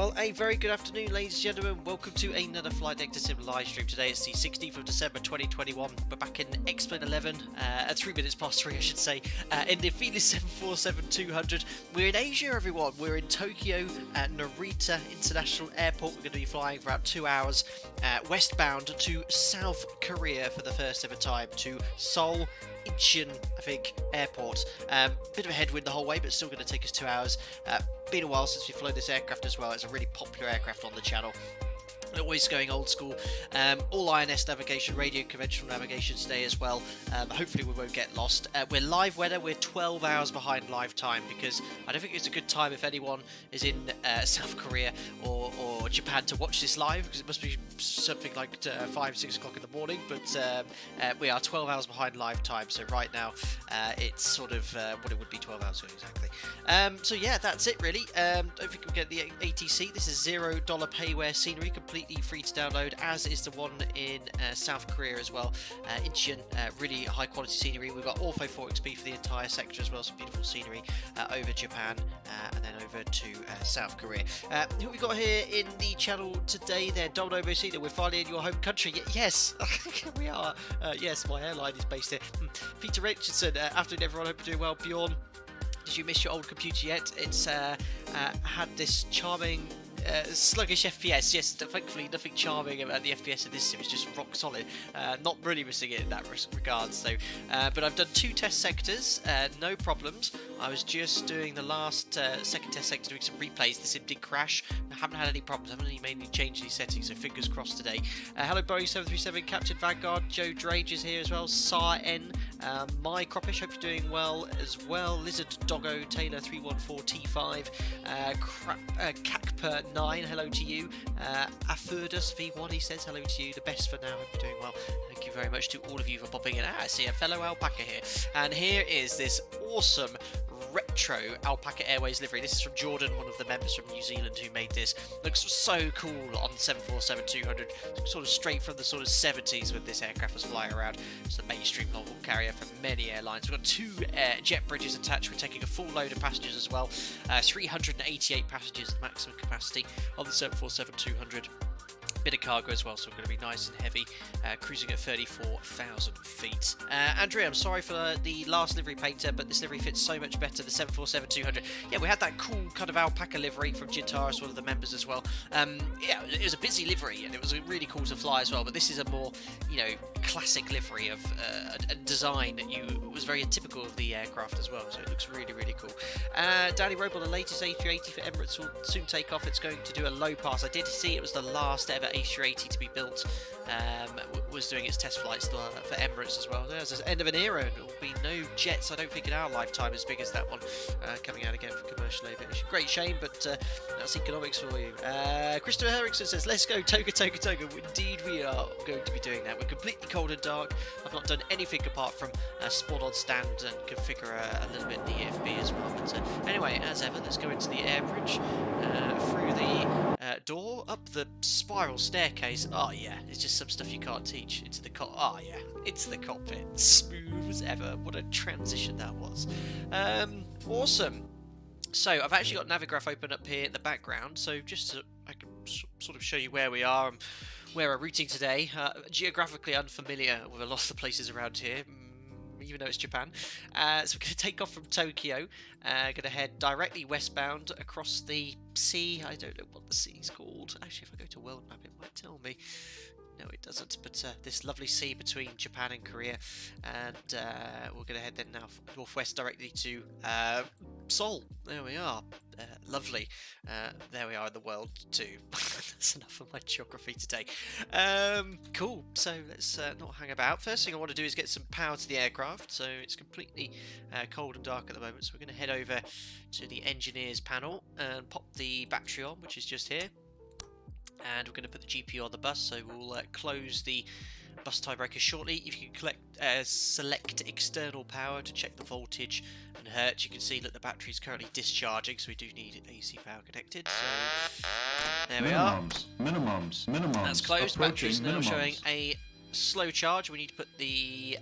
Well, a very good afternoon, ladies and gentlemen. Welcome to another Flight Deck to Sim live stream. Today is the 16th of December 2021. We're back in X-Plane 11 at 3 minutes past 3, I should say, in the Felis 747-200. We're in Asia, everyone. We're in Tokyo Narita International Airport. We're going to be flying for about 2 hours westbound to South Korea for the first ever time, to Seoul-Incheon, I think, airport. Bit of a headwind the whole way, but still going to take us 2 hours. Been a while since we've flown this aircraft as well. It's a really popular aircraft on the channel. Always going old school. All INS navigation, radio conventional navigation today as well. Hopefully we won't get lost. We're live weather. We're 12 hours behind live time because I don't think it's a good time if anyone is in South Korea or Japan to watch this live, because it must be something like 5, 6 o'clock in the morning. But we are 12 hours behind live time. So right now it's sort of what it would be 12 hours ago exactly. So yeah, that's it really. Don't think we get the ATC. This is $0 payware scenery, completely free to download, as is the one in South Korea as well. Incheon, really high quality scenery. We've got Ortho 4XP for the entire sector as well, some beautiful scenery over Japan and then over to South Korea. Who we got here in the channel today there? Domino Cedar, we're finally in your home country. Yes, we are. Yes, my airline is based here. Peter Richardson, afternoon everyone, hope you're doing well. Bjorn, did you miss your old computer yet? It's had this charming sluggish FPS. Yes, thankfully nothing charming about the FPS of this sim. It's just rock solid. Not really missing it in that regard. So, but I've done 2 test sectors, no problems. I was just doing the last second test sector, doing some replays. The sim did crash. I haven't had any problems. I haven't really made any change these settings, so fingers crossed today. Hello Boeing 737, Captain Vanguard, Joe Drage is here as well. Sar N, My Croppish, hope you're doing well as well. Lizard Doggo Taylor 314T5, Cacper 9, hello to you. Afurdus V1, he says hello to you. The best for now, hope you're doing well. Thank you very much to all of you for popping in. I see a fellow alpaca here. And here is this awesome retro Alpaca Airways livery. This is from Jordan, one of the members from New Zealand who made this. Looks so cool on 747-200. Sort of straight from the sort of 70s when this aircraft was flying around. It's the mainstream long-haul carrier for many airlines. We've got 2 jet bridges attached. We're taking a full load of passengers as well. 388 passengers maximum capacity on the 747-200. Bit of cargo as well, so we're going to be nice and heavy, cruising at 34,000 feet. Andrea, I'm sorry for the last livery painter, but this livery fits so much better, the 747-200. Yeah, we had that cool kind of alpaca livery from Jintaris, one of the members as well. Yeah, it was a busy livery, and it was really cool to fly as well, but this is a more, you know, classic livery of a design that was very typical of the aircraft as well, so it looks really, really cool. Danny Robel, the latest A380 for Emirates will soon take off. It's going to do a low pass. I did see it was the last ever A380 to be built, was doing its test flights for Emirates as well. There's the end of an era, and there will be no jets, I don't think, in our lifetime as big as that one coming out again for commercial aviation. Great shame, but that's economics for you. Christopher Erickson says, let's go, Toga, Toga, Toga. Indeed we are going to be doing that. We're completely cold and dark. I've not done anything apart from spawn on stand and configure a little bit the EFB as well. But anyway, as ever, let's go into the air bridge, through the door, up the spiral staircase. Oh yeah, it's just some stuff you can't teach. Into the oh yeah, it's the cockpit. Smooth as ever. What a transition that was. Awesome. So I've actually got Navigraph open up here in the background, so just so I can sort of show you where we are and where we're routing today. Geographically unfamiliar with a lot of the places around here, even though it's Japan. So we're going to take off from Tokyo, going to head directly westbound across the sea. I don't know what the sea's called. Actually, if I go to World Map, it might tell me. No, it doesn't, but this lovely sea between Japan and Korea, and we're going to head then now northwest directly to Seoul. There we are. Lovely. There we are in the world too. That's enough of my geography today. Cool. So let's not hang about. First thing I want to do is get some power to the aircraft. So it's completely cold and dark at the moment. So we're going to head over to the engineers panel and pop the battery on, which is just here. And we're going to put the GPU on the bus, so we'll close the bus tiebreaker shortly. If you can select external power to check the voltage and hertz, you can see that the battery is currently discharging, so we do need AC power connected. So there we are. Minimums. That's closed. Battery's now showing a slow charge. We need to put the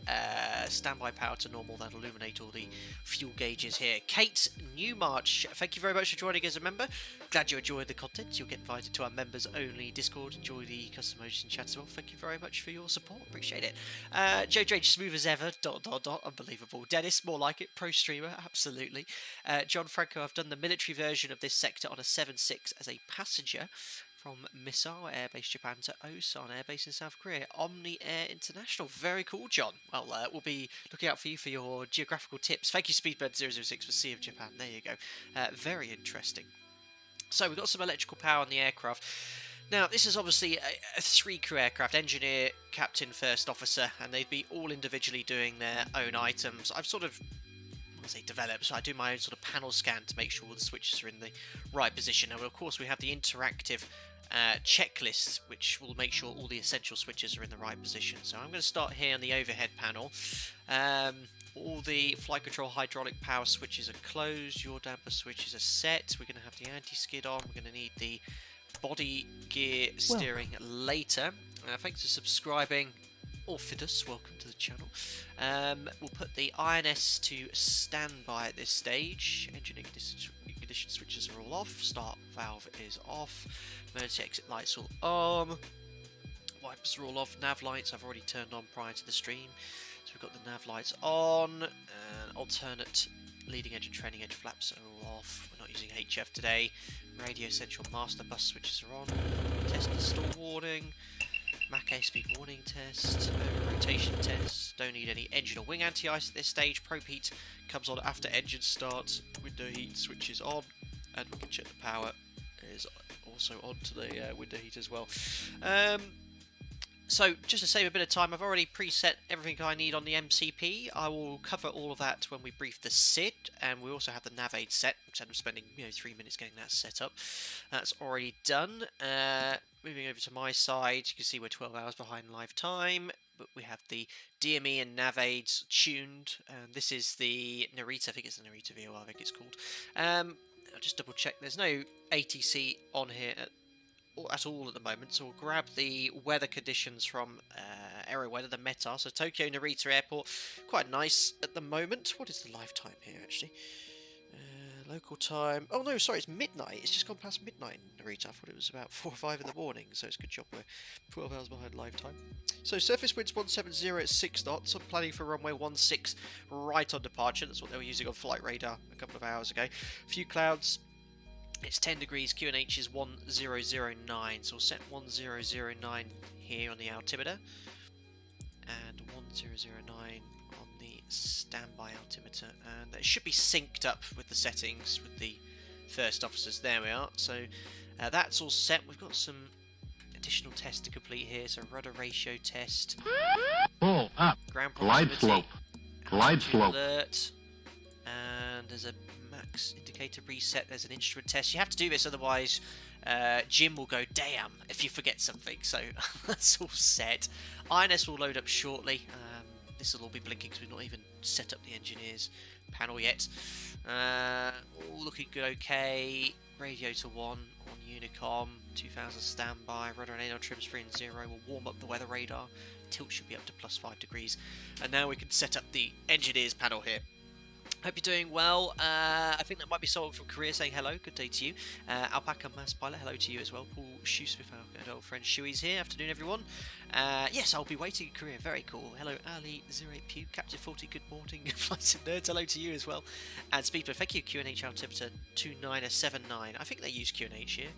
standby power to normal. That'll illuminate all the fuel gauges here. Kate Newmarch, thank you very much for joining as a member. Glad you enjoyed the content. You'll get invited to our members only Discord. Enjoy the custom emojis and chat as well. Thank you very much for your support. Appreciate it. Joe Drake, smooth as ever. ... Unbelievable. Dennis, more like it. Pro streamer. Absolutely. John Franco, I've done the military version of this sector on a 7.6 as a passenger from Misawa Air Base Japan to Osan Air Base in South Korea. Omni Air International. Very cool, John. Well, we'll be looking out for you for your geographical tips. Thank you, Speedbird006 for Sea of Japan. There you go. Very interesting. So we've got some electrical power on the aircraft. Now, this is obviously a 3-crew aircraft, engineer, captain, first officer, and they'd be all individually doing their own items. I've sort of, I say developed, so I do my own sort of panel scan to make sure all the switches are in the right position. Now, of course, we have the interactive checklist, which will make sure all the essential switches are in the right position. So I'm going to start here on the overhead panel. All the flight control hydraulic power switches are closed. Yaw damper switches are set. We're going to have the anti-skid on. We're going to need the body gear steering later. Thanks for subscribing. Orphidus, welcome to the channel. We'll put the INS to standby at this stage. Engine ignition switches are all off. Start valve is off. Emergency exit lights all on. Wipers are all off. Nav lights I've already turned on prior to the stream. So we've got the nav lights on. And alternate leading edge and trailing edge flaps are all off. We're not using HF today. Radio central master bus switches are on. Test the stall warning. Mach airspeed warning test. Rotation test. Don't need any engine or wing anti-ice at this stage. Probe heat comes on after engine start. Window heat switches on. And we can check the power is also on to the window heat as well. So just to save a bit of time, I've already preset everything I need on the MCP. I will cover all of that when we brief the SID, and we also have the nav aid set, instead of spending 3 minutes getting that set up. That's already done. Moving over to my side, you can see we're 12 hours behind live time, but we have the DME and nav aids tuned, and this is the Narita, I think it's the Narita VOR, I think it's called. I'll just double check, there's no ATC on here at all at the moment, so we'll grab the weather conditions from AeroWeather, the METAR. So Tokyo Narita Airport, quite nice at the moment. What is the live time here actually? Local time, oh no, sorry, it's midnight. It's just gone past midnight in Narita. I thought it was about 4 or 5 in the morning, so it's a good job we're 12 hours behind live time. So surface winds 170 at 6 knots. I'm planning for runway 16 right on departure. That's what they were using on flight radar a couple of hours ago. A few clouds. It's 10 degrees, QNH is 1009, so we'll set 1009 here on the altimeter, and 1009 on the standby altimeter, and it should be synced up with the settings with the first officers. There we are, so that's all set. We've got some additional tests to complete here, so rudder ratio test, pull up, ground glide slope, alert, and there's a max indicator reset. There's an instrument test. You have to do this, otherwise Jim will go damn if you forget something. So that's all set. INS will load up shortly. This will all be blinking because we've not even set up the engineers panel yet. All looking good. Okay, radio to 1 on Unicom, 2000 standby, rudder and anal trims 3 and 0. We'll warm up the weather radar. Tilt should be up to +5 degrees, and now we can set up the engineers panel here. Hope you're doing well. I think that might be someone from Korea saying hello. Good day to you. Alpaca Mass Pilot, hello to you as well. Paul Shoesmith, our good old friend Shuey's here. Afternoon, everyone. Yes, I'll be waiting in Korea. Very cool. Hello, Ali 08 Pew, Captain 40. Good morning. Flights and nerds, hello to you as well. And Speedbird, thank you. QNH altimeter 2979. I think they use QNH here,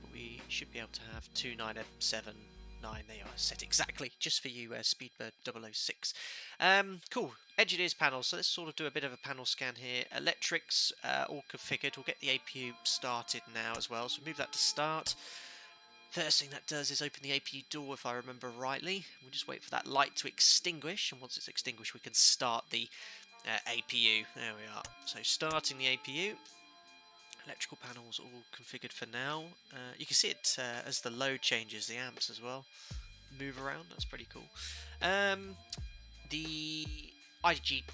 but we should be able to have 2979. They are set exactly just for you, Speedbird 006. Cool. Engineers panel. So let's sort of do a bit of a panel scan here. Electrics all configured. We'll get the APU started now as well. So move that to start. First thing that does is open the APU door, if I remember rightly. We'll just wait for that light to extinguish, and once it's extinguished, we can start the APU. There we are. So starting the APU. Electrical panels all configured for now. You can see it as the load changes, the amps as well move around. That's pretty cool. The IG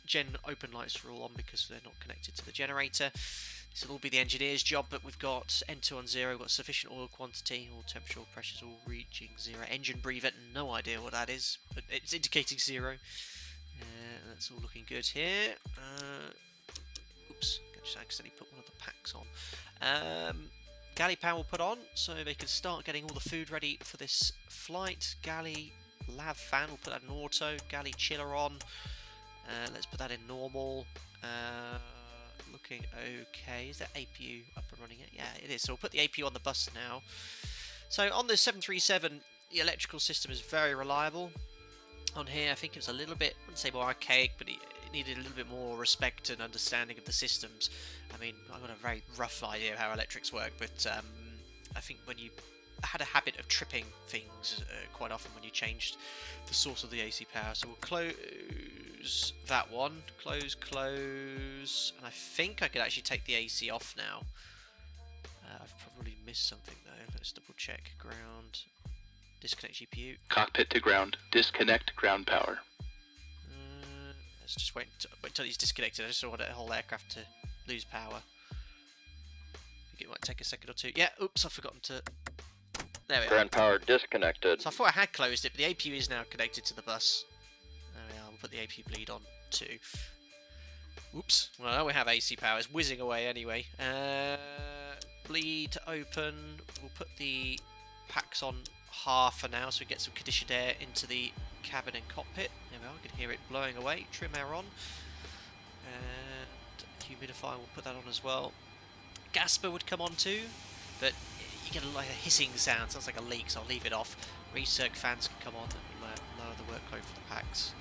gen open lights are all on because they're not connected to the generator. This will all be the engineer's job, but we've got N2 on 0, we've got sufficient oil quantity, all temperature, all pressures all reaching 0. Engine breather, no idea what that is, but it's indicating 0. That's all looking good here. Oops, I just accidentally put one of the packs on. Galley power will put on, so they can start getting all the food ready for this flight. Galley lav fan, we'll put that in auto. Galley chiller on. Let's put that in normal. Looking okay. Is that APU up and running? Yeah, it is. So we'll put the APU on the bus now. So on the 737, the electrical system is very reliable. On here, I think it was a little bit, I wouldn't say more archaic, but it needed a little bit more respect and understanding of the systems. I mean, I've got a very rough idea of how electrics work, but I think when you had a habit of tripping things quite often when you changed the source of the AC power. So we'll close that one, close, and I think I could actually take the AC off now. I've probably missed something though. Let's double check. Ground, disconnect GPU. Cockpit to ground, disconnect ground power. Let's just wait until he's disconnected. I just don't want the whole aircraft to lose power. I think it might take a second or two. Yeah, oops, I've forgotten to... There we are. Ground power disconnected. So I thought I had closed it, but the APU is now connected to the bus. There we are, we'll put the APU bleed on too. Oops, well now we have AC power, it's whizzing away anyway. Bleed to open, we'll put the packs on half for now so we get some conditioned air into the cabin and cockpit. There we are, I can hear it blowing away. Trim air on. And humidifier, we'll put that on as well. Gasper would come on too, but you get like a hissing sound, sounds like a leak, so I'll leave it off. Recirc fans can come on and lower the workload for the packs.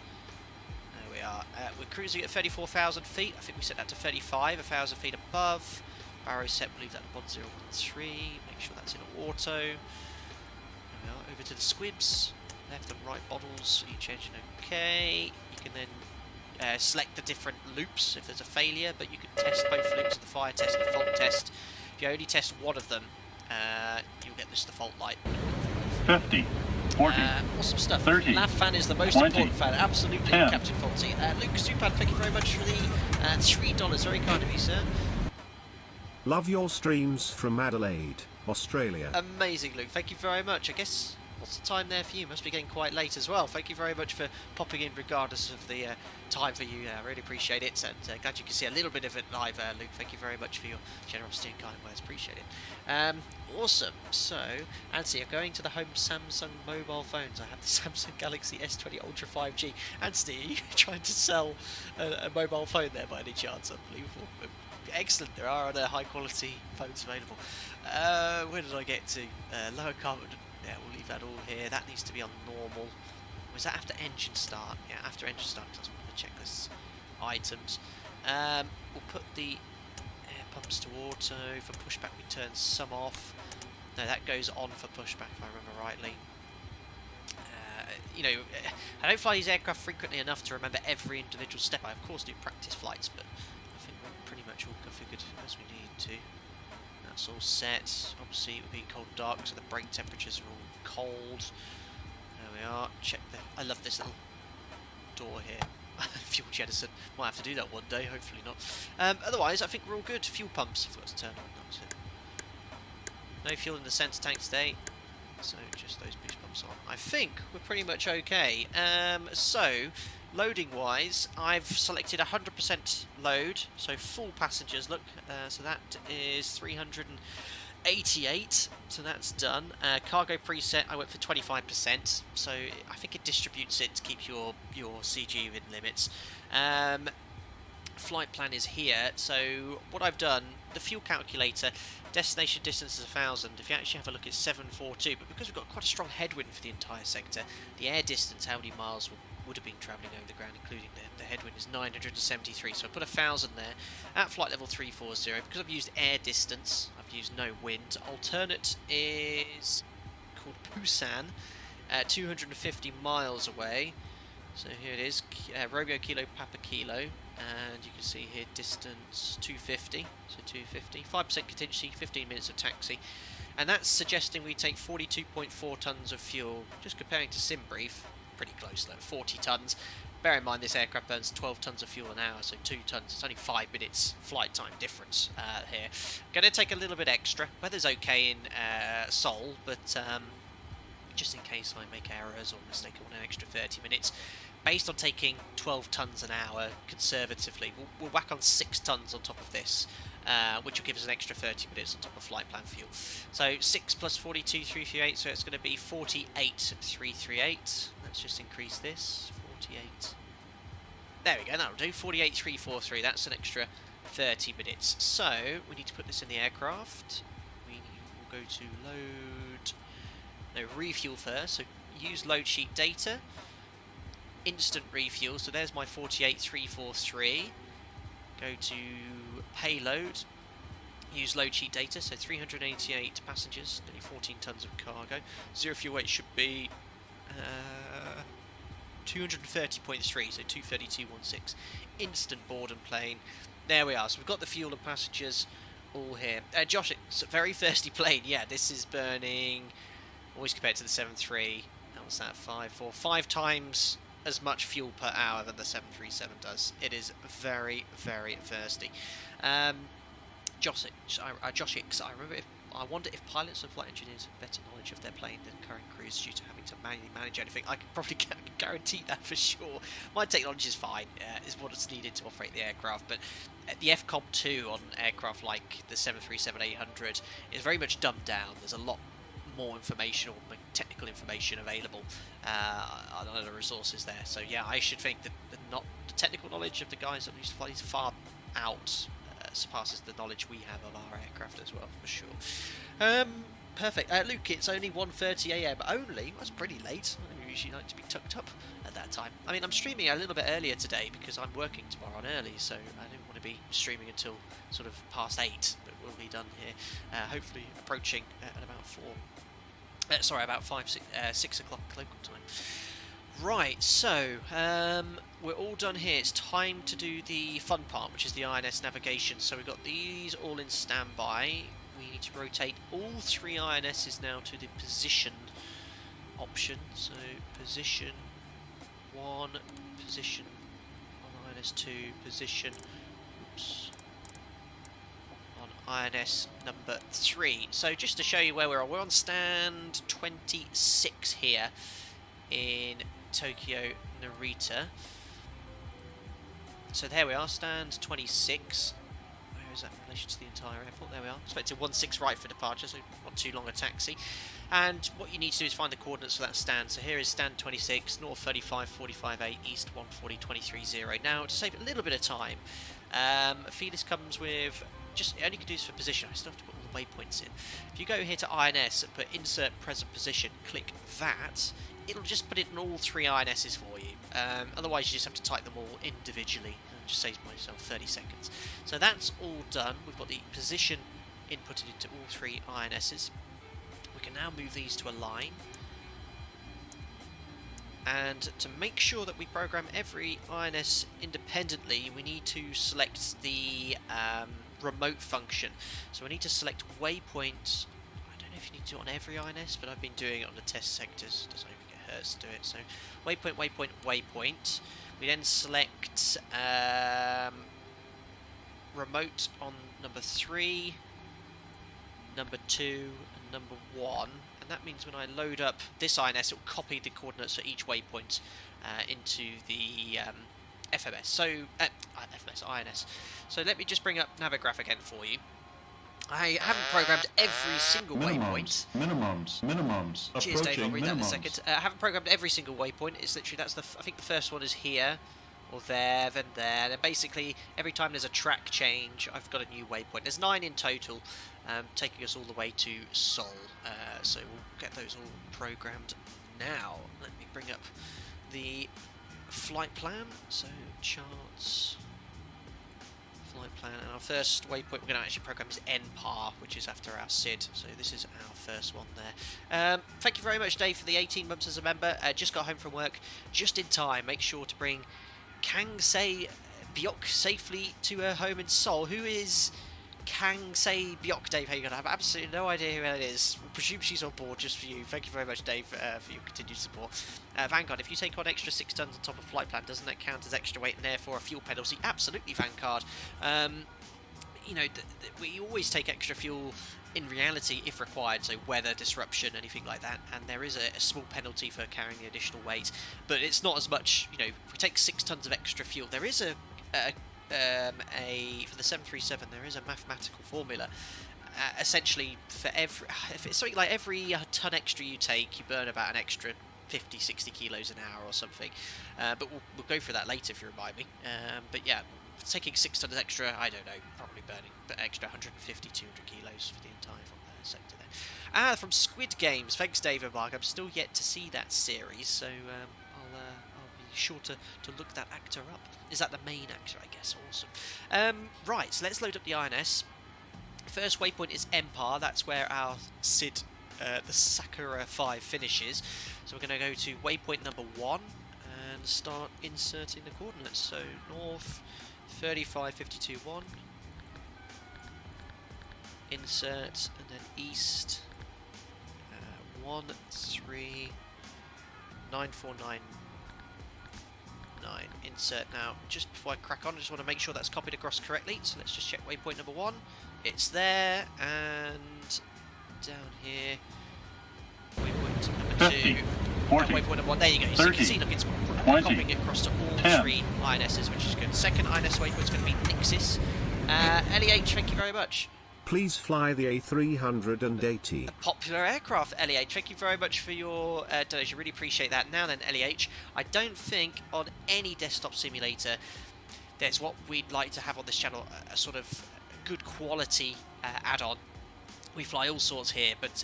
There we are. We're cruising at 34,000 feet. I think we set that to 35, 1,000 feet above. Barrow set, we'll leave that at 1013. Make sure that's in auto. There we are. Over to the squibs. Left and right bottles. Each engine okay. You can then select the different loops if there's a failure, but you can test both loops, the fire test and the fault test. If you only test one of them, you'll get this default light. 50, 40, awesome stuff. 30, Nav fan is the most 20, important fan, absolutely, 10. Captain Faulty. Luke Supan, thank you very much for the $3. Very kind of you, sir. Love your streams from Adelaide, Australia. Amazing, Luke. Thank you very much. I guess, what's the time there for you? Must be getting quite late as well. Thank you very much for popping in regardless of the time for you. I really appreciate it, and glad you can see a little bit of it live, Luke. Thank you very much for your generosity and kind words. Appreciate it. Awesome. So, Anstey, you're going to the home Samsung mobile phones. I have the Samsung Galaxy S20 Ultra 5G. Anstey, are you trying to sell a mobile phone there by any chance? Unbelievable. Excellent, there are other high quality phones available. Where did I get to? Lower carbon, yeah, we'll leave that all here. That needs to be on normal. Was that after engine start? Yeah, after engine start, because that's one of the checklist items. We'll put the air pumps to auto. For pushback we turn some off. No, that goes on for pushback if I remember rightly. You know, I don't fly these aircraft frequently enough to remember every individual step. I of course do practice flights, but I think we're pretty much all configured as we need to. That's all set. Obviously it will be cold and dark, so the brake temperatures are all cold. There we are. Check the... I love this little door here. Fuel jettison. Might have to do that one day, hopefully not. Otherwise, I think we're all good. Fuel pumps, I forgot to turn on. That's it. No fuel in the centre tank today, so just those boost pumps on. I think we're pretty much okay. So, loading wise, I've selected 100% load, so full passengers, look, so that is 388, so that's done. Cargo preset, I went for 25%, so I think it distributes it to keep your CG within limits. Flight plan is here, so what I've done, the fuel calculator, destination distance is 1,000. If you actually have a look, it's 742, but because we've got quite a strong headwind for the entire sector, the air distance, how many miles would have been travelling over the ground, including the headwind, is 973. So I put 1,000 there at flight level 340. Because I've used air distance, I've used no wind. Alternate is called Busan, 250 miles away. So here it is, Romeo Kilo Papa Kilo, and you can see here distance 250, so 250, 5% contingency, 15 minutes of taxi, and that's suggesting we take 42.4 tonnes of fuel, just comparing to SimBrief, pretty close though, 40 tonnes. bear in mind this aircraft burns 12 tons of fuel an hour, so 2 tons. It's only 5 minutes flight time difference here. Going to take a little bit extra. Weather's okay in Seoul, but just in case I make errors or mistake, I want an extra 30 minutes. Based on taking 12 tons an hour conservatively, we'll whack on 6 tons on top of this, which will give us an extra 30 minutes on top of flight plan fuel. So 6 plus 42,338, so it's going to be 48,338. Let's just increase this. 48. There we go, that'll do. 48,343, that's an extra 30 minutes. So we need to put this in the aircraft. We will go to load, no, refuel first, so use load sheet data. Instant refuel, so there's my 48,343. Go to payload, use load sheet data, so 388 passengers, nearly 14 tons of cargo. Zero fuel weight should be 230.3, so 232.16. Instant board and plane. There we are, so we've got the fuel and passengers all here. Josh, it's a very thirsty plane. Yeah, this is burning, always compared to the 7.3, that was that, 5 times as much fuel per hour than the 737 does. It is very, very thirsty. Josh I wonder if pilots and flight engineers have better knowledge of their plane than current crews due to having to manually manage anything. I can probably guarantee that for sure. My technology is fine, is what is needed to operate the aircraft, but the FCOM2 on aircraft like the 737-800 is very much dumbed down. There's a lot more information or technical information available on other resources there. So yeah, I should think that the technical knowledge of the guys that used to fly is far out surpasses the knowledge we have of our aircraft as well, for sure. Perfect. Luke, it's only 1:30 AM. Only? That's pretty late. I usually like to be tucked up at that time. I mean, I'm streaming a little bit earlier today because I'm working tomorrow on early, so I don't want to be streaming until sort of past 8, but we'll be done here. Hopefully approaching at about 6 o'clock local time. Right, so we're all done here. It's time to do the fun part, which is the INS navigation. So we've got these all in standby. We need to rotate all 3 INSs now to the position option. So position 1, position on INS 2, position on INS number 3. So just to show you where we're on stand 26 here in Tokyo Narita. So there we are, stand 26. Where is that in relation to the entire airport? There we are. Expected 16 right for departure, so not too long a taxi. And what you need to do is find the coordinates for that stand. So here is stand 26, north 35, 45.8, east 140, 23.0. Now, to save a little bit of time, Felis comes with, just, it only can do this for position. I still have to put all the waypoints in. If you go here to INS and put insert present position, click that, it'll just put it in all 3 INSs for you. Otherwise, you just have to type them all individually. It just saves myself 30 seconds. So that's all done. We've got the position inputted into all 3 INSs. We can now move these to a line. And to make sure that we program every INS independently, we need to select the remote function. So we need to select waypoints. I don't know if you need to do it on every INS, but I've been doing it on the test sectors. Doesn't even get hurts to do it. So waypoint, waypoint, waypoint. We then select remote on number 3, number 2, and number 1. And that means when I load up this INS, it will copy the coordinates for each waypoint into the FMS. So, FMS, INS. So let me just bring up Navigraph again for you. I haven't programmed every single waypoint. Minimums. Cheers, Dave. I'll read that in a second. I haven't programmed every single waypoint. It's literally, that's the, I think the first one is here, or there, then there. Then basically, every time there's a track change, I've got a new waypoint. There's 9 in total, taking us all the way to Seoul. So we'll get those all programmed now. Let me bring up the flight plan. So charts, flight plan, and our first waypoint we're going to actually program is NPAR, which is after our SID. So this is our first one there. Thank you very much, Dave, for the 18 months as a member. Just got home from work just in time. Make sure to bring Kang Se Byok safely to her home in Seoul, who is Kang say Byok, Dave, how you gonna have absolutely no idea who that is. We'll presume she's on board just for you. Thank you very much, Dave, for your continued support. Vanguard, if you take on extra 6 tons on top of flight plan, doesn't that count as extra weight and therefore a fuel penalty? Absolutely, Vanguard. You know, we always take extra fuel in reality if required, so weather, disruption, anything like that, and there is a small penalty for carrying the additional weight, but it's not as much. You know, if we take 6 tons of extra fuel, there is for the 737 there is a mathematical formula. Essentially, for if it's something like every ton extra you take, you burn about an extra 50-60 kilos an hour or something. But we'll go through that later if you remind me. But yeah, taking 6 tons extra, I don't know, probably burning an extra 150, 200 kilos for the entire sector there. From Squid Games, thanks David Mark. I'm still yet to see that series, so I'll be sure to look that actor up. Is that the main actor, I guess? Awesome. Right, so let's load up the INS. First waypoint is Empire. That's where our SID, the Sakura 5, finishes. So we're going to go to waypoint number 1 and start inserting the coordinates. So north 3552.1. Insert, and then east 13949. Insert now. Just before I crack on, I just want to make sure that's copied across correctly. So let's just check waypoint number 1. It's there, and down here, waypoint number 2. 40, Waypoint number 1. There you go. So you can see, look, it's 20, copying it across to all 10. 3 INSs, which is good. Second INS waypoint is going to be Nixis. LEH, thank you very much. Please fly the A380. A popular aircraft, LEH. Thank you very much for your donation. Really appreciate that. Now then, LEH, I don't think on any desktop simulator there's what we'd like to have on this channel, a sort of good quality add-on. We fly all sorts here, but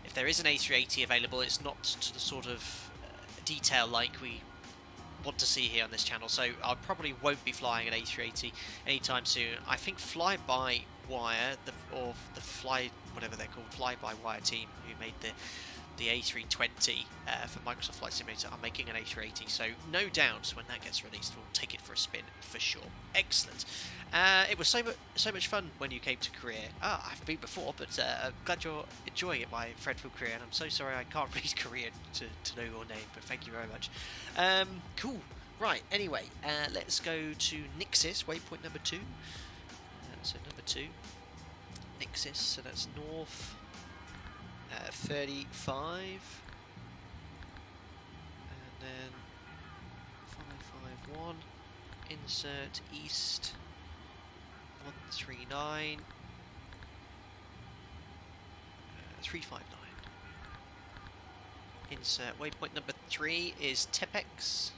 if there is an A380 available, it's not to the sort of detail like we want to see here on this channel, so I probably won't be flying an A380 anytime soon. I think Fly-by-Wire, or the whatever they're called, Fly-by-Wire team who made the A320 for Microsoft Flight Simulator are making an A380, so no doubt when that gets released we'll take it for a spin for sure. Excellent. It was so much fun when you came to Korea. I haven't been before, but I'm glad you're enjoying it, my friend from Korea, and I'm so sorry I can't read Korean to know your name, but thank you very much. Cool. Right, anyway, let's go to Nixis, waypoint number 2. So number 2, Nixis, so that's north 35, and then 551, insert east 139, 359. Insert waypoint number 3 is Tepex.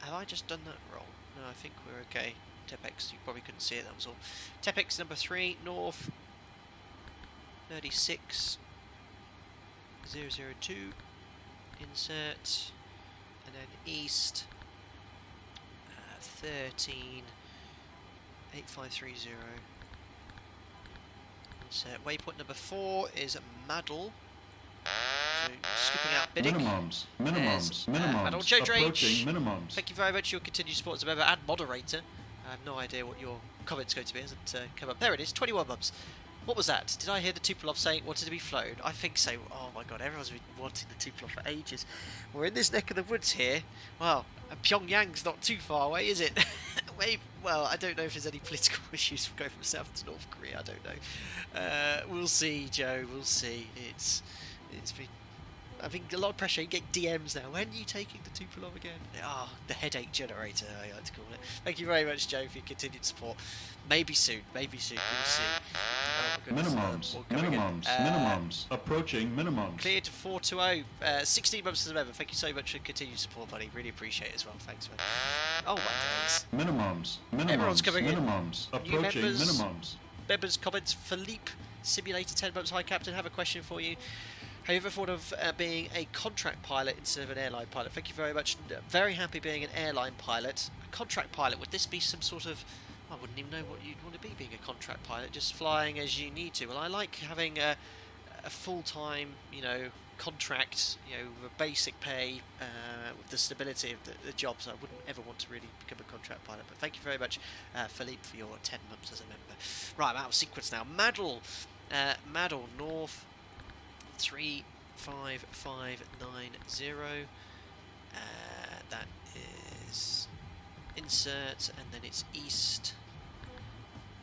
Have I just done that wrong? No, I think we're okay. Tepex, you probably couldn't see it, that was all. Tepex number 3, north 36 002, insert, and then east 13 8530. Insert waypoint number 4 is Madel. So skipping out bidding. Minimums. Madel Joe Approaching Drage. minimums. Thank you very much for your continued support as a member and moderator. I have no idea what your comment's going to be. It hasn't come up. There it is, 21 months. What was that? Did I hear the Tupolev saying it wanted to be flown? I think so. Oh my god, everyone's been wanting the Tupolev for ages. We're in this neck of the woods here. Well, Pyongyang's not too far away, is it? Well, I don't know if there's any political issues from going from South to North Korea. I don't know. We'll see, Joe. We'll see. It's been... I think a lot of pressure. You get DMs now. When are you taking the Tupolev again? The headache generator, I like to call it. Thank you very much, Joe, for your continued support. Maybe soon. We'll see. Oh, my goodness. Minimums. Approaching minimums. Cleared to 420. 16 months as a member. Thank you so much for continued support, buddy. Really appreciate it as well. Thanks, man. Oh, my days. Minimums. Everyone's coming in. Approaching members. minimums. Members' comments. Philippe Simulator 10 months. Hi, Captain. Have a question for you. Have you ever thought of being a contract pilot instead of an airline pilot? Thank you very much. Very happy being an airline pilot. A contract pilot, would this be some sort of... I wouldn't even know what you'd want to be being a contract pilot, just flying as you need to. Well, I like having a full-time, contract, with a basic pay, with the stability of the job. So I wouldn't ever want to really become a contract pilot. But thank you very much, Philippe, for your 10 months as a member. Right, I'm out of sequence now. Madel North 35590. That is insert, and then it's east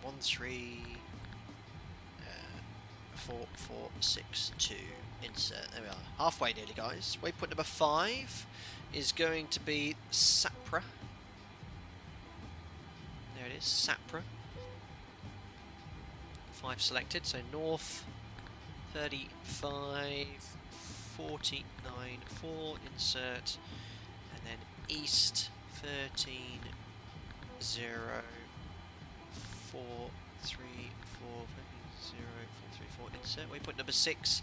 134462. Insert. There we are. Halfway nearly, guys. Waypoint number 5 is going to be Sapra. There it is, Sapra. 5 selected, so north 35494, insert, and then east 130434034, insert. Waypoint number 6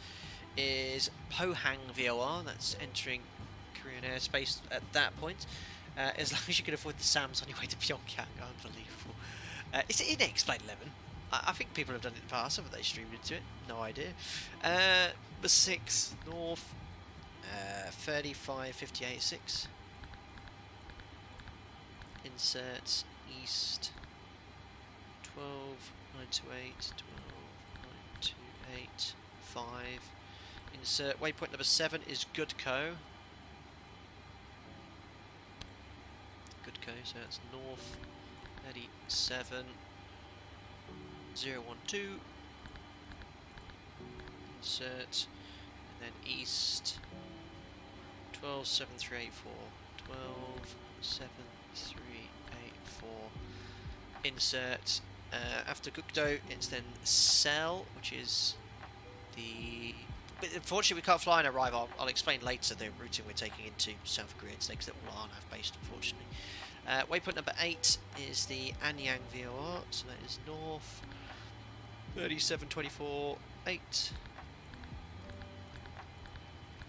is Pohang VOR, that's entering Korean airspace at that point. As long as you can avoid the SAMs on your way to Pyongyang. Unbelievable. Is it in X-Plane 11? I think people have done it in the past, haven't they? Streamed into it? No idea. Number 6, north 35586. Insert east 12928, 12928, 5. Insert waypoint number 7 is Goodco. Goodco, so that's north 37 012. Insert, and then east 127384, 127384. Insert. After Gukdo, it's then Cell, which is the. But unfortunately, we can't fly and arrive. I'll explain later the routing we're taking into South Korea today, because it all aren't based, unfortunately. Waypoint number 8 is the Anyang VOR, so that is north 3724 8.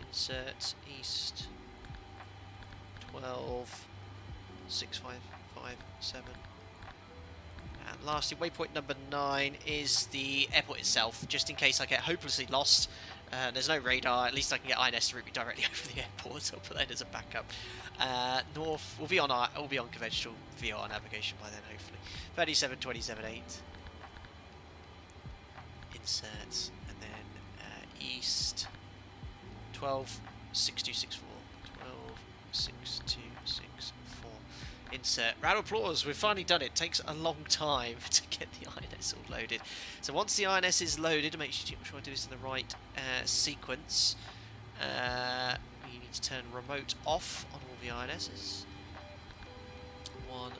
Insert east 126557. And lastly, waypoint number 9 is the airport itself, just in case I get hopelessly lost. There's no radar, at least I can get INS to route me directly over the airport, so I'll put that as a backup. North, we'll be on conventional VR navigation by then, hopefully. 37278. Insert, and then east 126264. 126264. Insert. Round of applause, we've finally done it. Takes a long time to get the INS all loaded. So once the INS is loaded, make sure I do this in the right sequence. We need to turn remote off on all the INSs. 1,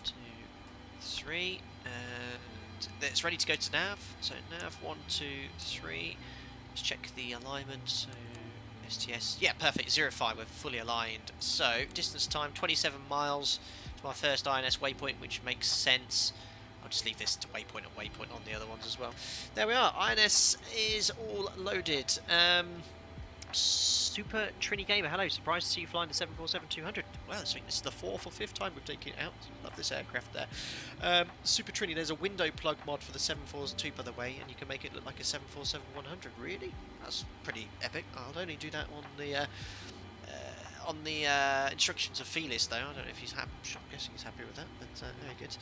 2, 3, and it's ready to go to nav. So nav 1, 2, 3. Let's check the alignment. So STS, yeah, perfect, 05, we're fully aligned. So, distance time, 27 miles to our first INS waypoint, which makes sense. I'll just leave this to waypoint and waypoint on the other ones as well. There we are, INS is all loaded. Super Trini Gamer, hello, surprised to see you flying the 747-200. Well, I think this is the 4th or 5th time we've taken it out. Love this aircraft there. Super Trini, there's a window plug mod for the 742, by the way, and you can make it look like a 747-100. Really? That's pretty epic. I'll only do that on the instructions of Felis, though. I don't know if he's happy. I'm guessing he's happy with that, but very good.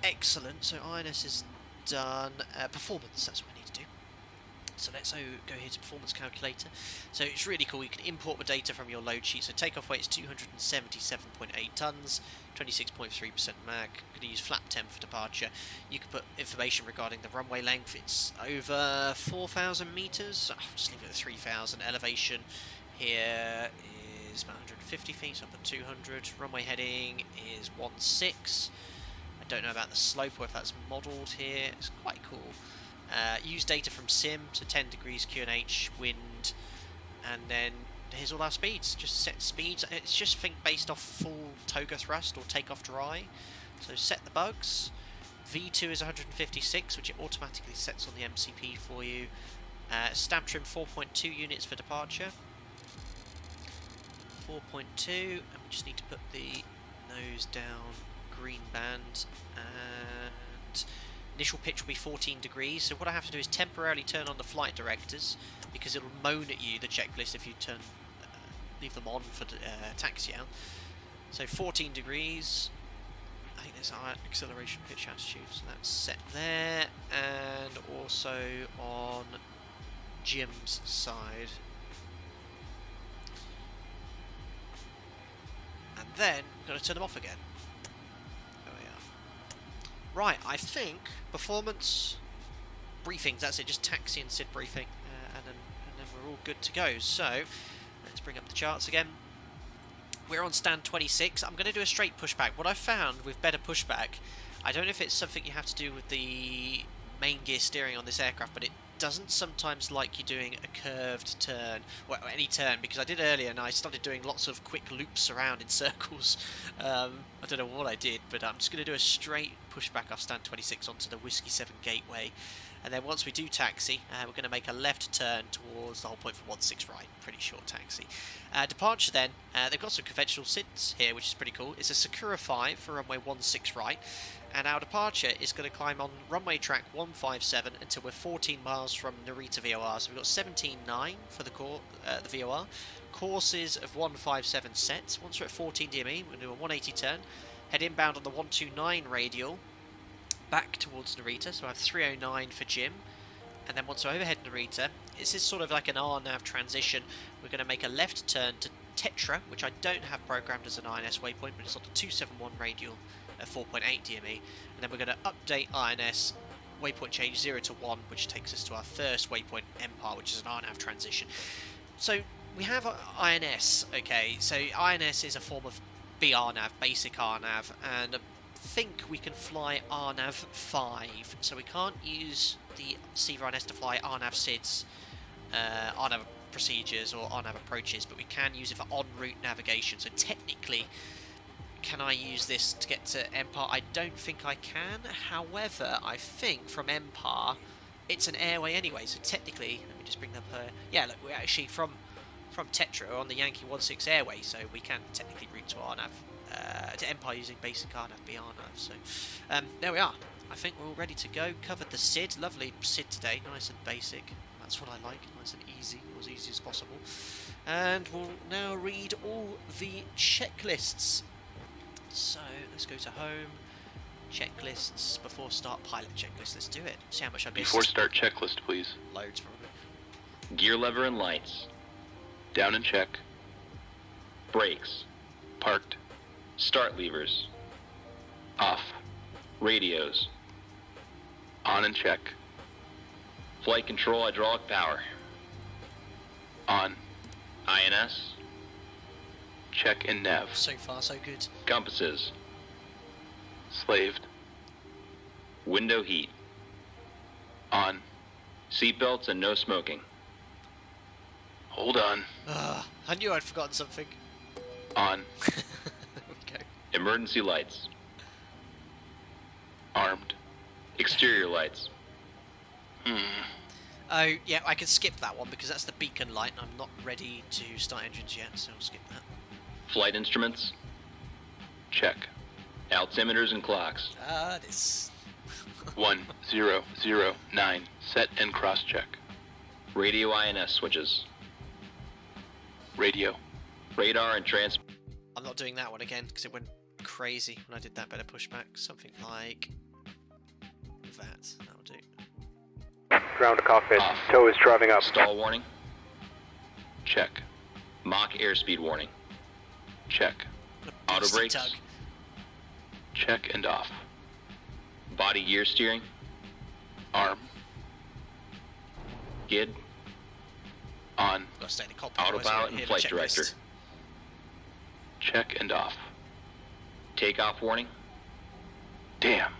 Excellent. So INS is done. Performance, that's what I need to do. So let's go here to performance calculator. So it's really cool. You can import the data from your load sheet. So takeoff weight is 277.8 tons, 26.3% mag. I'm going to use flap 10 for departure. You can put information regarding the runway length. It's over 4,000 meters. I'll just leave it at 3,000. Elevation here is about 150 feet, so I'll put 200. Runway heading is 16. I don't know about the slope or if that's modelled here. It's quite cool. Use data from sim, so 10 degrees QNH, wind, and then here's all our speeds. Just set speeds. It's just based off full toga thrust or takeoff dry. So set the bugs. V2 is 156, which it automatically sets on the MCP for you. Stab trim 4.2 units for departure. 4.2, and we just need to put the nose down, green band, and initial pitch will be 14 degrees, so what I have to do is temporarily turn on the flight directors, because it'll moan at you, the checklist, if you leave them on for taxi out. So 14 degrees, I think there's our acceleration pitch attitude, so that's set there, and also on Jim's side. And then we've got to turn them off again. There we are. Right, I think performance briefings, that's it, just taxi and SID briefing, and then we're all good to go. So let's bring up the charts again. We're on stand 26. I'm going to do a straight pushback. What I found with better pushback, I don't know if it's something you have to do with the main gear steering on this aircraft, but it doesn't sometimes like you doing a curved turn, or any turn, because I did earlier and I started doing lots of quick loops around in circles. I don't know what I did, but I'm just going to do a straight pushback off stand 26 onto the Whiskey 7 gateway, and then once we do taxi, we're going to make a left turn towards the whole point for 16 right, pretty short taxi. Departure then, they've got some conventional SIDs here, which is pretty cool. It's a Sakura 5 for runway 16 right, and our departure is going to climb on runway track 157 until we're 14 miles from Narita VOR. So we've got 17.9 for the VOR. Courses of 157 sets. Once we're at 14 DME, we're going to do a 180 turn, head inbound on the 129 radial, back towards Narita, so I have 309 for Jim, and then once I overhead Narita, this is sort of like an RNAV transition. We're going to make a left turn to Tetra, which I don't have programmed as an INS waypoint, but it's on the 271 radial at 4.8 DME, and then we're going to update INS waypoint change 0 to 1, which takes us to our first waypoint Empire, which is an RNAV transition. So we have INS, okay, so INS is a form of BRNAV, basic RNAV, and I think we can fly RNAV 5, so we can't use the CVRNS to fly RNAV SIDs, RNAV procedures or RNAV approaches, but we can use it for en route navigation. So technically, can I use this to get to Empire? I don't think I can. However, I think from Empire, it's an airway anyway, so technically, let me just bring up her. Yeah, look, we're actually from Tetra on the Yankee 16 airway, so we can technically route to RNAV. To Empire using basic RNAV, BRNAV. So there we are. I think we're all ready to go. Covered the SID, lovely SID today, nice and basic. That's what I like, nice and easy, as easy as possible. And we'll now read all the checklists. So let's go to home, checklists, before start pilot checklist. Let's do it. See how much I missed. Before start checklist, please. Loads probably. Gear lever and lights. Down and check. Brakes. Parked. Start levers. Off. Radios. On and check. Flight control hydraulic power. On. INS. Check in nav. So far, so good. Compasses. Slaved. Window heat. On. Seatbelts and no smoking. Hold on. I knew I'd forgotten something. On. Okay. Emergency lights. Armed. Exterior lights. Oh, yeah, I can skip that one because that's the beacon light and I'm not ready to start engines yet, so I'll skip that. Flight instruments. Check. Altimeters and clocks. This. 1009. Set and cross check. Radio INS switches. Radio. Radar and I'm not doing that one again because it went crazy when I did that better pushback. Something like that. That'll do. Ground to cockpit. Off. Tow is driving up. Stall warning. Check. Mach airspeed warning. Check. Auto Beastie brakes. tug. Check and off. Body gear steering. Arm. GID. On. Gotta stay in the cockpit. otherwise Autopilot I won't and hear flight the director. checklist. Check and off. Takeoff warning. Damn.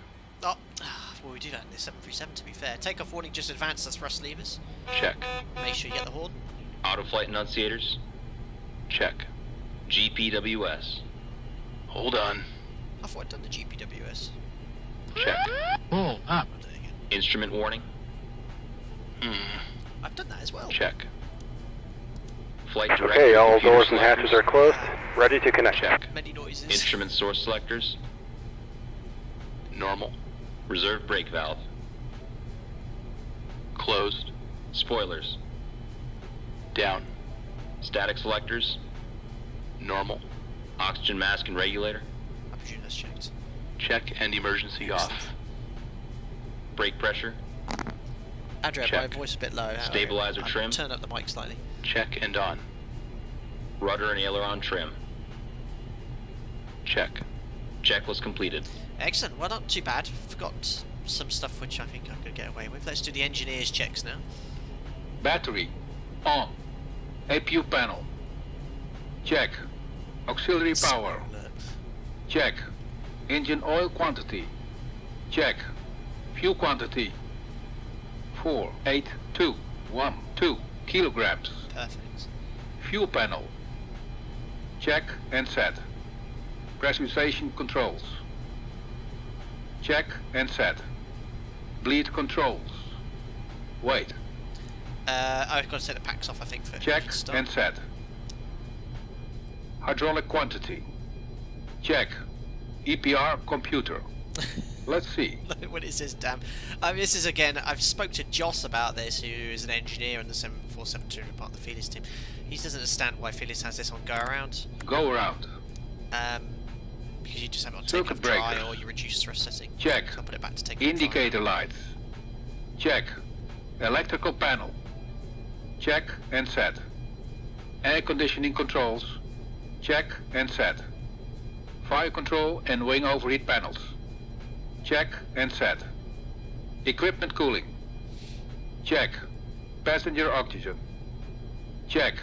Oh, well, we do that in the 737 to be fair. Takeoff warning just advanced, that's thrust levers. Check. Make sure you get the horn. Auto flight enunciators. Check. GPWS. Hold on. I thought I'd done the GPWS. Check. I'm not doing it. Instrument warning. I've done that as well. Check. Flight director. Okay, all computer doors and hatches are selectors. closed. Ready to connect. Check. Many noises. Instrument source selectors. Normal. Reserve brake valve. Closed. Spoilers. Down. Static selectors. Normal. Oxygen mask and regulator. I presume that's checked. Check and emergency off. Brake pressure. Andrea, my Check. voice a bit low. Stabilizer I'll trim. Turn up the mic slightly. Check and on. Rudder and aileron trim. Check. Checklist completed. Excellent. Well, not too bad. Forgot some stuff which I think I could get away with. Let's do the engineer's checks now. Battery. On. APU panel. Check. Auxiliary power. Alert. Check. Engine oil quantity. Check. Fuel quantity. 48212 kilograms. Perfect. Fuel panel. Check and set. Pressurization controls. Check and set. Bleed controls. Wait. I've got to take the packs off, I think, for Check start. and set. Hydraulic quantity. Check. EPR computer. Let's see. When it says damn. This is again, I've spoke to Joss about this, who is an engineer in the 747-200 part of the Felis team. He doesn't understand why Felis has this on go around. Go around. Because you just have it on Circuit takeoff dry breaker. or you reduce thrust setting. Check. So I'll put it back to takeoff Indicator lights. Check. Electrical panel. Check and set. Air conditioning controls. Check and set. Fire control and wing overheat panels. Check and set. Equipment cooling. Check. Passenger oxygen. Check.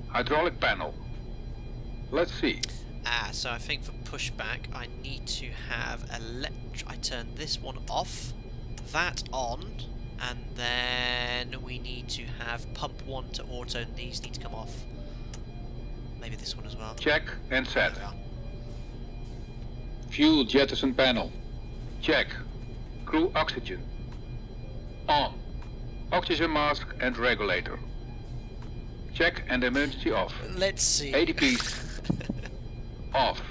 Hydraulic panel. Let's see. So I think for pushback, I need to have I turn this one off, that on, and then we need to have pump 1 to auto, and these need to come off. Maybe this one as well. Check and set. There we are. Fuel jettison panel. Check. Crew oxygen. On. Oxygen mask and regulator. Check and emergency off. Let's see. ADPs off.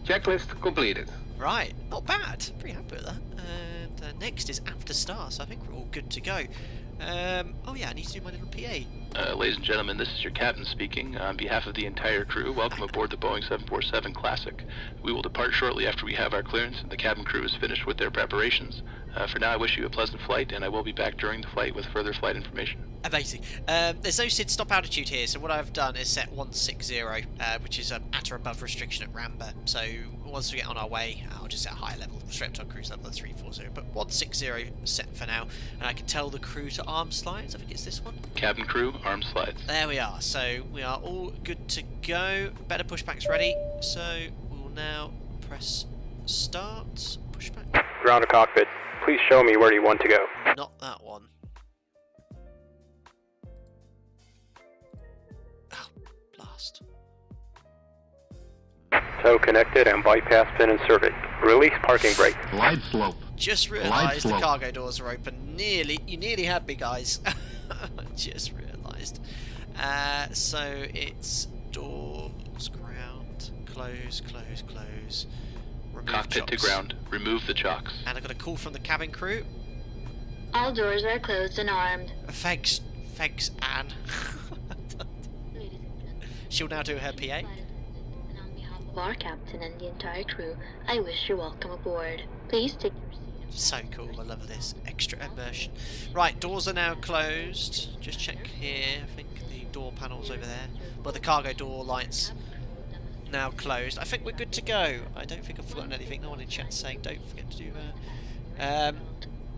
Checklist completed. Right, not bad. Pretty happy with that. And next is after start, so I think we're all good to go. Oh yeah, I need to do my little PA. Ladies and gentlemen, this is your captain speaking. On behalf of the entire crew, welcome aboard the Boeing 747 Classic. We will depart shortly after we have our clearance and the cabin crew is finished with their preparations. For now, I wish you a pleasant flight, and I will be back during the flight with further flight information. Amazing. There's no SID stop altitude here, so what I've done is set 160, which is at or above restriction at Ramba. So once we get on our way, I'll just set a higher level, straight up to cruise level of 340. But 160 set for now, and I can tell the crew to arm slides. I think it's this one. Cabin crew, arm slides. There we are. So we are all good to go. Better pushback's ready. So we'll now press start. Pushback. Ground to cockpit. Please show me where you want to go. Not that one. Oh, blast. Tow connected and bypass pin inserted. Release parking brake. Glide slope. Just realised the slope. cargo doors are open. You nearly had me, guys. Just realised. So it's doors, ground, close, close, close. Remove Cockpit to chocks. ground. Remove the chocks. And I got a call from the cabin crew. All doors are closed and armed. Thanks, Anne. Ladies and gentlemen, She'll now do her PA. flight attendant, and on behalf of our captain and the entire crew, I wish you welcome aboard. Please take your seat. So cool, I love this extra immersion. Right, doors are now closed. Just check here. I think the door panel's over there. Well, the cargo door lights now closed. I think we're good to go. I don't think I've forgotten anything. No one in chat saying don't forget to do that.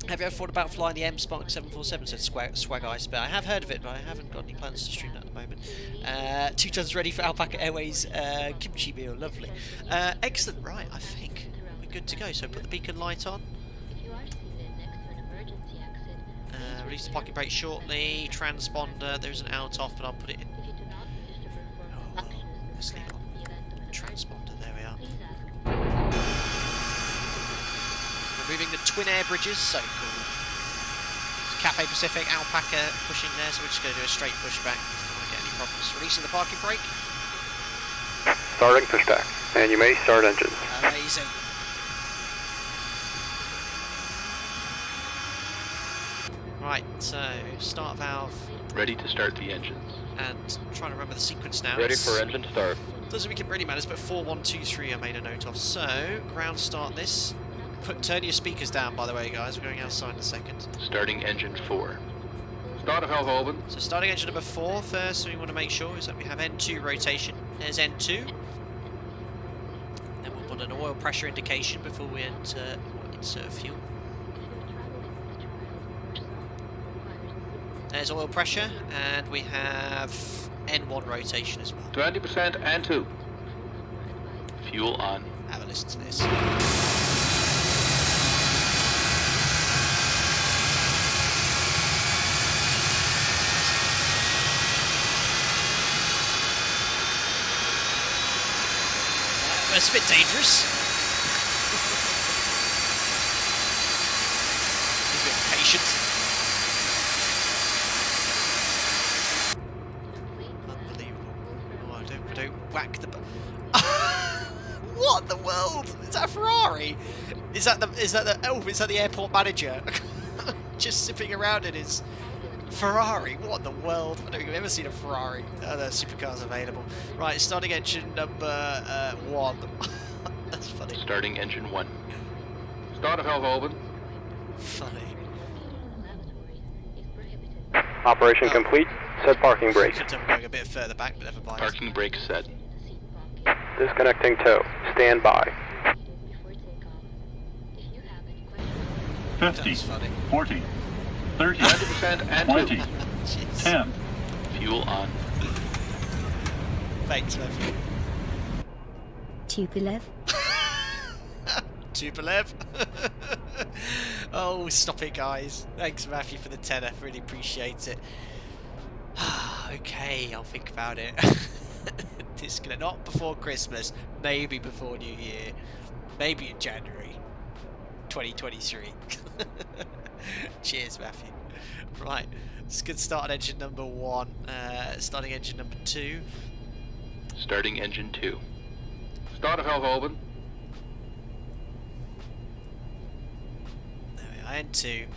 Have you ever thought about flying the M-Spark 747? Said Swag Ice Bear. I have heard of it, but I haven't got any plans to stream that at the moment. 2 tons ready for Alpaca Airways kimchi meal. Lovely. Excellent. Right, I think we're good to go. So put the beacon light on. If you are seated next to an emergency exit, Release the parking brake shortly. Transponder. There's an out off, but I'll put it in. if you do not wish to perform Oh, functions let's leave it correct on. in the event of an Transponder. There we are. emergency, please ask. Removing the twin air bridges. So cool. It's Cafe Pacific, Alpaca pushing there, so we're just going to do a straight pushback. Don't want to get any problems. Releasing the parking brake. Starting pushback. And you may start engines. Amazing. Right, so start valve, Ready to start the engines. and trying to remember the sequence now. Ready It's- for engine start. Doesn't make it really matters, but 4, 1, 2, 3 I made a note of. So, ground start this. Turn your speakers down, by the way, guys. We're going outside in a second. Starting engine 4. Start valve open. So, starting engine number 4 first, we want to make sure is that we have N2 rotation. There's N2. Then we'll put an oil pressure indication before we insert fuel. There's oil pressure, and we have N1 rotation as well. 20% and 2. Fuel on. Have a listen to this. That's a bit dangerous. He's a bit patient. Unbelievable. Oh, don't whack the. What in the world? Is that a Ferrari? Is that the airport manager? Just zipping around in his Ferrari. What in the world? I don't think I've ever seen a Ferrari. Oh, the supercars available. Right, starting engine number 1. That's funny. Starting engine 1. Start valve open. Funny. Operation Oh. complete. Set parking brake. Could have going a bit further back, but never mind. Parking brake set. Disconnecting tow. Stand by. 50, That's funny. 40, 30, 20% and 20, 2. Jeez. 10. Fuel on. Thanks, Matthew. Tupolev. Tupolev. Oh, stop it, guys. Thanks, Matthew, for the tenner. Really appreciate it. Okay, I'll think about it. Disconnect. Not before Christmas. Maybe before New Year. Maybe in January 2023. Cheers, Matthew. Right. It's good start on engine number 1. Starting engine number 2. Starting engine 2. Start valve open. There we are. N2.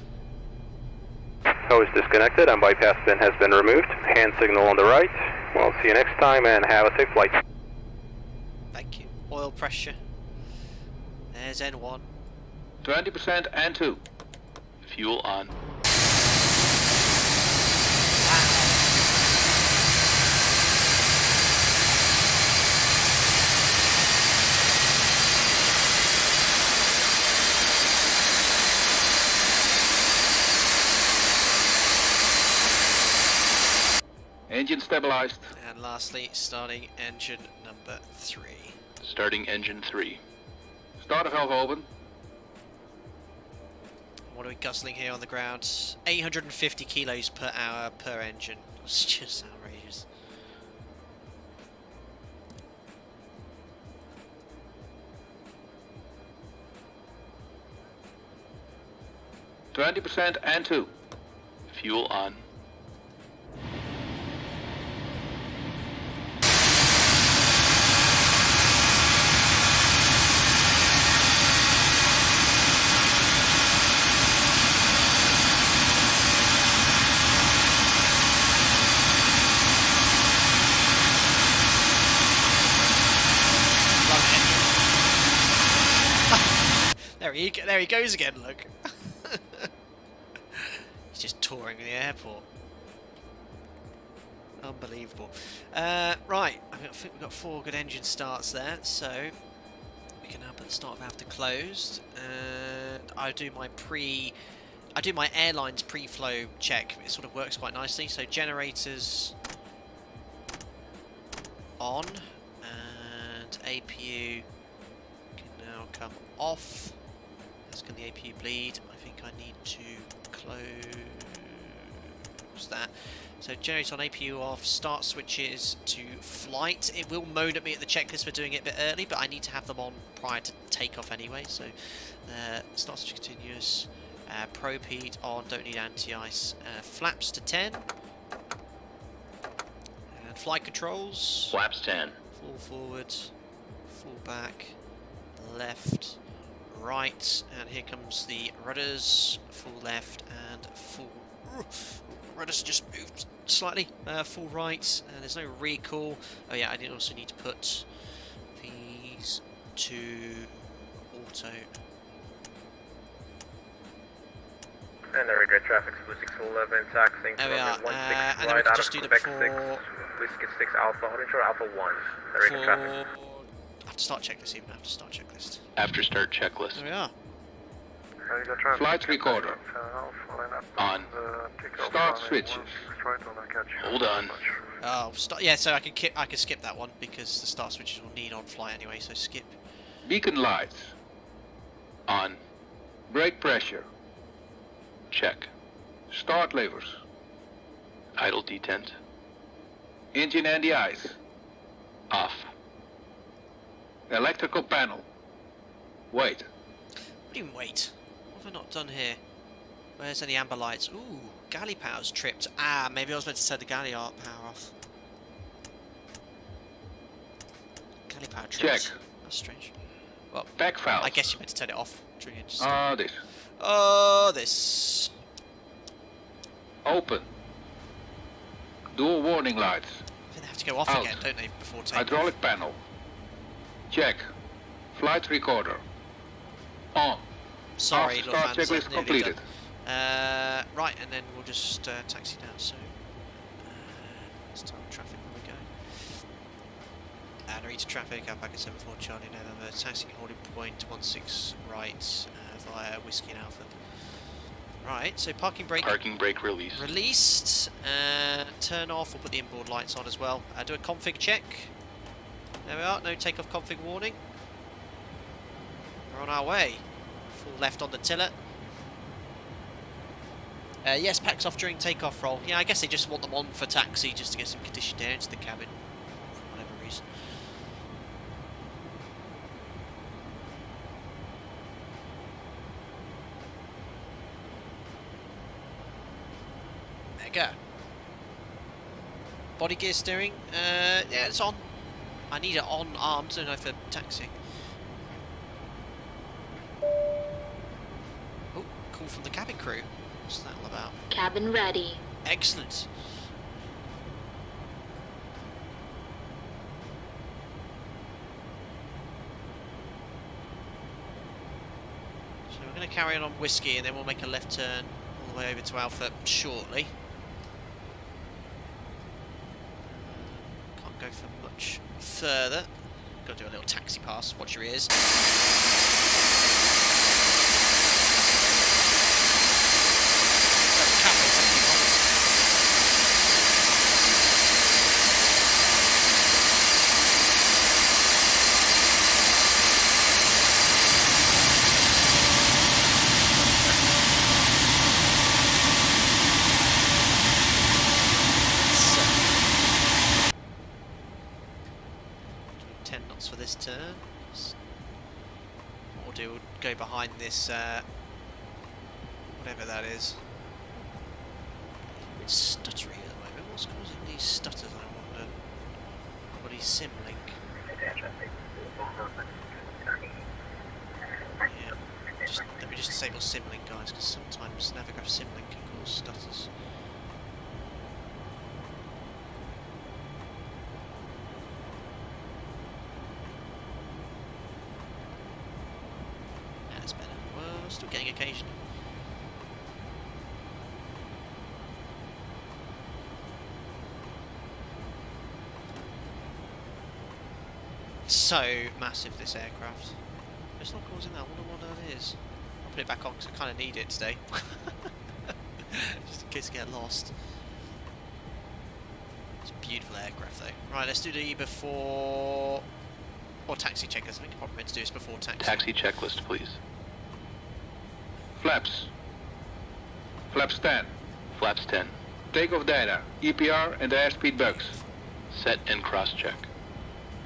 Tow is disconnected and bypass bin has been removed. Hand signal on the right. We'll see you next time and have a safe flight. Thank you. Oil pressure. There's N1. 20% and 2. Fuel on. Engine stabilized. And lastly, starting engine number 3. Starting engine 3. Start valve open. What are we guzzling here on the ground? 850 kilos per hour per engine. It's just outrageous. %20 and 2. Fuel on. There he goes again, look. He's just touring the airport. Unbelievable. Right, I think we've got 4 good engine starts there, so we can now put the start valve to closed. And I do my airline's pre-flow check. It sort of works quite nicely. So generators on, and APU can now come off. Let's get the APU bleed. I think I need to close that. So generator on, APU off, start switches to flight. It will moan at me at the checklist for doing it a bit early, but I need to have them on prior to takeoff anyway. So start switch continuous, probe heat on, don't need anti-ice, flaps to 10, and flight controls. Flaps 10. Full forward, full back, left, right, and here comes the rudders, full left and full Rudder's just moved slightly. Full right. There's no recall. Oh yeah, I did also need to put these to auto. And there we go, traffic 611, taxiing There we are. to 16 And then we right can out just of do the Quebec before. 6, Whiskey 6 Alpha, Hunter Alpha 1. There we go, traffic. I have to start checklist, even after start checklist. After start checklist. There we are. There you go, traffic. Flight recorder. On. Start switches. Hold on. Oh, yeah. So I can skip that one because the start switches will need on flight anyway. So skip. Beacon lights. On. Brake pressure. Check. Start levers. Idle detent. Engine and the ice. Off. Electrical panel. Wait. What do you mean wait? What have I not done here? Where's any amber lights? Ooh, galley power's tripped. Ah, maybe I was meant to turn the galley power off. Galley power tripped. Check. That's strange. Well, Back valve. I guess you meant to turn it off during it. This. Oh, this. Open. Dual warning lights. I think they have to go off Out. again, don't they, before takeoff? Hydraulic panel. Check. Flight recorder. On. Sorry, After Lufthansa, start checklist nearly completed. done. Right, and then we'll just taxi down. So, start traffic where we go. Narita traffic, Alpaca 74 Charlie November, taxiing holding point 16 right via Whiskey and Alpha. Right, so parking brake. Parking brake released. Released. Turn off. We'll put the inboard lights on as well. Do a config check. There we are. No takeoff config warning. We're on our way. Full left on the tiller. Yes, packs off during takeoff roll. Yeah, I guess they just want them on for taxi just to get some conditioned air into the cabin for whatever reason. There you go. Body gear steering. Yeah, it's on. I need it on armed, don't know, for taxiing. Oh, call from the cabin crew. What's that all about? Cabin ready. Excellent. So we're going to carry on Whiskey and then we'll make a left turn all the way over to Alpha shortly. Can't go for much further. Got to do a little taxi pass. Watch your ears. For this turn, what we'll do, we'll go behind this, whatever that is. It's stuttery at the moment. What's causing these stutters, I wonder? Probably Simlink. Yeah, let me just disable Simlink, guys, because sometimes Navigraph Simlink can cause stutters. Still getting occasionally. So massive, this aircraft. It's not causing that. I wonder what that is. I'll put it back on because I kind of need it today. Just in case I get lost. It's a beautiful aircraft though. Right, let's do the before... or taxi checkers. I think what we're meant to do is before taxi. Taxi checklist, please. Flaps. Flaps 10. Flaps 10. Takeoff data, EPR and airspeed bugs. Set and cross-check.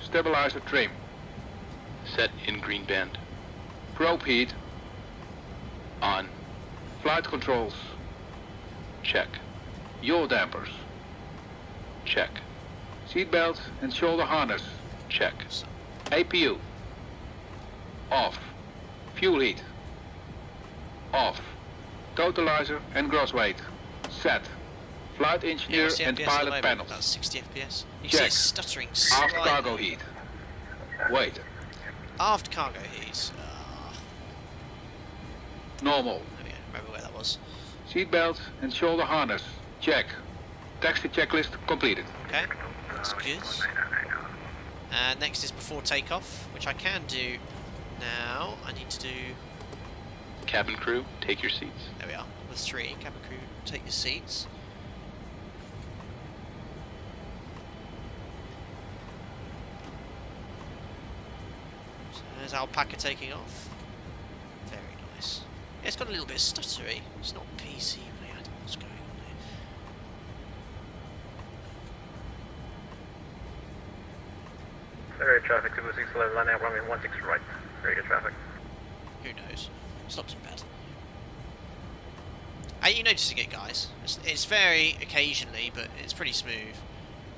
Stabilizer trim. Set in green band. Probe heat. On. Flight controls. Check. Yaw dampers. Check. Seat belts and shoulder harness. Check. APU. Off. Fuel heat. Off. Totalizer and gross weight. Set. Flight Yeah, engineer what's the and FPS at the pilot moment? panels. About 60 FPS. You can Check. see it's stuttering Aft slightly. cargo heat. Wait. Aft cargo heat. Normal. There we go. Remember where that was. Seatbelt and shoulder harness. Check. Taxi checklist completed. Okay, that's good. And next is before takeoff, which I can do now. I need to do... Cabin crew, take your seats. There we are. Number 3. Cabin crew, take your seats. So there's Alpaca taking off. Very nice. Yeah, it's got a little bit of stuttery. It's not PC really. I don't know what's going on there. Very good traffic, 20611, line out, runway 16 right. Very good traffic. Who knows? It's not too bad. Are you noticing it, guys? It's very occasionally, but it's pretty smooth.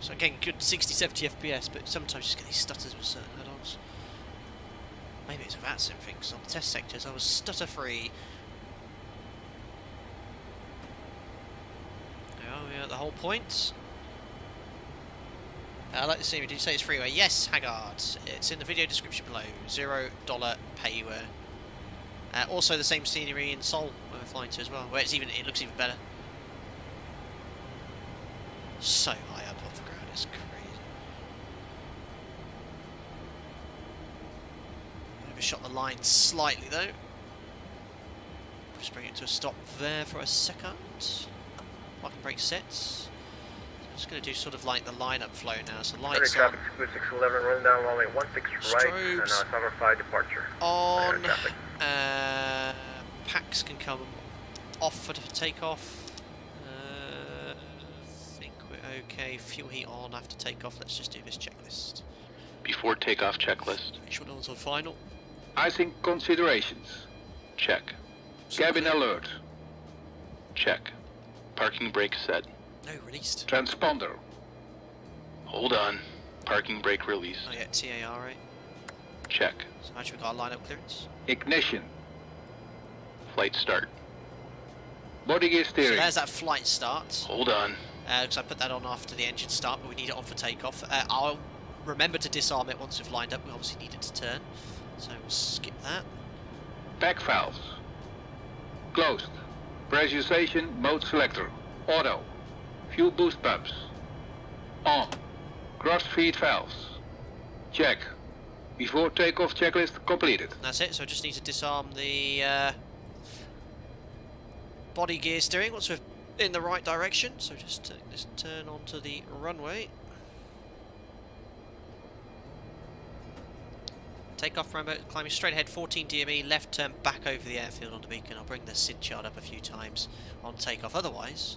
So again, good 60-70 FPS, but sometimes you just get these stutters with certain add-ons. Maybe it's a VATSIM thing, because on the test sectors I was stutter-free. There we are at the whole point. I'd like to see, did you say it's freeway? Yes, Haggard. It's in the video description below. $0 payware. Also the same scenery in Seoul where we're flying to as well, where it looks even better. So high up off the ground, it's crazy. Overshot the line slightly though. Just bring it to a stop there for a second. Parking brake sets. I'm just going to do sort of like the lineup flow now. So lights on. Traffic, 2611, running down runway 16 right, and summer 5 departure. On. Packs can come off for takeoff. I think we're okay. Fuel heat on after takeoff. Let's just do this checklist. Before takeoff checklist. Make sure no one's on final. Icing considerations. Check. Cabin alert. Check. Parking brake set. No, released. Transponder. Hold on. Parking brake released. I get TAR right. Check. So imagine we got a lineup clearance. Ignition. Flight start. Body gear So steering. there's that flight start. Hold on. Because I put that on after the engine start, but we need it on for takeoff. I'll remember to disarm it once we've lined up. We obviously need it to turn, so we'll skip that. Pack valves. Closed. Pressurization mode selector. Auto. Fuel boost pumps. On. Cross feed valves. Check. Before takeoff checklist completed. And that's it. So I just need to disarm the body gear steering once we're in the right direction. So just turn onto the runway. Takeoff, remember, climbing straight ahead, 14 DME, left turn back over the airfield on the beacon. I'll bring the SID chart up a few times on takeoff. Otherwise,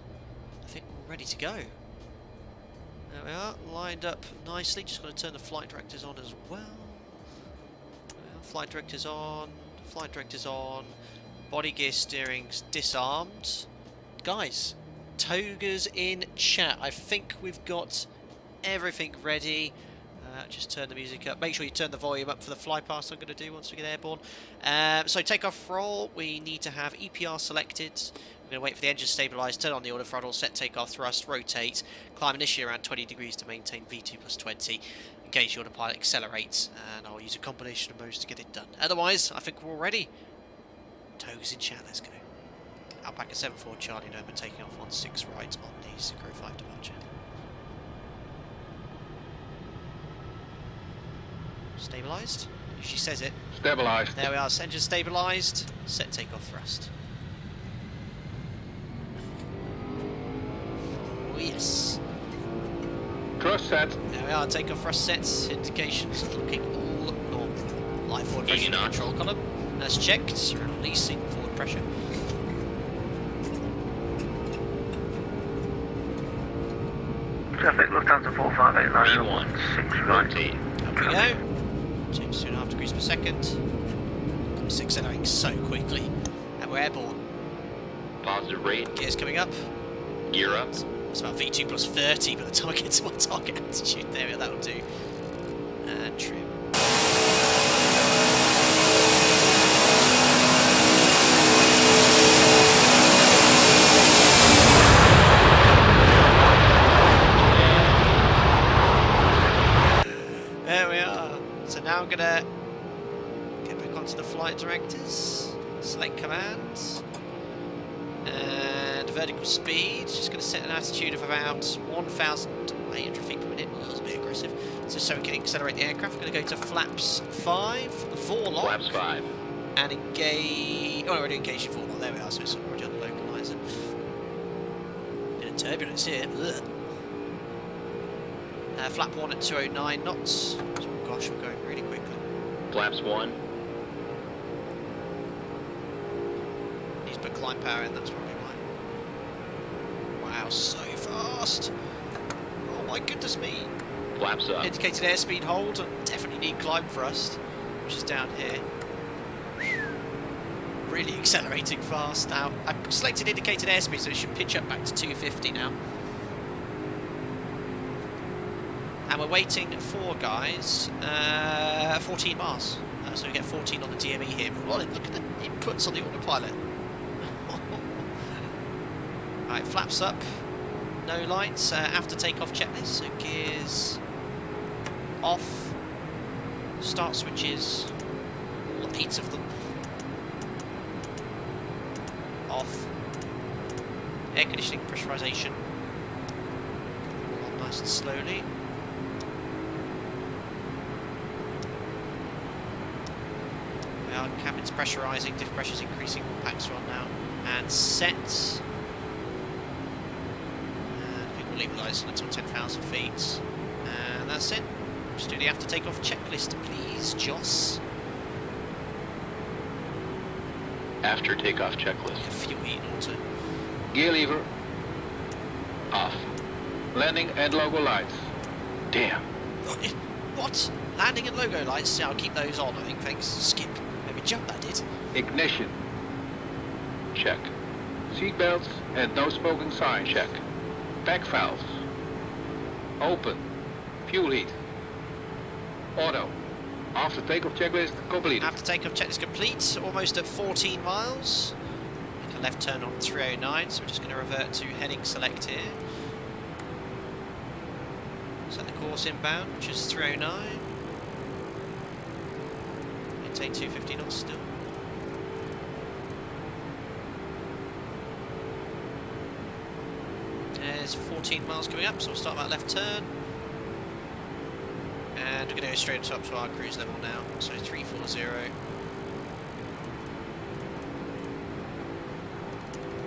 I think we're ready to go. There we are, lined up nicely. Just got to turn the flight directors on as well. Flight directors on, flight directors on, body gear steering's disarmed. Guys, togas in chat. I think we've got everything ready. Just turn the music up. Make sure you turn the volume up for the fly past I'm going to do once we get airborne. So takeoff roll, we need to have EPR selected. We're going to wait for the engine stabilised, turn on the auto throttle, set takeoff thrust, rotate, climb initially around 20 degrees to maintain V2 plus 20. Engage the autopilot, accelerate, and I'll use a combination of modes to get it done. Otherwise, I think we're all ready. Toes in chat, let's go. Alpaca 74 Charlie November taking off on 6 right on the Synchro 5 departure. Stabilised? She says it. Stabilized. There we are, engine stabilised. Set takeoff thrust. Oh yes. Thrust set. There we are, takeoff thrust sets. Indications looking all normal. Light forward pressure in the control column. That's checked. Releasing forward pressure. Traffic, Lufthansa 4589. V1. Rotate. Up we go. 2.5 degrees per second. It's accelerating so quickly. And we're airborne. Positive rate. Gears coming up. Gear up. It's about V2 plus 30 by the time I get to my target altitude. There we go, that'll do. And trim. I'm gonna get back onto the flight directives, select commands, and vertical speed. Just gonna set an altitude of about 1,800 feet per minute. Well, that was a bit aggressive. So we can accelerate the aircraft. We're gonna go to flaps 5, Vorlock. Flaps 5. And engage. Oh, already engaged in Vorlock. There we are. So it's already on the localizer. Bit of turbulence here. Ugh. Flap 1 at 209 knots. Oh gosh, we're going really quickly. Flaps 1. Need to put climb power in, that's probably why. Wow, so fast! Oh my goodness me! Flaps up. Indicated airspeed hold, and definitely need climb thrust, which is down here. Really accelerating fast now. I've selected indicated airspeed, so it should pitch up back to 250 now. And we're waiting for, guys, 14 miles. So we get 14 on the DME here. But look at the inputs on the autopilot. Right, flaps up. No lights. After takeoff checklist. So gears off. Start switches. All 8 of them. Off. Air conditioning, pressurization. All on nice and slowly. Our cabin's pressurising, diff pressure's increasing, all packs are on now. And set. And we will equalise until 10,000 feet. And that's it. Just do the after takeoff checklist, please, Joss. After takeoff checklist. Yeah, fuel heat and auto. Gear lever. Off. Landing and logo lights. Damn. What? Landing and logo lights? Yeah, I'll keep those on, I think, thanks. Skip. Maybe jump, that did. Ignition. Check. Seat belts and no smoking signs. Check. Back valves. Open. Fuel heat. Auto. After takeoff checklist completed. After takeoff checklist complete, almost at 14 miles. Make a left turn on 309, so we're just going to revert to heading select here. Set the course inbound, which is 309. Maintain 250 knots still. There's 14 miles coming up, so we'll start that left turn. And we're going to go straight up to our cruise level now, so 340.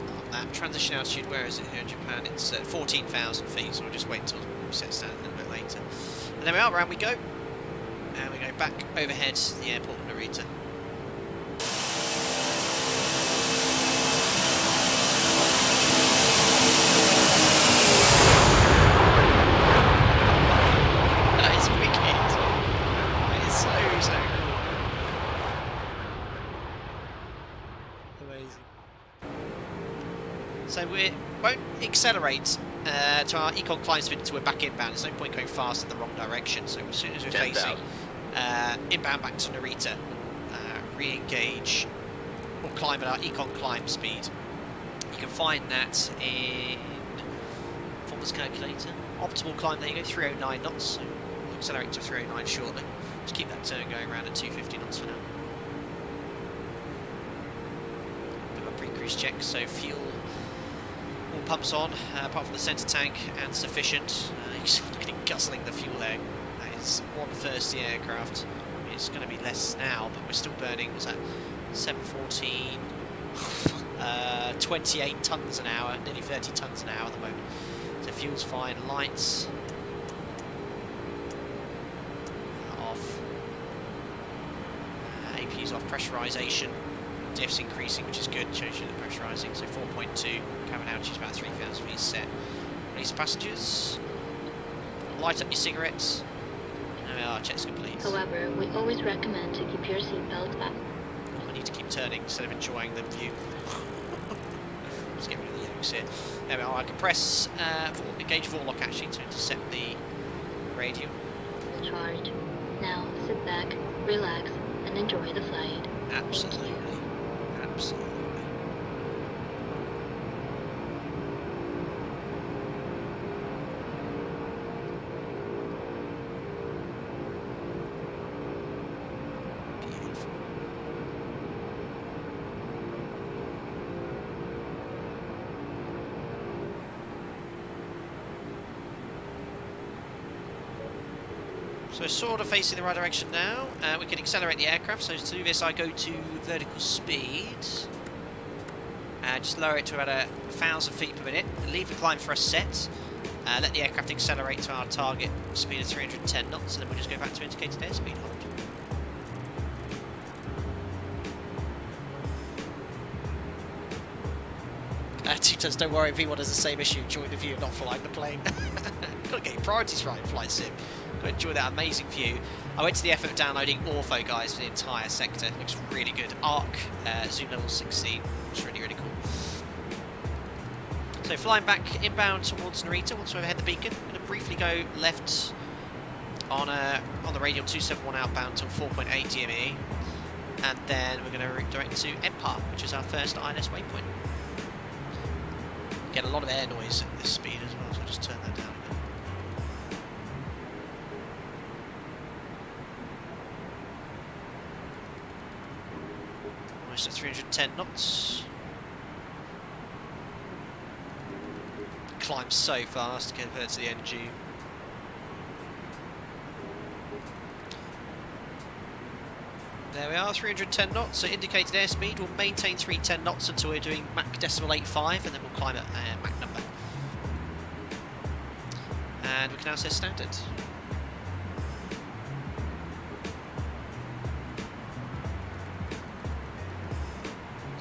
On that transition altitude, where is it here in Japan? It's 14,000 feet, so we'll just wait until it sets down a little bit later. And there we are, around we go. And we go back overhead to the airport of Narita. That is wicked. That is so cool. Amazing. So we won't accelerate to our econ climb speed until we're back inbound. There's no point going fast in the wrong direction. So as soon as we're facing inbound back to Narita, re-engage or climb at our econ climb speed. You can find that in performance calculator. Optimal climb, there you go, 309 knots. So we'll accelerate to 309 shortly. Just keep that turn going around at 250 knots for now. We've got pre-cruise check, so fuel. All pumps on, apart from the centre tank, and sufficient. You can look at it guzzling the fuel there. That is one thirsty aircraft. I mean, it's going to be less now, but we're still burning, what's that, 714, 28 tonnes an hour, nearly 30 tonnes an hour at the moment. So fuel's fine, lights off, AP's off, pressurisation. Diff's increasing, which is good, shows you the pressurising, so 4.2, cabin altitude is about 3,000 feet set. Release passengers, light up your cigarettes, there we are, checks complete. However, we always recommend to keep your seatbelt up. I need to keep turning instead of enjoying the view. Let's get rid of the yokes here. There we are, I can press engage Vorlock actually to intercept the radio. Charged. Now sit back, relax, and enjoy the flight. Absolutely. Absolutely. So sort of facing the right direction now. We can accelerate the aircraft. So to do this, I go to vertical speed. Just lower it to about 1,000 feet per minute. Leave the climb for a set. Let the aircraft accelerate to our target speed of 310 knots, and then we'll just go back to indicated airspeed hold. Tutors, don't worry, V1 has the same issue. Enjoy the view, not flying the plane. Gotta get your priorities right in Flight Sim. Gotta enjoy that amazing view. I went to the effort of downloading Ortho, guys, for the entire sector. It looks really good. Arc, zoom level 16. It's really, really cool. So flying back inbound towards Narita, once we've overhead the beacon, I'm going to briefly go left on the radial 271 outbound till 4.8 DME, and then we're going to redirect to Empire, which is our first INS waypoint. Get a lot of air noise at this speed as well, so I'll just turn that down a bit. Almost at 310 knots. Climb so fast compared to the NG. There we are, 310 knots, so indicated airspeed. We'll maintain 310 knots until we're doing Mach decimal 85, and then we'll climb at Mach number. And we can now set standard. 2,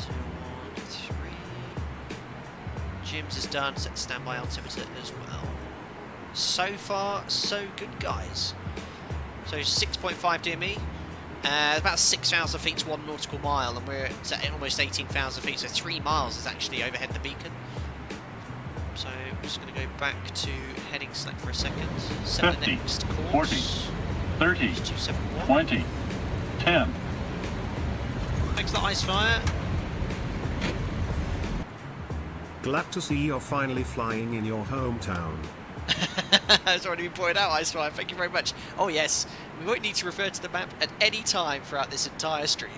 1, 3. Jim's is done, set the standby altimeter as well. So far, so good, guys. So 6.5 DME. About 6,000 feet to 1 nautical mile, and we're at almost 18,000 feet, so 3 miles is actually overhead the beacon. So I'm just going to go back to heading select for a second. Set 50, the next course. 40, 30, 271. 20, 10. Thanks for the ice fire. Glad to see you're finally flying in your hometown. It's already been pointed out, Ice Fire. Thank you very much. Oh yes, we won't need to refer to the map at any time throughout this entire stream.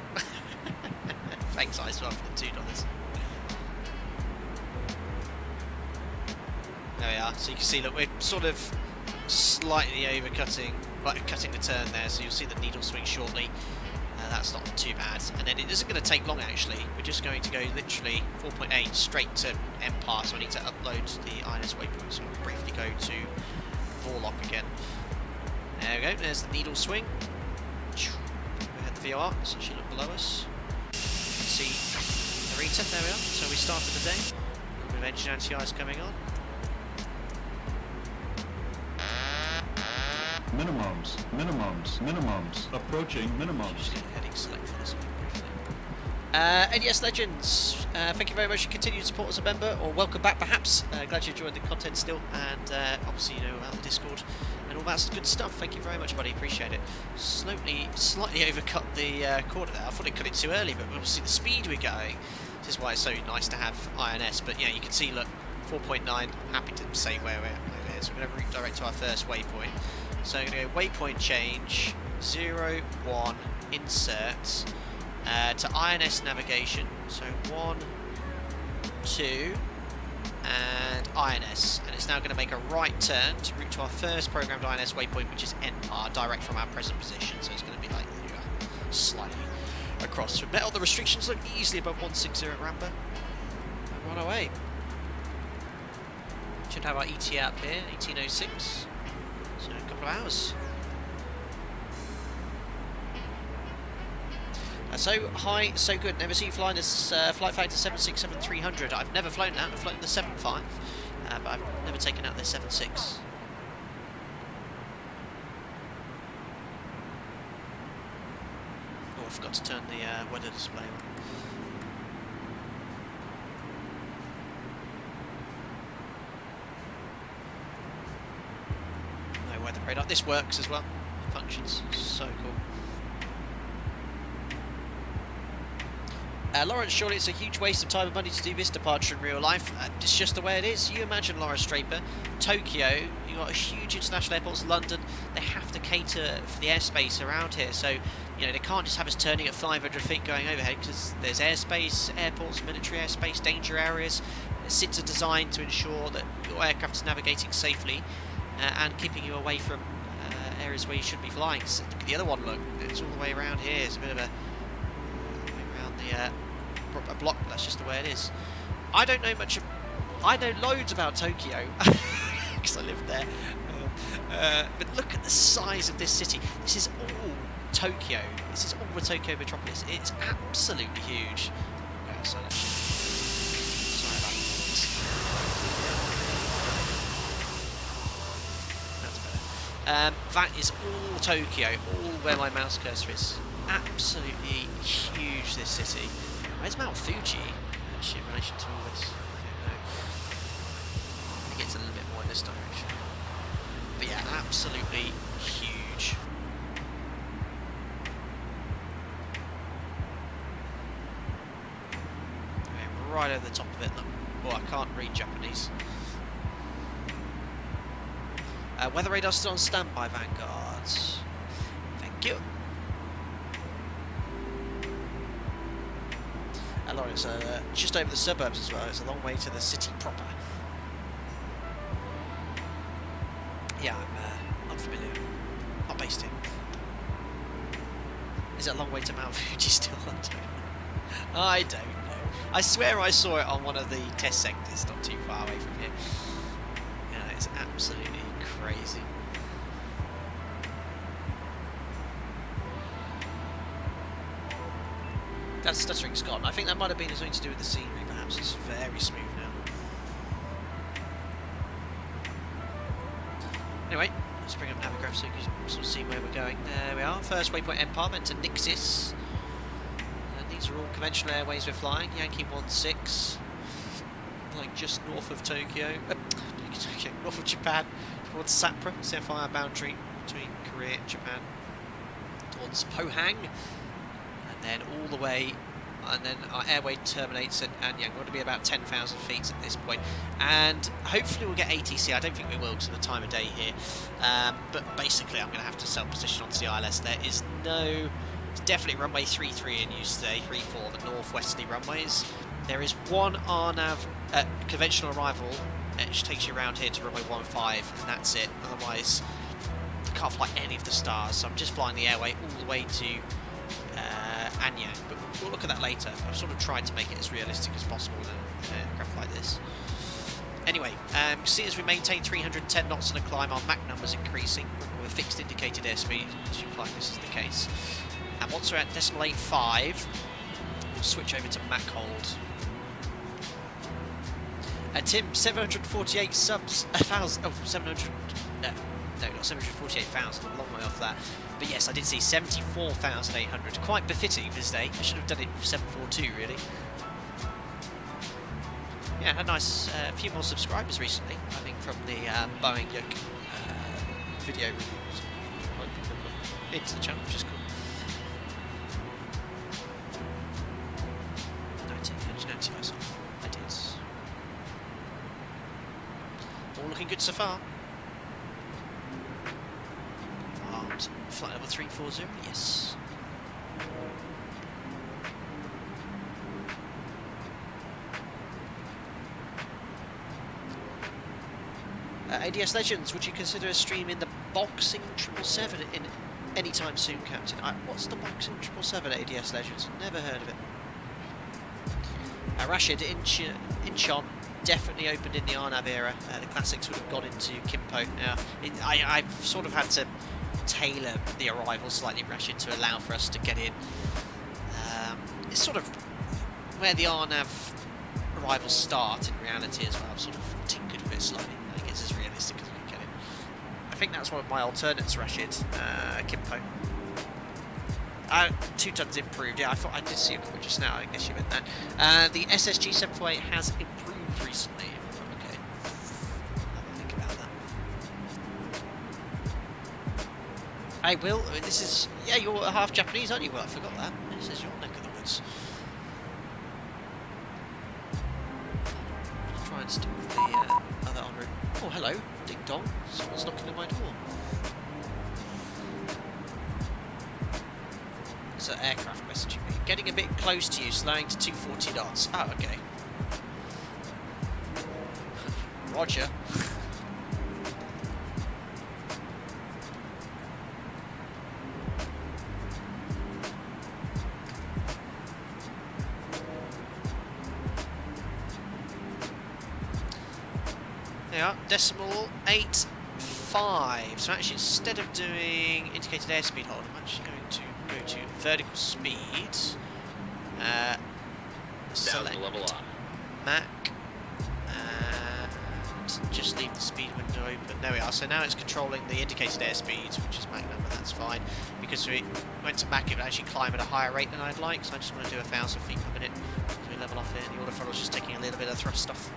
Thanks, Ice Fire, for the $2. There we are. So you can see that we're sort of slightly overcutting, like cutting the turn there. So you'll see the needle swing shortly. That's not too bad. And then it isn't going to take long actually. We're just going to go literally 4.8 straight to Empire. So I need to upload the INS waypoint. So I'll briefly go to Vorlock again. There we go. There's the needle swing. We had the VOR, so she looked below us. You can see Narita. There we are. So we started the day. A little bit of engine anti-ice coming on. Minimums, minimums, minimums. Approaching minimums. Just heading select for this one briefly. And yes, Legends, thank you very much for continuing to support as a member, or welcome back perhaps. Glad you enjoyed the content still, and obviously you know about the Discord and all that good stuff. Thank you very much, buddy, appreciate it. Slightly overcut the quarter there. I thought it cut it too early, but obviously the speed we're going, this is why it's so nice to have INS. But yeah, you can see, look, 4.9, I'm happy to say where we're here. So we're going to redirect to our first waypoint. So I'm going to go waypoint change, 0, 1, insert, to INS navigation, so 1, 2, and INS, and it's now going to make a right turn to route to our first programmed INS waypoint, which is Empire, direct from our present position, so it's going to be like slightly across from metal. The restrictions look easily above 160 at Rambo, and run away. Should have our ETA up here, 1806. So in a couple of hours. So high, so good. Never seen flying this flight factor 767-300. I've never flown that. I've flown the 7.5, but I've never taken out the 7.6. Oh, I forgot to turn the weather display on. Weather radar. This works as well. Functions. So cool. Lawrence, surely it's a huge waste of time and money to do this departure in real life. It's just the way it is. You imagine, Lawrence Draper, Tokyo, you've got a huge international airports, London, they have to cater for the airspace around here. So, you know, they can't just have us turning at 500 feet going overhead, because there's airspace, airports, military airspace, danger areas. SIDs are designed to ensure that your aircraft is navigating safely and keeping you away from areas where you shouldn't be flying. So look at the other one, look. It's all the way around here. It's a bit of a way around the a block, but that's just the way it is. I don't know much. I know loads about Tokyo because I lived there. But look at the size of this city. This is all Tokyo. This is all the Tokyo metropolis. It's absolutely huge. Okay, so sorry about this. That's better. That is all Tokyo, all where my mouse cursor is. Absolutely huge, this city. Where's Mount Fuji actually in relation to all this? I don't know. I think it's a little bit more in this direction. But yeah, absolutely huge. Okay, right over the top of it. Look. Oh, I can't read Japanese. Weather radar still on standby, Vanguard. Thank you. Lauren, it's just over the suburbs as well. It's a long way to the city proper. Yeah, I'm unfamiliar. Not based in. Is it a long way to Mount Fuji still? I don't know. I swear I saw it on one of the test sectors not too far away from here. Yeah, it's absolutely crazy. That stuttering's gone. I think that might have been something to do with the scenery, perhaps. It's very smooth now. Anyway, let's bring up Navigraph so you can sort of see where we're going. There we are. First waypoint Empire, meant to Nixis. And these are all conventional airways we're flying. Yankee 16. Like just north of Tokyo. North of Japan. Towards Sapra. CFI boundary between Korea and Japan. Towards Pohang. And then all the way, and then our airway terminates at Anyang. We're going to be about 10,000 feet at this point, and hopefully we'll get ATC. I don't think we will because of the time of day here, but basically I'm going to have to self-position onto the ILS. There is no, it's definitely runway 33 in use today, 34, the northwesterly runways. There is one RNAV conventional arrival, which takes you around here to runway 15, and that's it. Otherwise, you can't fly any of the stars, so I'm just flying the airway all the way to Anyang, but we'll look at that later. I've sort of tried to make it as realistic as possible in an aircraft like this. Anyway, see as we maintain 310 knots on a climb, our Mach numbers increasing with a fixed indicated airspeed, as you climb this is the case. And once we're at decimal 85, we'll switch over to Mach hold. Tim, 748 subs, 1,000, oh, 700, no, not 748,000, a long way off that. But yes, I did see 74,800. Quite befitting for this day. I should have done it for 742, really. Yeah, had a nice few more subscribers recently, I think, from the Boeing Yoke video reviews. Into the channel, which is cool. 1990 myself. I did. All looking good so far. Flight level 340, yes. ADS Legends, would you consider a stream in the Boxing 777 in any time soon, Captain? What's the Boxing 777 ADS Legends? Never heard of it. Rashid, Incheon definitely opened in the RNAV era. The classics would have gone into Kimpo. Now, I've sort of had to tailor the arrival slightly, Rashid, to allow for us to get in. It's sort of where the RNAV arrivals start in reality as well. I've sort of tinkered with it slightly. I think it's as realistic as we can get it. I think that's one of my alternates, Rashid, Kimpo. 2 tons improved, yeah, I did see a comment just now, I guess you meant that. The SSG 748 has improved recently. Okay, have a think about that. I will. This is, yeah, you're half Japanese, aren't you? Well, I forgot that. This is your neck of the woods. I'll try and stick with the other en route. Oh, hello, ding dong. Someone's knocking on my door. It's an aircraft messaging me. Getting a bit close to you, slowing to 240 knots. Oh, okay. Roger. There you are, decimal 85. So actually, instead of doing indicated airspeed hold, I'm actually going to go to vertical speed. Down Select to level up. Mac. And just leave the speed window open. There we are. So now it's controlling the indicated airspeed, which is Mac number. That's fine. Because we went to Mac, it would actually climb at a higher rate than I'd like. So I just want to do 1,000 feet per minute. So we level off here. The autothrottle's just taking a little bit of thrust off.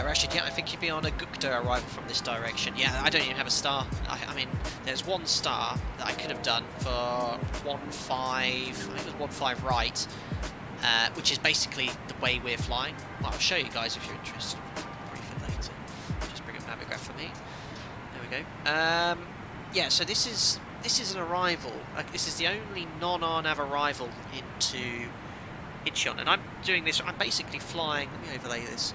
Rashid, yeah, I think you'd be on a Gupta arrival from this direction. Yeah, I don't even have a star. I mean, there's one star that I could have done for 1.5, I think it was 1.5 right, which is basically the way we're flying. Well, I'll show you guys if you're interested. Brief it later. Just bring up Navigaph for me. There we go. Yeah, so this is an arrival. This is the only non-RNAV arrival into Incheon, and I'm doing this. I'm basically flying. Let me overlay this.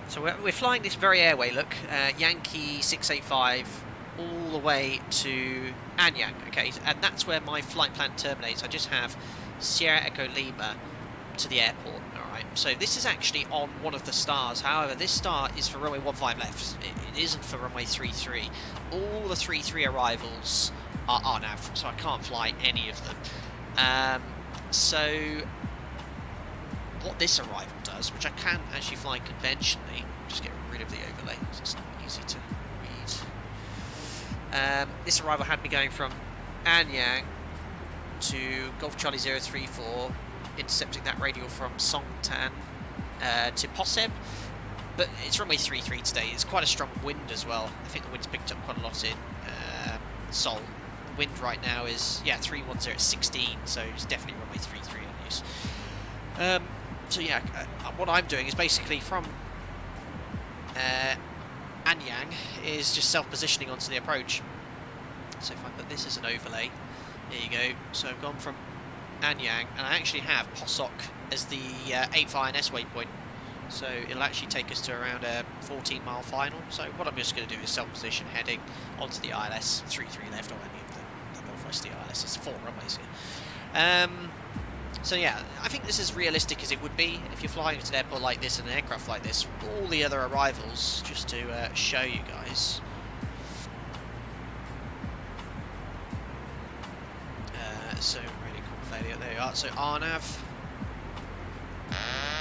So we're flying this very airway, look, Yankee 685 all the way to Anyang, okay, and that's where my flight plan terminates. I just have Sierra Echo Lima to the airport, alright. So this is actually on one of the stars, however, this star is for runway 15 left, it isn't for runway 33. All the 33 arrivals are RNAV, so I can't fly any of them. So what this arrival does, which I can actually fly conventionally, just get rid of the overlay, so it's not easy to read. This arrival had me going from Anyang to Golf Charlie 034, intercepting that radial from Songtan to Poseb, but it's runway 33 today. It's quite a strong wind as well. I think the wind's picked up quite a lot in Seoul. The wind right now is, yeah, 310 at 16, so it's definitely runway 33 in use. So yeah, what I'm doing is basically from Anyang is just self-positioning onto the approach. So if I put this as an overlay, there you go. So I've gone from Anyang, and I actually have Posok as the 8 INS waypoint. So it'll actually take us to around a 14-mile final. So what I'm just going to do is self-position heading onto the ILS, 33 left, or any of the northwest of the ILS. There's 4 runways here. So yeah, I think this is realistic as it would be if you're flying to an airport like this and an aircraft like this. All the other arrivals, just to show you guys. So really cool failure. There you are. So RNAV.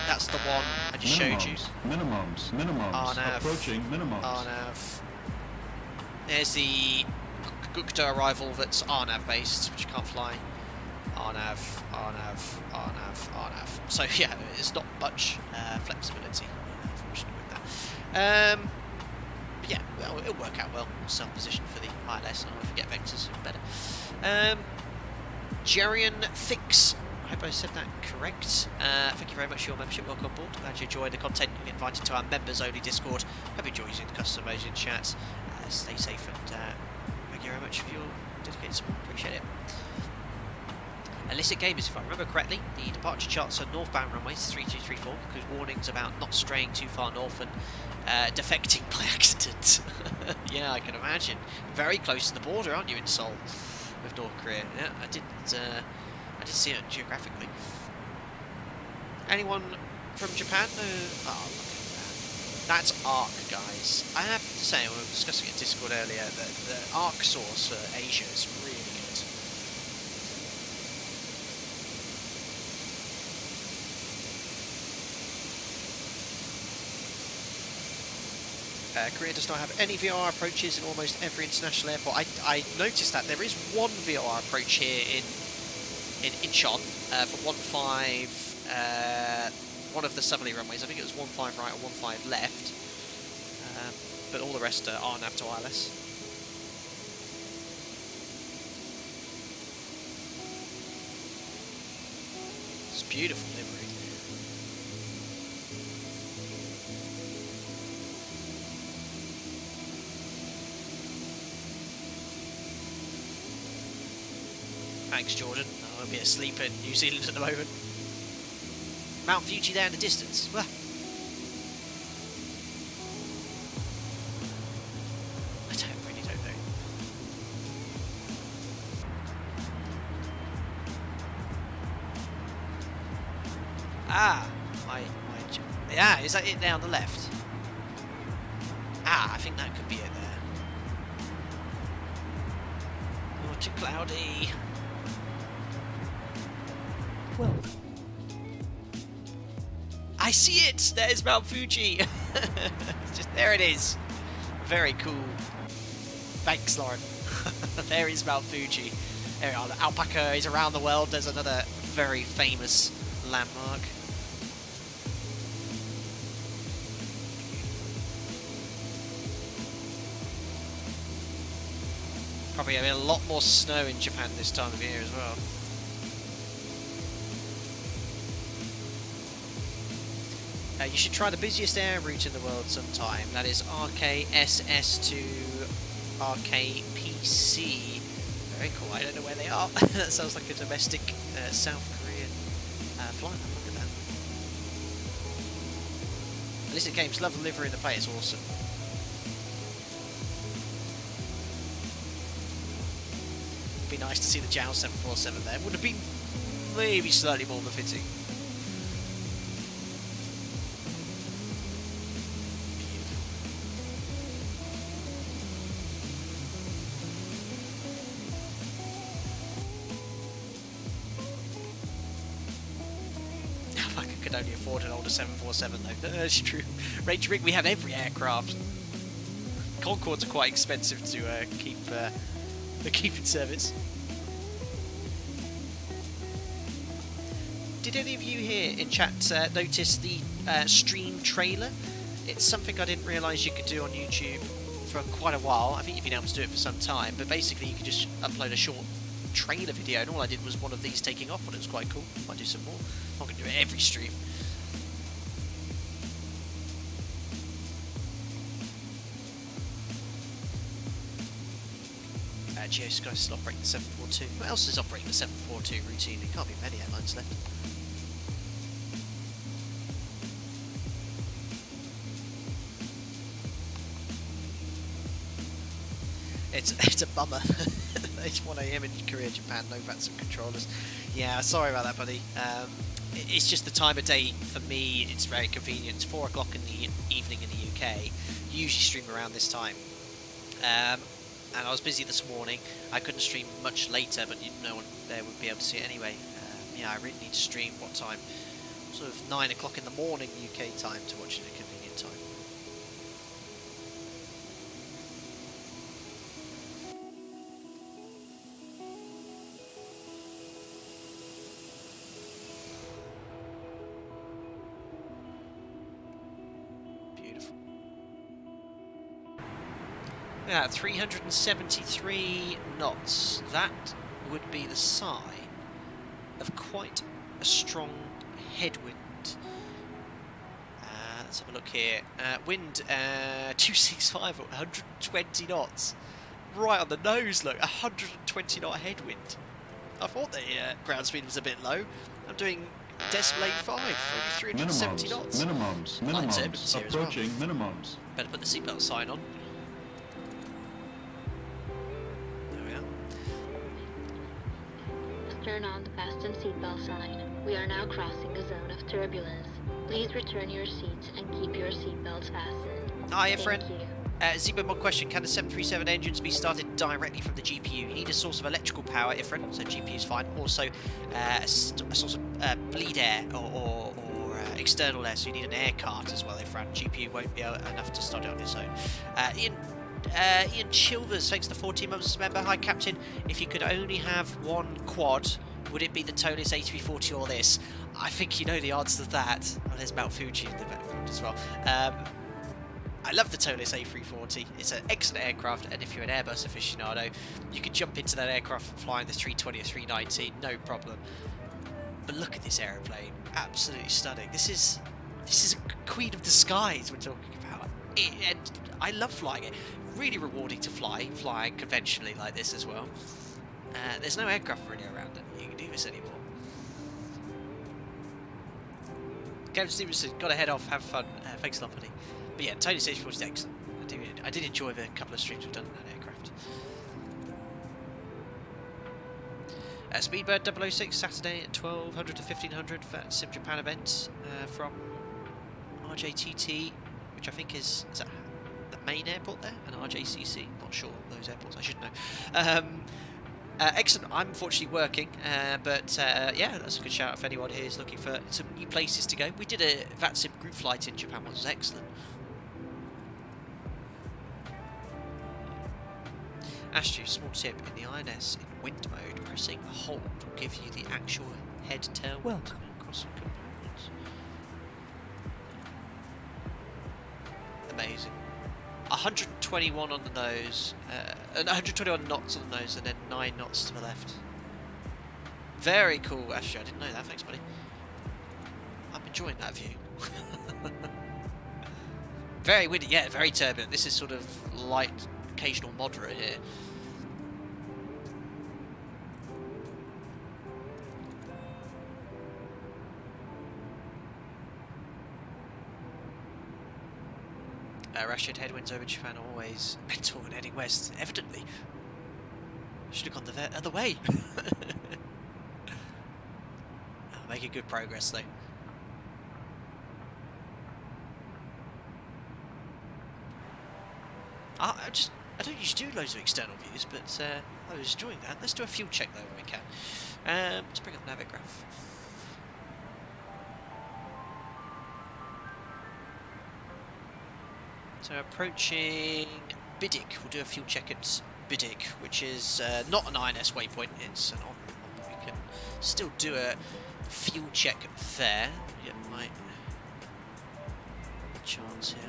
That's the one I just showed you. Minimums. RNAV. Approaching minimums. RNAV. There's the Gupta arrival that's RNAV based, which you can't fly. RNAV, RNAV, RNAV, RNAV. So yeah, there's not much flexibility, unfortunately, with that. But yeah, well, it'll work out well. Self-position for the ILS, and I'll forget vectors better. Jerian Fix. I hope I said that correct. Thank you very much for your membership. Welcome on board. Glad you enjoy the content. You're invited to our members-only Discord. Hope you enjoy using the custom Asian chats. Stay safe, and thank you very much for your dedicated support. Appreciate it. Illicit Gamers, if I remember correctly, the departure charts are northbound runways 3234, because warnings about not straying too far north and defecting by accident. Yeah, I can imagine. Very close to the border, aren't you, in Seoul with North Korea? Yeah, I did see it geographically. Anyone from Japan? Oh, look at that. That's ARC, guys. I have to say, we were discussing it in Discord earlier, that the ARC source for Asia is really good. Korea does not have any VR approaches in almost every international airport. I noticed that there is one VR approach here in Incheon for 15, one of the southerly runways. I think it was 15 right or 15 left, but all the rest are RNAV to ILS. It's beautiful livery. Thanks, Jordan. I'll be asleep in New Zealand at the moment. Mount Fuji there in the distance. Well, I really don't know. Ah, yeah, is that it there on the left? Ah, I think that could be it there. Oh, too cloudy. Well, I see it! There's Mount Fuji! Just there it is. Very cool. Thanks, Lauren. There is Mount Fuji. There we are. The alpaca is around the world. There's another very famous landmark. Probably having a lot more snow in Japan this time of year as well. You should try the busiest air route in the world sometime. That is RKSS to RKPC. Very cool. I don't know where they are. That sounds like a domestic South Korean flight. Look at that. Illicit Games, love the livery in the play. It's awesome. Be nice to see the JAL 747 there. Would have been maybe slightly more befitting. I could only afford an older 747 though. That's true. Range rig, we have every aircraft. Concords are quite expensive to keep in service. Did any of you here in chat notice the stream trailer? It's something I didn't realise you could do on YouTube for quite a while. I think you've been able to do it for some time, but basically you could just upload a short trailer video, and all I did was one of these taking off, and it was quite cool. Might do some more. I'm going to do it every stream. GeoSky still operating the 742. What else is operating the 742 routinely? Can't be many airlines left. It's a bummer. It's 1 AM in Korea, Japan, no VATS and controllers. Yeah, sorry about that, buddy. It's just the time of day for me. It's very convenient. It's 4 o'clock in the evening in the UK. Usually stream around this time. And I was busy this morning. I couldn't stream much later, but no one there would be able to see it anyway. Yeah, I really need to stream what time? Sort of 9 o'clock in the morning UK time to watch it at a convenient time. Beautiful. Yeah, 373 knots. That would be the sign of quite a strong headwind. Let's have a look here. Wind 265 at 120 knots. Right on the nose, look. 120 knot headwind. I thought the ground speed was a bit low. I'm doing decimal 85, only 370 knots. Minimums. Approaching minimums. Better put the seatbelt sign on. Turn on the fasten seatbelt sign. We are now crossing a zone of turbulence. Please return your seats and keep your seatbelts fastened. Hiya, friend. Thank you. Zebo, one question. Can the 737 engines be started directly from the GPU? You need a source of electrical power, Ifrin, so GPU is fine. Also, a source of bleed air or external air, so you need an air cart as well, Ifrin. GPU won't be enough to start it on its own. Ian Chilvers, thanks to 14 months member. Hi, Captain. If you could only have one quad, would it be the Tolis A340 or this? I think you know the answer to that. Oh, there's Mount Fuji in the background as well. I love the Tolis A340. It's an excellent aircraft, and if you're an Airbus aficionado, you could jump into that aircraft and fly in the 320 or 319, no problem. But look at this aeroplane, absolutely stunning. This is a queen of the skies we're talking about, and I love flying it. Really rewarding to flying conventionally like this as well. There's no aircraft really around it. You can do this anymore. Kevin Stevenson, gotta head off, have fun. Thanks a lot, buddy. But yeah, Tony Stage 4 is excellent. I did enjoy the couple of streams we've done on that aircraft. Speedbird 006, Saturday at 1200 to 1500 for that Sim Japan event from RJTT, which I think is that the main airport there, and RJCC, not sure those airports, I should know. Excellent. I'm unfortunately working, but yeah, that's a good shout out if anyone here is looking for some new places to go. We did a VATSIM group flight in Japan, which was excellent. Astro, small tip, in the INS in wind mode, pressing hold will give you the actual head tail. Welcome across the compartments. Amazing. 121 on the nose, 121 knots on the nose, and then 9 knots to the left. Very cool, Astro. I didn't know that. Thanks, buddy. I'm enjoying that view. Very windy, yeah, very turbulent. This is sort of light, occasional moderate here. Rashid, headwinds over Japan always mental and heading west, evidently. Should have gone the other way. Making good progress though. I don't usually do loads of external views, but I was enjoying that. Let's do a fuel check though when we can. Let's bring up Naviggraph. So approaching Bidik, we'll do a fuel check at Bidik, which is not an INS waypoint, it's an on. We can still do a fuel check there. Get my chance here.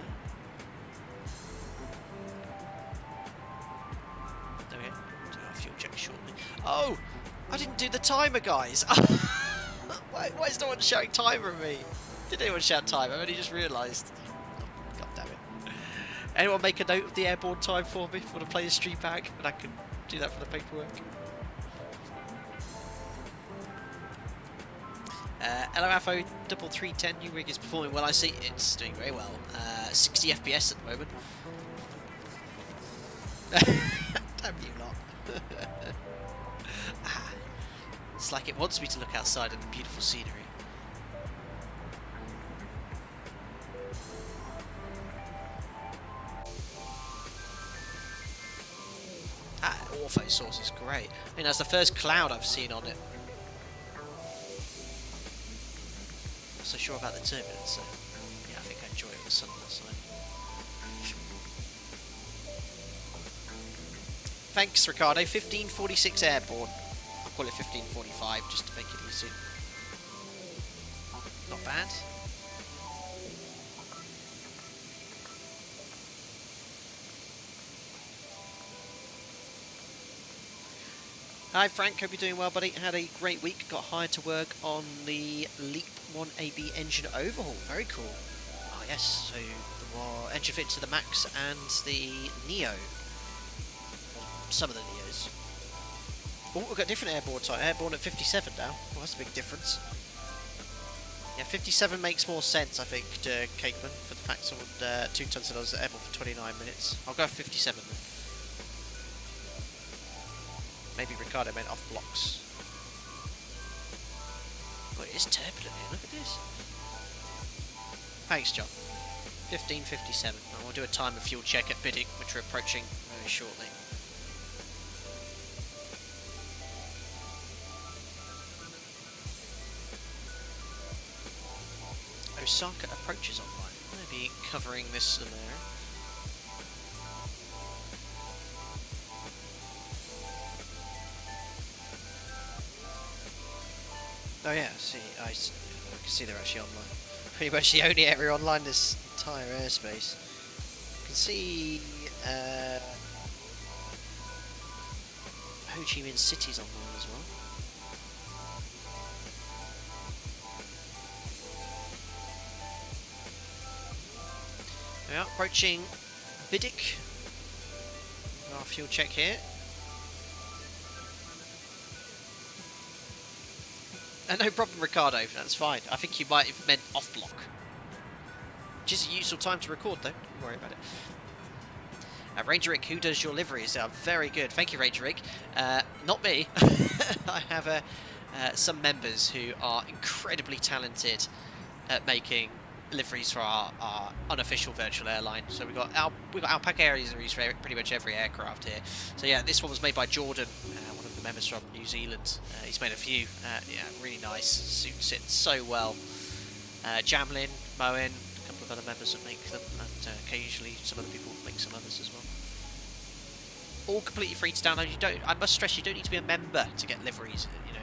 There we go. Do our fuel check shortly. Oh! I didn't do the timer, guys! Why is no one shouting timer at me? Did anyone shout timer? I've only just realised. God damn it. Anyone make a note of the airborne time for me for the play the stream back, and I can do that for the paperwork. LOAFO 3310 new rig is performing well. I see it's doing very well. 60 FPS at the moment. Damn you lot. It's like it wants me to look outside at the beautiful scenery. Ortho source is great. I mean, that's the first cloud I've seen on it. Not so sure about the turbulence, so yeah, I think I enjoy it with the sun on the side. Thanks, Ricardo. 1546 airborne. I'll call it 1545 just to make it easy. Not bad. Hi Frank, hope you're doing well, buddy. Had a great week, got hired to work on the LEAP 1AB engine overhaul. Very cool. Oh yes, so the engine fit to the Max and the Neo. Some of the Neos. Oh, we've got different airborne type. Airborne at 57 now. Well, that's a big difference. Yeah, 57 makes more sense, I think, to Cakeman, for the fact someone 2 tons of those airborne for 29 minutes. I'll go 57 then. Maybe Ricardo meant off blocks. Oh, it is turbulent here, look at this. Thanks, John. 1557. And we'll do a time of fuel check at Bidik, which we're approaching very shortly. Osaka approaches online. Maybe covering this scenario. Oh yeah, see, I can see they're actually online. Pretty much the only area online this entire airspace. You can see Ho Chi Minh City's online as well. We are approaching Bidik. Our fuel check here. No problem, Ricardo, that's fine. I think you might have meant off-block. Which is a useful time to record, though. Don't worry about it. Ranger Rick, who does your liveries? They are very good. Thank you, Ranger Rick. Not me. I have some members who are incredibly talented at making liveries for our unofficial virtual airline. So we've got Alpaca areas for pretty much every aircraft here. So yeah, this one was made by Jordan, one of the members from New Zealand. He's made a few. Yeah, really nice. Suits it so well. Jamlin, Moen, a couple of other members that make them, and occasionally some other people make some others as well. All completely free to download. I must stress, you don't need to be a member to get liveries. You know,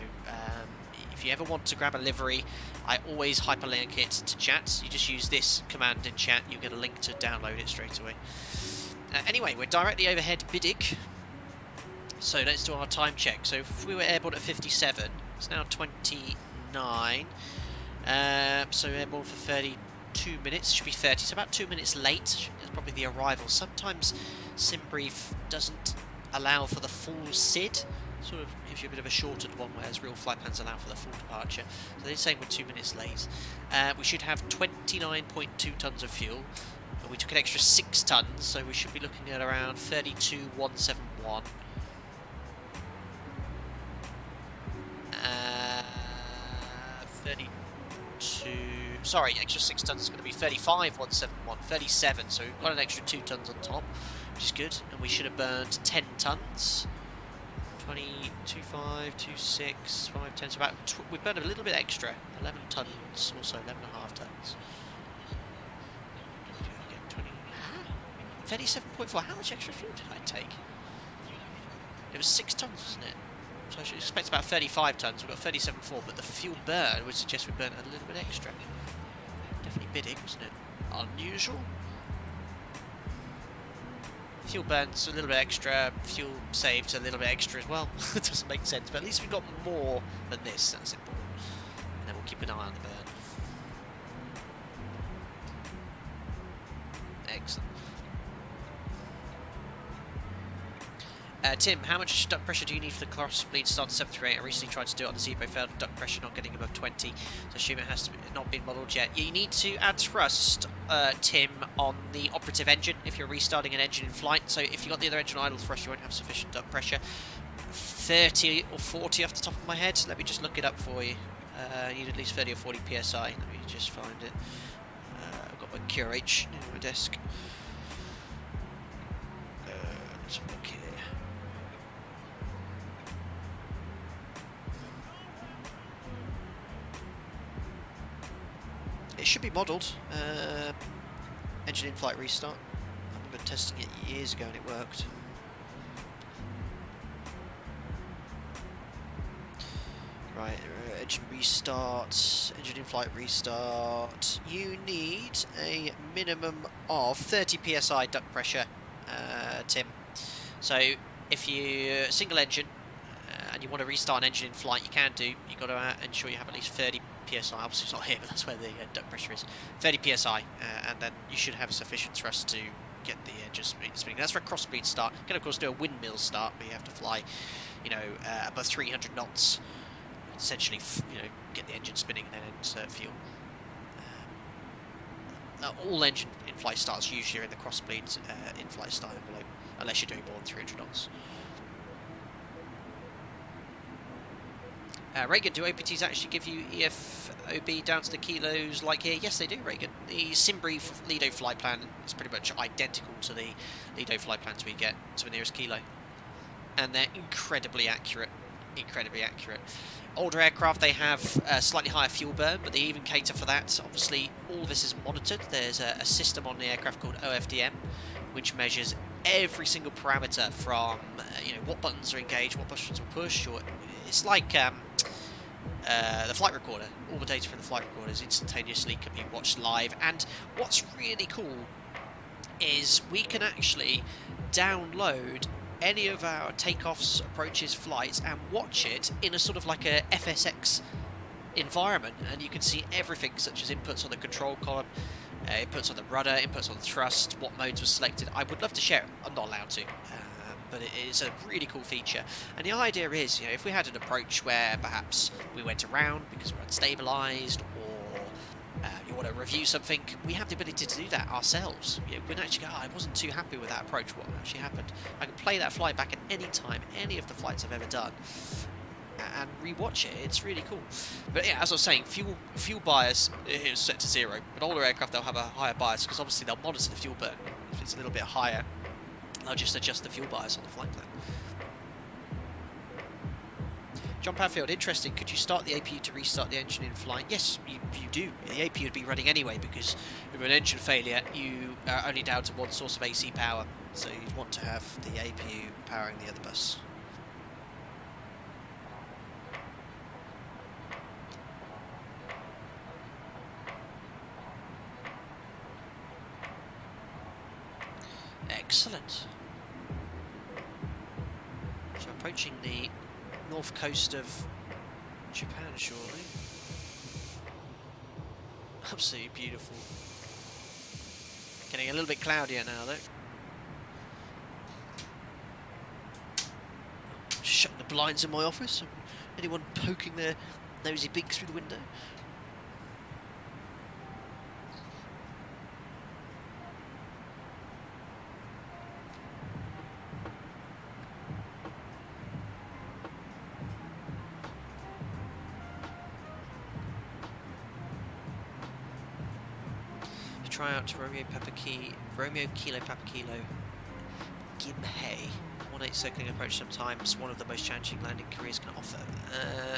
if you ever want to grab a livery, I always hyperlink it to chat. You just use this command in chat, you get a link to download it straight away. Anyway, we're directly overhead Bidig, so let's do our time check. So if we were airborne at 57, it's now 29. So airborne for 32 minutes, should be 30, so about 2 minutes late is probably the arrival. Sometimes SimBrief doesn't allow for the full SID, sort of gives you a bit of a shortened one, whereas real flight plans allow for the full departure. So they're saying we're 2 minutes late. We should have 29.2 tons of fuel. We took an extra 6 tons, so we should be looking at around 32,171. Sorry, extra 6 tons is going to be 35,171, 37, so we've got an extra 2 tons on top, which is good, and we should have burned 10 tons. 20, 25, 26, 5, 10, so about, we burned a little bit extra, 11 tons, also 11.5 tons. 37.4, how much extra fuel did I take? It was 6 tons, wasn't it? So I should expect about 35 tons. We've got 37.4, but the fuel burn would suggest we burnt a little bit extra. Definitely bidding, wasn't it? Unusual. Fuel burns a little bit extra, fuel saved a little bit extra as well. It doesn't make sense, but at least we've got more than this, that's important. And then we'll keep an eye on the burn. Excellent. Tim, how much duct pressure do you need for the cross-bleed start 738? I recently tried to do it on the Zebo, failed duct pressure not getting above 20, so assume it has to be not been modelled yet. You need to add thrust, Tim, on the operative engine if you're restarting an engine in flight. So if you've got the other engine idle thrust, you won't have sufficient duct pressure. 30 or 40 off the top of my head. Let me just look it up for you. You need at least 30 or 40 psi. Let me just find it. I've got my QRH on my desk. Let's have a look here. It should be modelled. Engine in-flight restart. I remember testing it years ago and it worked. Right, engine restart, engine in-flight restart. You need a minimum of 30 psi duct pressure, Tim. So if you single engine and you want to restart an engine in flight, you can do. You've got to ensure you have at least 30 psi. Obviously it's not here, but that's where the duct pressure is. 30 psi, and then you should have sufficient thrust to get the engine spinning. That's for a cross-bleed start. You can of course do a windmill start, where you have to fly, you know, above 300 knots. Essentially, you know, get the engine spinning and then insert fuel. All engine in-flight starts usually are in the cross-bleed in-flight start envelope, unless you're doing more than 300 knots. Reagan, do OPTs actually give you EFOB down to the kilos like here? Yes, they do, Reagan. The SimBrief Lido flight plan is pretty much identical to the Lido flight plans we get to the nearest kilo. And they're incredibly accurate. Incredibly accurate. Older aircraft, they have a slightly higher fuel burn, but they even cater for that. Obviously, all this is monitored. There's a system on the aircraft called OFDM, which measures every single parameter from, you know, what buttons are engaged, what buttons will push. Or it's like the flight recorder. All the data from the flight recorders instantaneously can be watched live. And what's really cool is we can actually download any of our takeoffs, approaches, flights, and watch it in a sort of like a FSX environment, and you can see everything such as inputs on the control column, inputs on the rudder, inputs on the thrust, what modes were selected. I would love to share it. I'm not allowed to, but it is a really cool feature. And the idea is, you know, if we had an approach where perhaps we went around because we're unstabilised, or you want to review something, we have the ability to do that ourselves. You know, we can actually go, oh, I wasn't too happy with that approach, what actually happened. I can play that flight back at any time, any of the flights I've ever done, and rewatch it. It's really cool. But yeah, as I was saying, fuel bias is set to 0. But older aircraft, they'll have a higher bias because obviously they'll monitor the fuel burn. If it's a little bit higher, they'll just adjust the fuel bias on the flight plan. John Padfield, interesting. Could you start the APU to restart the engine in flight? Yes, you do. The APU would be running anyway because with an engine failure, you are only down to one source of AC power. So you'd want to have the APU powering the other bus. Excellent. So approaching the north coast of Japan shortly. Absolutely beautiful. Getting a little bit cloudier now though. Just shutting the blinds in my office. Anyone poking their nosy beaks through the window? Try out to Romeo Kilo Papa Kilo Gimhae. 1-8 circling approach sometimes one of the most challenging landing careers can offer.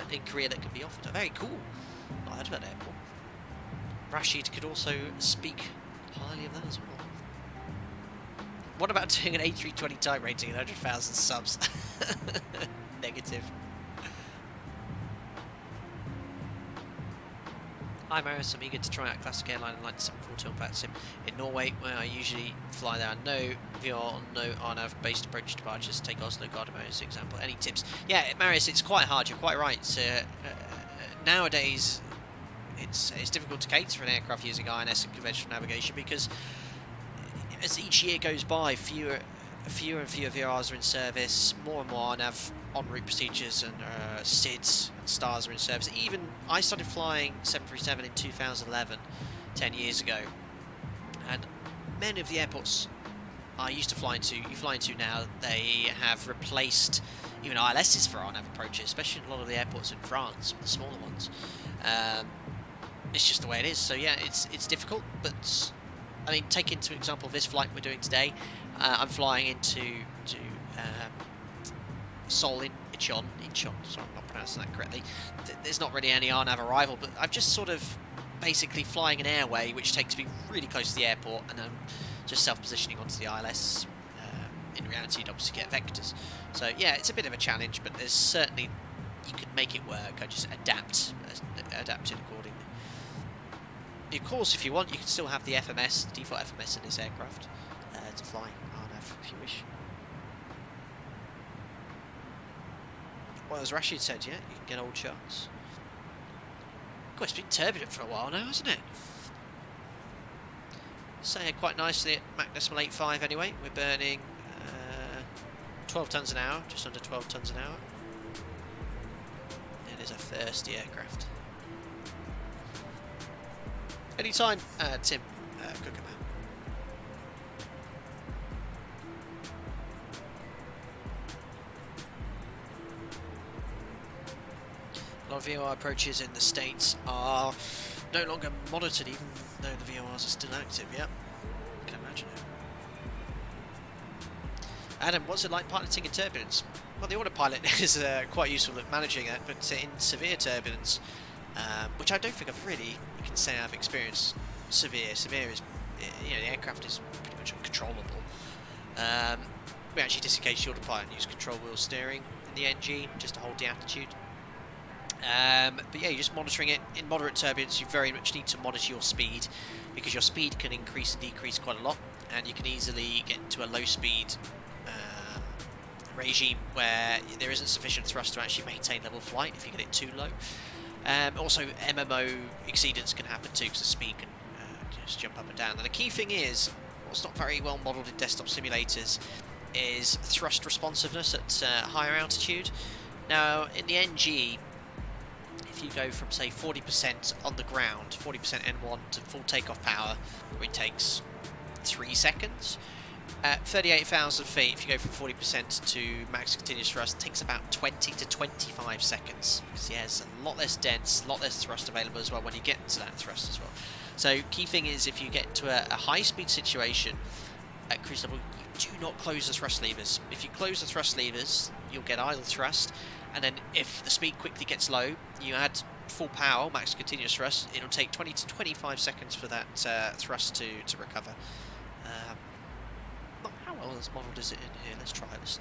In Korea that can be offered. Very cool. Not heard of that airport. Rashid could also speak highly of that as well. What about doing an A320 type rating at 100,000 subs? Negative. Hi Marius, I'm eager to try out classic airline and like the 742 on Pat Sim in Norway, where I usually fly there. No VR, no RNAV based approach departures. Take Oslo Gardermoen as an example. Any tips? Yeah, Marius, it's quite hard. You're quite right. Nowadays, it's difficult to cater for an aircraft using INS and conventional navigation because as each year goes by, fewer and fewer VRs are in service. More and more RNAV en route procedures and SIDs and STARS are in service. Even I started flying 737 in 2011, 10 years ago, and many of the airports I used to fly into, you fly into now, they have replaced even ILSs for RNAV approaches, especially in a lot of the airports in France, the smaller ones. It's just the way it is. So yeah, it's difficult, but I mean, take into example this flight we're doing today. I'm flying into Seoul-Incheon. Sorry, I'm not pronouncing that correctly. There's not really any RNAV arrival, but I'm just sort of basically flying an airway which takes me really close to the airport, and I'm just self-positioning onto the ILS. In reality, you'd obviously get vectors. So yeah, it's a bit of a challenge, but there's certainly, you can make it work. I just adapt it accordingly. Of course, if you want, you can still have the FMS, the default FMS in this aircraft to fly RNAV if you wish. Well, as Rashid said, yeah, you can get old charts. God, it's been turbulent for a while now, hasn't it? Saying quite nicely at Mach 0.85 anyway. We're burning 12 tonnes an hour, just under 12 tonnes an hour. It is a thirsty aircraft. Anytime, Tim, Cookerman. A lot of VOR approaches in the States are no longer monitored, even though the VORs are still active. Yep, can imagine it. Adam, what's it like piloting in turbulence? Well, the autopilot is quite useful at managing that, but in severe turbulence, which I don't think I've really, you can say I've experienced severe is, you know, the aircraft is pretty much uncontrollable. We actually disengaged the autopilot and used control wheel steering in the NG just to hold the attitude. But yeah, you're just monitoring it. In moderate turbulence, you very much need to monitor your speed, because your speed can increase and decrease quite a lot, and you can easily get to a low speed regime where there isn't sufficient thrust to actually maintain level flight if you get it too low. Also, MMO exceedance can happen too, because the speed can just jump up and down. And the key thing is, what's not very well modelled in desktop simulators, is thrust responsiveness at higher altitude. Now, in the NG, if if you go from, say, 40% on the ground, 40% N1 to full takeoff power, it takes 3 seconds. At 38,000 feet, if you go from 40% to max continuous thrust, it takes about 20 to 25 seconds. Because, yeah, it's a lot less dense, a lot less thrust available as well when you get to that thrust as well. So, key thing is, if you get into a high-speed situation at cruise level, you do not close the thrust levers. If you close the thrust levers, you'll get idle thrust, and then if the speed quickly gets low, you add full power, max continuous thrust, it'll take 20 to 25 seconds for that thrust to recover. How well is modelled is it in here? Let's try it. Let's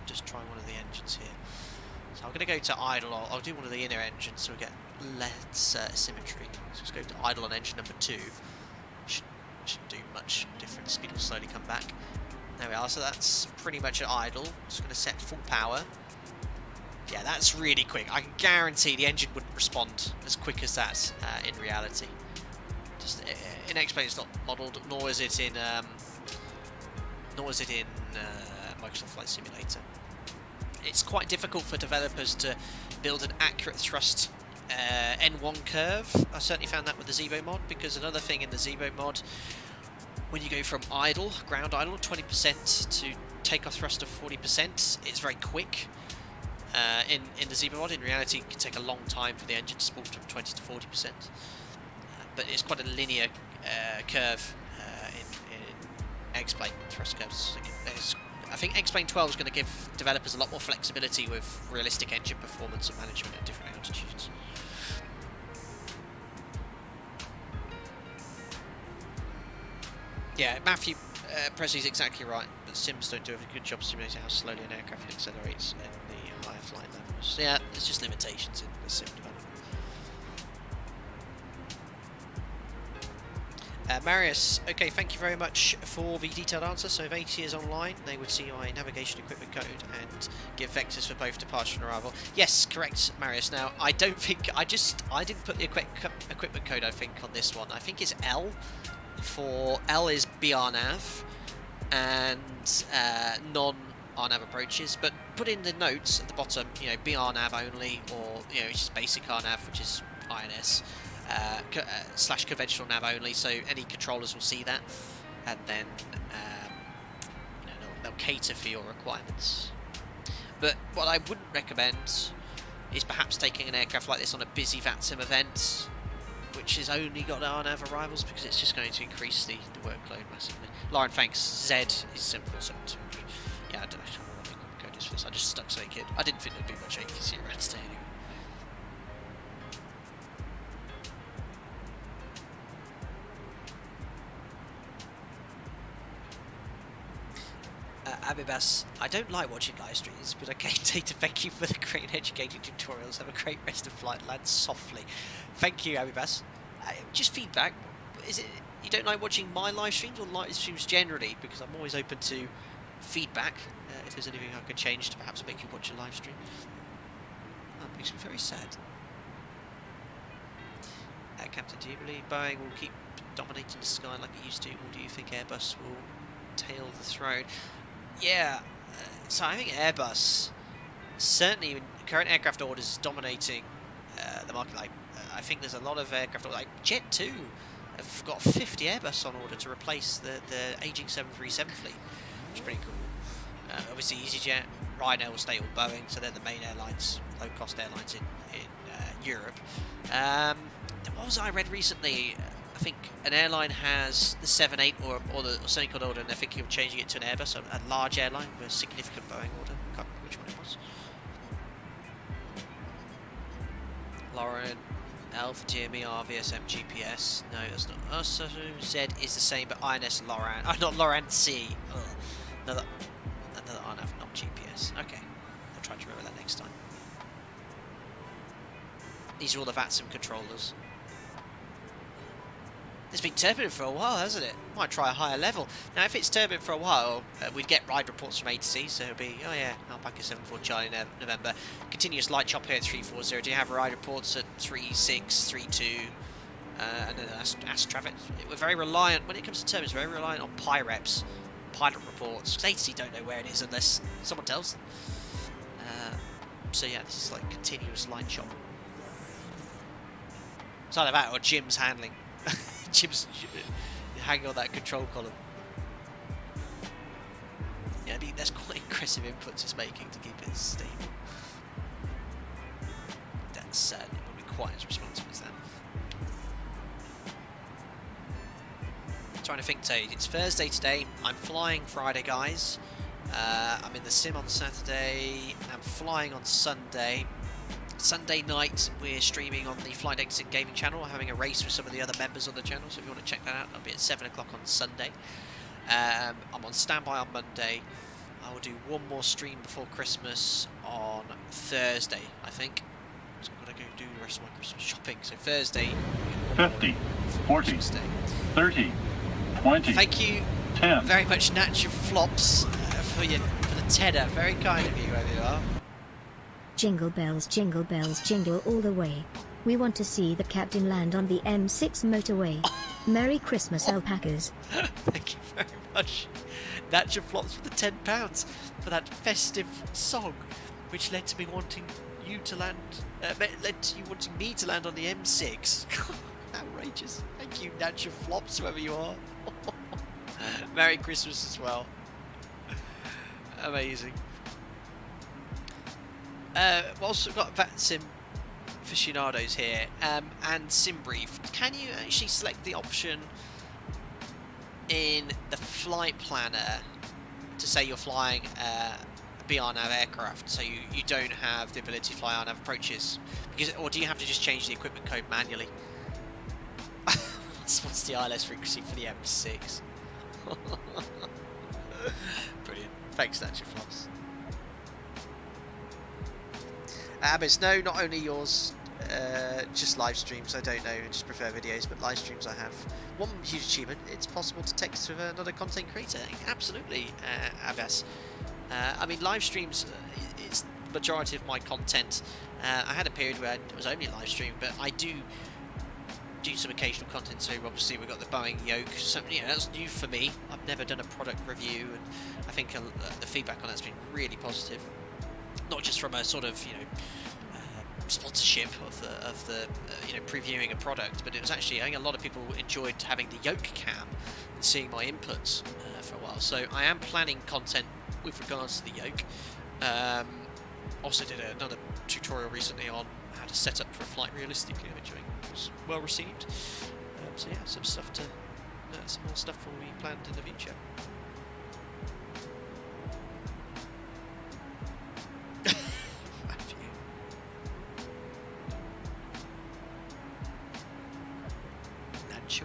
just try one of the engines here. So I'm going to go to idle. I'll do one of the inner engines so we get less symmetry. So let's go to idle on engine number 2. Shouldn't do much difference. Speed will slowly come back. There we are. So that's pretty much at idle. Just going to set full power. Yeah, that's really quick. I can guarantee the engine wouldn't respond as quick as that in reality. Just in X-Plane, it's not modelled, nor is it in Microsoft Flight Simulator. It's quite difficult for developers to build an accurate thrust N1 curve. I certainly found that with the Zebo mod, because another thing in the Zebo mod, when you go from idle, ground idle, 20% to takeoff thrust of 40%, it's very quick. In the Zebo mod, in reality, it can take a long time for the engine to spool from 20 to 40%. But it's quite a linear curve in X-Plane thrust curves. I think X-Plane 12 is going to give developers a lot more flexibility with realistic engine performance and management at different altitudes. Yeah, Matthew Presley's exactly right, but sims don't do a good job simulating how slowly an aircraft accelerates in the higher flight levels. Yeah, there's just limitations in the sim development. Marius, okay, thank you very much for the detailed answer. So if AT is online, they would see my navigation equipment code and give vectors for both departure and arrival. Yes, correct, Marius. Now, I don't think, I didn't put the equipment code, I think, on this one. I think it's L. For L is BRNAV and non-RNAV approaches, but put in the notes at the bottom, you know, BRNAV only, or, you know, just basic RNAV, which is INS. / conventional nav only, so any controllers will see that, and then you know, they'll cater for your requirements. But what I wouldn't recommend is perhaps taking an aircraft like this on a busy VATSIM event, which has only got RNAV arrivals, because it's just going to increase the workload massively. Lauren, thanks. Z is simple, so yeah, I don't know what the equipment code is for this. I just stuck something in. I didn't think there'd be much ATC around today anyway. Abibas, I don't like watching live streams, but okay, Data, thank you for the great and educating tutorials. Have a great rest of flight, land softly. Thank you, Abibas. Just feedback. Is it you don't like watching my live streams or live streams generally? Because I'm always open to feedback. If there's anything I could change to perhaps make you watch a live stream. That makes me very sad. Captain, do you believe Boeing will keep dominating the sky like it used to, or do you think Airbus will tail the throne? Yeah, so I think Airbus, certainly in current aircraft orders, is dominating the market. Like, I think there's a lot of aircraft orders, like Jet 2 have got 50 Airbus on order to replace the aging 737 fleet, which is pretty cool. Obviously EasyJet, Ryanair will stay with Boeing, so they're the main airlines, low-cost airlines in Europe. What was I read recently? I think an airline has the 78 or the something called order, and they're thinking of changing it to an Airbus, a large airline with a significant Boeing order. I can't remember which one it was. Lauren, L for GME, RVSM, GPS. No, that's not us. So Z is the same, but INS Loran. Oh, not Loran C. Ugh. Another RNAV, not GPS. Okay, I'll try to remember that next time. These are all the VATSIM controllers. It's been turbulent for a while, hasn't it? Might try a higher level. Now, if it's turbulent for a while, we'd get ride reports from A to C, so it'll be, oh yeah, Alpaca 74 Charlie November. Continuous light chop here at 340. Do you have ride reports at 36, 32, and then that's traffic? We're very reliant, when it comes to turbulence, very reliant on PIREPs, pilot reports. Because A to C don't know where it is unless someone tells them. So yeah, this is like continuous line shot. It's either that or Jim's handling. Jim's hanging on that control column. Yeah, there's quite aggressive inputs it's making to keep it stable. That's certainly not be quite as responsive as that. Trying to think, Tate. It's Thursday today. I'm flying Friday, guys. I'm in the sim on Saturday. I'm flying on Sunday. Sunday night, we're streaming on the Flight Deck Sim Gaming channel. We're having a race with some of the other members on the channel, so if you want to check that out, that'll be at 7 o'clock on Sunday. I'm on standby on Monday. I will do one more stream before Christmas on Thursday, I think. So I'm going to go do the rest of my Christmas shopping. So Thursday, 50, 40, Christmas Day. 30, 20. Thank you 10. very much, Natch Flops, for the tenner. Very kind of you, whoever you are. Jingle bells, jingle all the way. We want to see the captain land on the M6 motorway. Merry Christmas, alpacas. Thank you very much, Natch Flops, for the £10 for that festive song, which led to me wanting you to land. Led to you wanting me to land on the M6. Outrageous. Thank you, Natch Flops, whoever you are. Merry Christmas as well. Amazing. Whilst we've got Vat Sim aficionados here, and Sim Brief, can you actually select the option in the flight planner to say you're flying a BR-nav aircraft, so you don't have the ability to fly RNAV approaches? Or do you have to just change the equipment code manually? What's the ILS frequency for the M6? Brilliant. Thanks, Natcher Floss. Abis, no, not only yours, just live streams. I don't know, I just prefer videos, but live streams I have. One huge achievement, it's possible to text with another content creator. Absolutely, Abbas. I mean, live streams is the majority of my content. I had a period where it was only live stream, but I do some occasional content. So obviously we've got the Boeing yoke. So, you know, that's new for me. I've never done a product review, and I think the feedback on that's been really positive. Not just from a sort of, you know, sponsorship of the you know, previewing a product, but it was actually, I think a lot of people enjoyed having the yoke cam and seeing my inputs for a while. So I am planning content with regards to the yoke. Also did another tutorial recently on how to set up for a flight realistically, which I think was well received. So yeah, some more stuff will be planned in the future.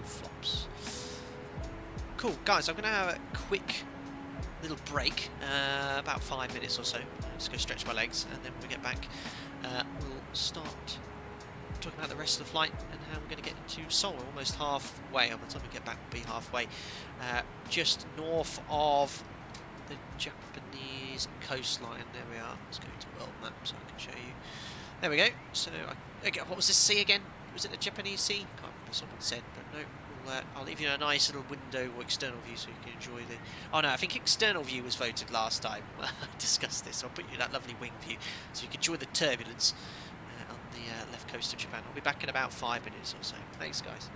Flops. Cool, guys, I'm going to have a quick little break, about 5 minutes or so. Just go stretch my legs, and then when we get back, we'll start talking about the rest of the flight and how we're going to get into Seoul. We're almost halfway. By the time we get back, we'll be halfway. Just north of the Japanese coastline. There we are. Let's go to world map so I can show you. There we go. So, what was this sea again? Was it the Japanese sea? Can't remember, someone said, but no. I'll leave you a nice little window or external view so you can enjoy the... Oh no, I think external view was voted last time. I discussed this. I'll put you that lovely wing view so you can enjoy the turbulence on the left coast of Japan. I'll be back in about 5 minutes or so. Thanks, guys.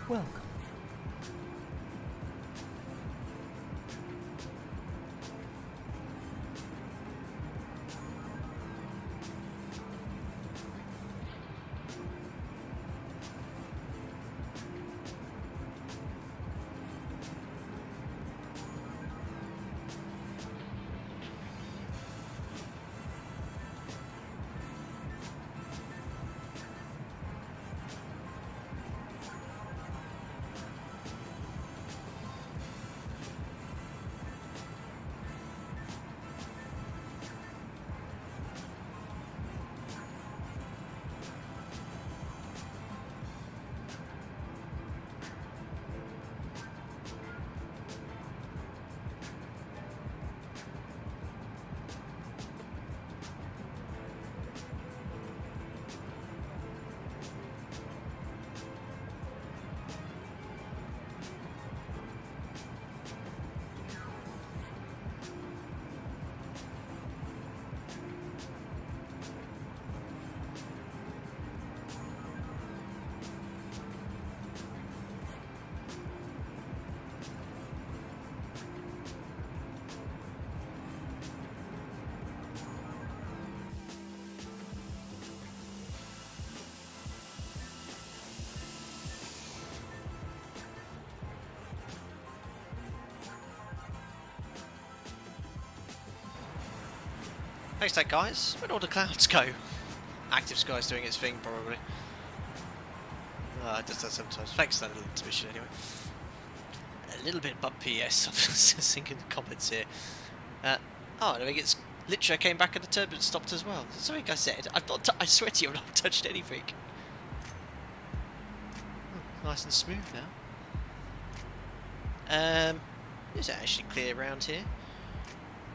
Welcome. Thanks, that guys. Where'd all the clouds go? Active Sky's doing its thing, probably. It does that sometimes. Thanks for that little intermission, anyway. A little bit bumpy, yes. I'm just thinking the comments here. I think it's literally I came back and the turbulence stopped as well. That's something I said. I swear to you, I've not touched anything. Nice and smooth now. Is it actually clear around here?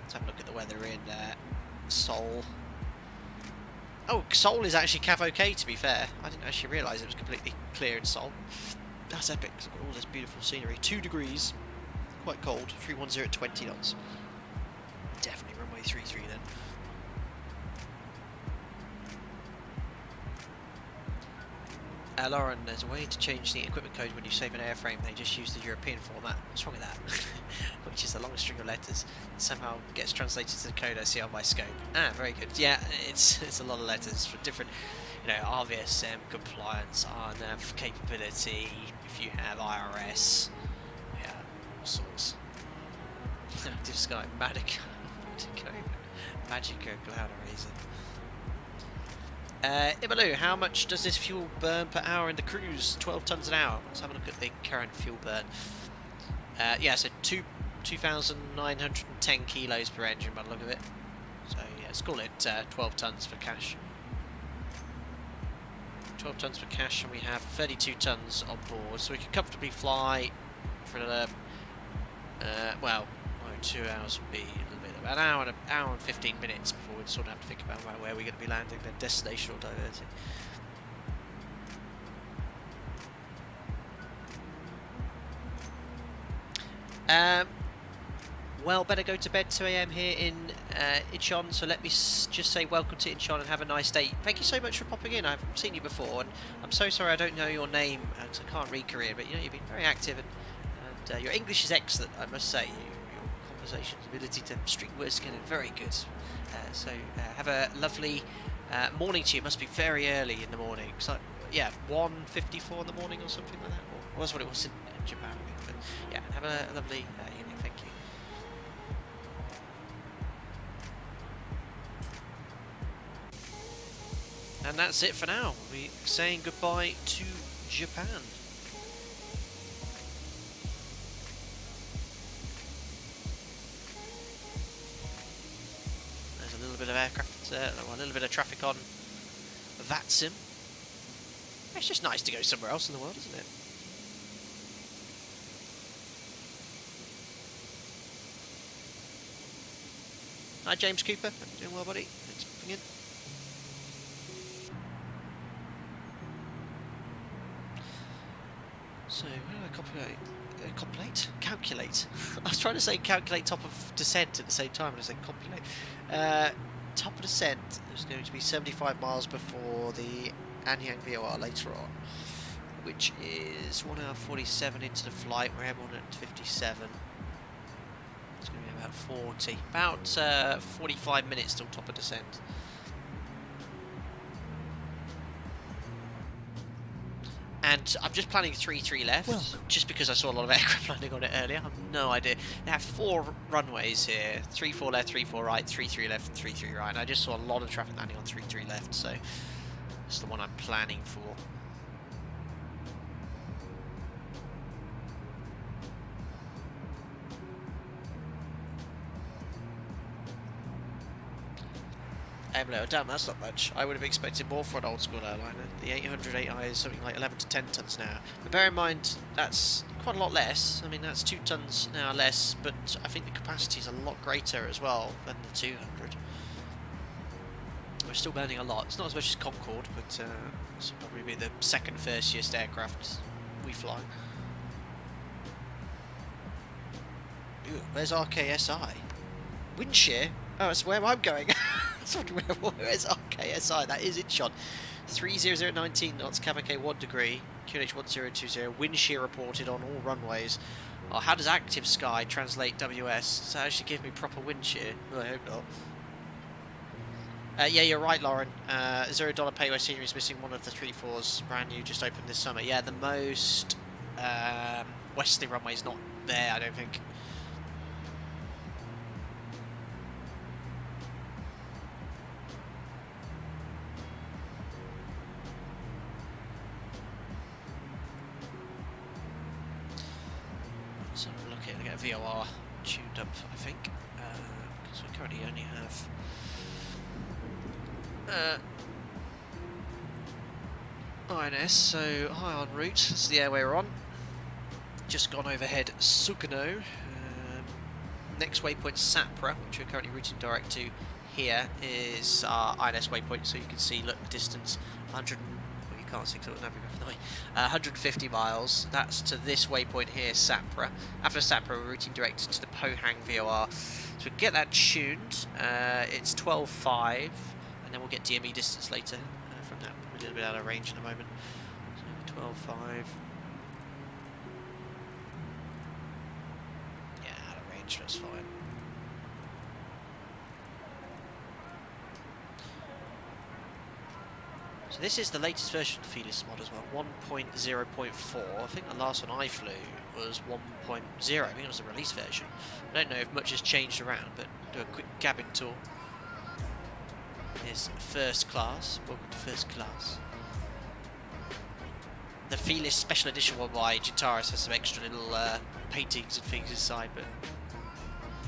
Let's have a look at the weather in Seoul. Oh, Seoul is actually cav okay, to be fair. I didn't actually realise it was completely clear in Seoul. That's epic. It's got all this beautiful scenery. 2 degrees. Quite cold. 310 at 20 knots. Definitely runway 33 then. Lauren, there's a way to change the equipment code when you save an airframe. They just use the European format. What's wrong with that? Which is a long string of letters. Somehow gets translated to the code I see on my scope. Ah, very good. Yeah, it's a lot of letters for different, RVSM compliance, RNAV capability. If you have IRS, yeah, all sorts. Active Sky, Magico, Cloud Eraser. Imalu, how much does this fuel burn per hour in the cruise? 12 tons an hour. Let's have a look at the current fuel burn. Yeah, so 2,910 kilos per engine by the look of it. So yeah, let's call it 12 tons for cash. 12 tons for cash, and we have 32 tons on board, so we can comfortably fly for another, 2 hours would be a little bit, about an hour and 15 minutes before we'd sort of have to think about where we're going to be landing, then destination or diverting. Well, better go to bed. 2 AM here in Incheon, so let me just say welcome to Incheon and have a nice day. Thank you so much for popping in. I haven't seen you before, and I'm so sorry I don't know your name, because I can't read Korean, but you've been very active, and your English is excellent, I must say. Your conversation's ability to string words together, very good. So have a lovely morning to you. It must be very early in the morning. So, yeah, 1:54 in the morning or something like that. Or was what it was in Japan, I think. But yeah, have a lovely evening. Thank you. And that's it for now. We're saying goodbye to Japan. There's a little bit of aircraft, a little bit of traffic on Vatsim. It's just nice to go somewhere else in the world, isn't it? Hi James Cooper, doing well, buddy? Thanks for popping in. So, where do I calculate? I was trying to say calculate top of descent at the same time, and I said compilate. Top of descent is going to be 75 miles before the Anyang VOR later on. which is 1 hour 47 into the flight. We're airborne at 57. It's going to be about 40. About 45 minutes till top of descent. And I'm just planning 3-3 left, just because I saw a lot of aircraft landing on it earlier. I have no idea. They have 4 runways here, 3-4 left, 3-4 right, 3-3 left, 3-3 right. And I just saw a lot of traffic landing on 3-3 left, so it's the one I'm planning for. Damn, that's not much. I would have expected more for an old school airliner. The 808i is something like 11 to 10 tons now. But bear in mind, that's quite a lot less. I mean, that's 2 tons now less, but I think the capacity is a lot greater as well than the 200. We're still burning a lot. It's not as much as Concorde, but this will probably be the second fiercest aircraft we fly. Ooh, where's RKSI? Wind shear? Oh, that's where I'm going. Where's RKSI? That is Incheon. 30019 knots, Cavalcade 1 degree, QNH 1020, wind shear reported on all runways. Oh, how does active sky translate WS? Does that actually give me proper wind shear? Oh, I hope not. Yeah, you're right, Lauren. $0 pay where scenery is missing one of the 3-4s, brand new, just opened this summer. Yeah, the most westerly runway is not there, I don't think. So I'm looking to get a VOR tuned up, I think, because we currently only have INS, so high en route. This is the airway we're on. Just gone overhead Sugano. Next waypoint Sapra, which we're currently routing direct to here, is our INS waypoint, so you can see, look, the distance 100. Well, you can't see because it would 150 miles. That's to this waypoint here, Sapra. After Sapra, we're routing direct to the Pohang VOR. So we can get that tuned. It's 12.5, and then we'll get DME distance later from that. We're a little bit out of range at the moment. So 12.5. Yeah, out of range, that's fine. So this is the latest version of the Felis mod as well, 1.0.4. I think the last one I flew was 1.0. I think it was the release version. I don't know if much has changed around, but do a quick cabin tour. Here's first class. Welcome to first class. The Felis Special Edition one by Gitaris has some extra little paintings and things inside, but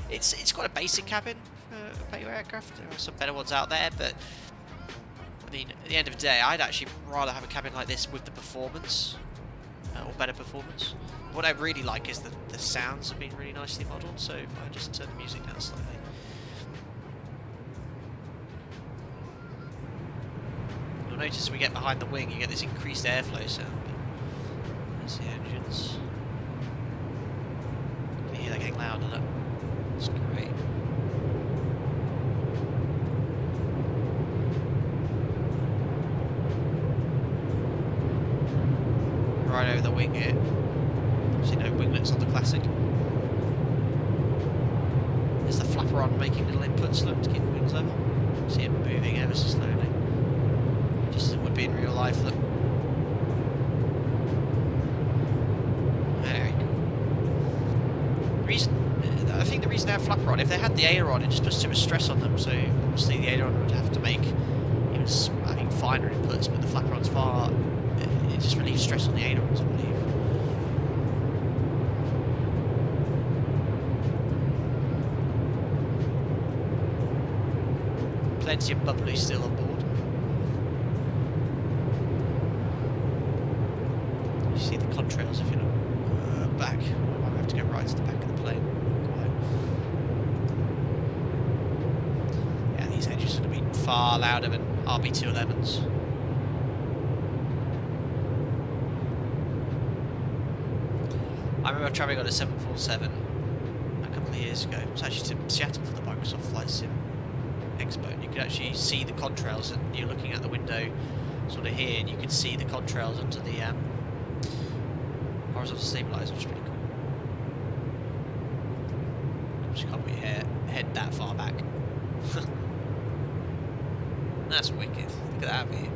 it's quite a basic cabin for a Payo aircraft. There are some better ones out there, but I mean, at the end of the day, I'd actually rather have a cabin like this with the performance, or better performance. What I really like is the sounds have been really nicely modelled, so if I just turn the music down slightly. You'll notice as we get behind the wing, you get this increased airflow sound. There's the engines. You can hear that getting louder, look. It's great. Right over the wing here. See no winglets on the Classic. There's the flapper on making little inputs, look, to keep the wings level. See it moving ever so slowly. Just as it would be in real life, look. Very cool. I think the reason they have flapper on, if they had the aileron, it just puts too much stress on them, so obviously the aileron would have to make, you know, I think finer inputs, but the flapper on's far. It just relieves stress on the ailerons, I believe. Plenty of bubbly still on board. You see the contrails if you look back. I might have to go right to the back of the plane. Yeah, these engines are going to be far louder than RB211s. I remember travelling on a 747 a couple of years ago. It was actually to Seattle for the Microsoft Flight Sim Expo, and you could actually see the contrails, and you're looking out the window sort of here, and you could see the contrails onto the Horizontal stabilizer, which is pretty cool. Just can't really head that far back. That's wicked. Look at that view.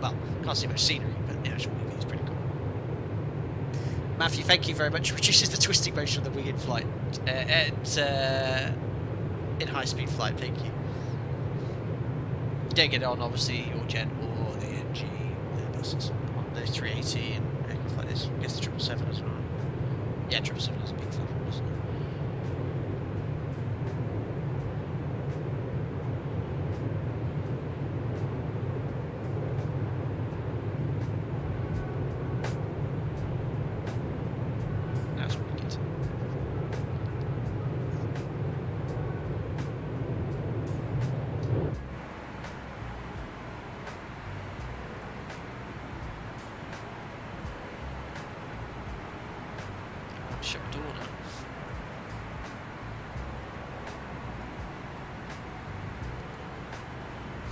Well, can't see much scenery, but the actual view is pretty cool. Matthew, thank you very much. Reduces the twisting motion of the wing in flight. In high-speed flight, thank you. You don't get it on, obviously, your Gen or the NG Airbuses. On the 380 and aircraft like this. I guess the 777 as well. Yeah, 777 has a big platform, doesn't it?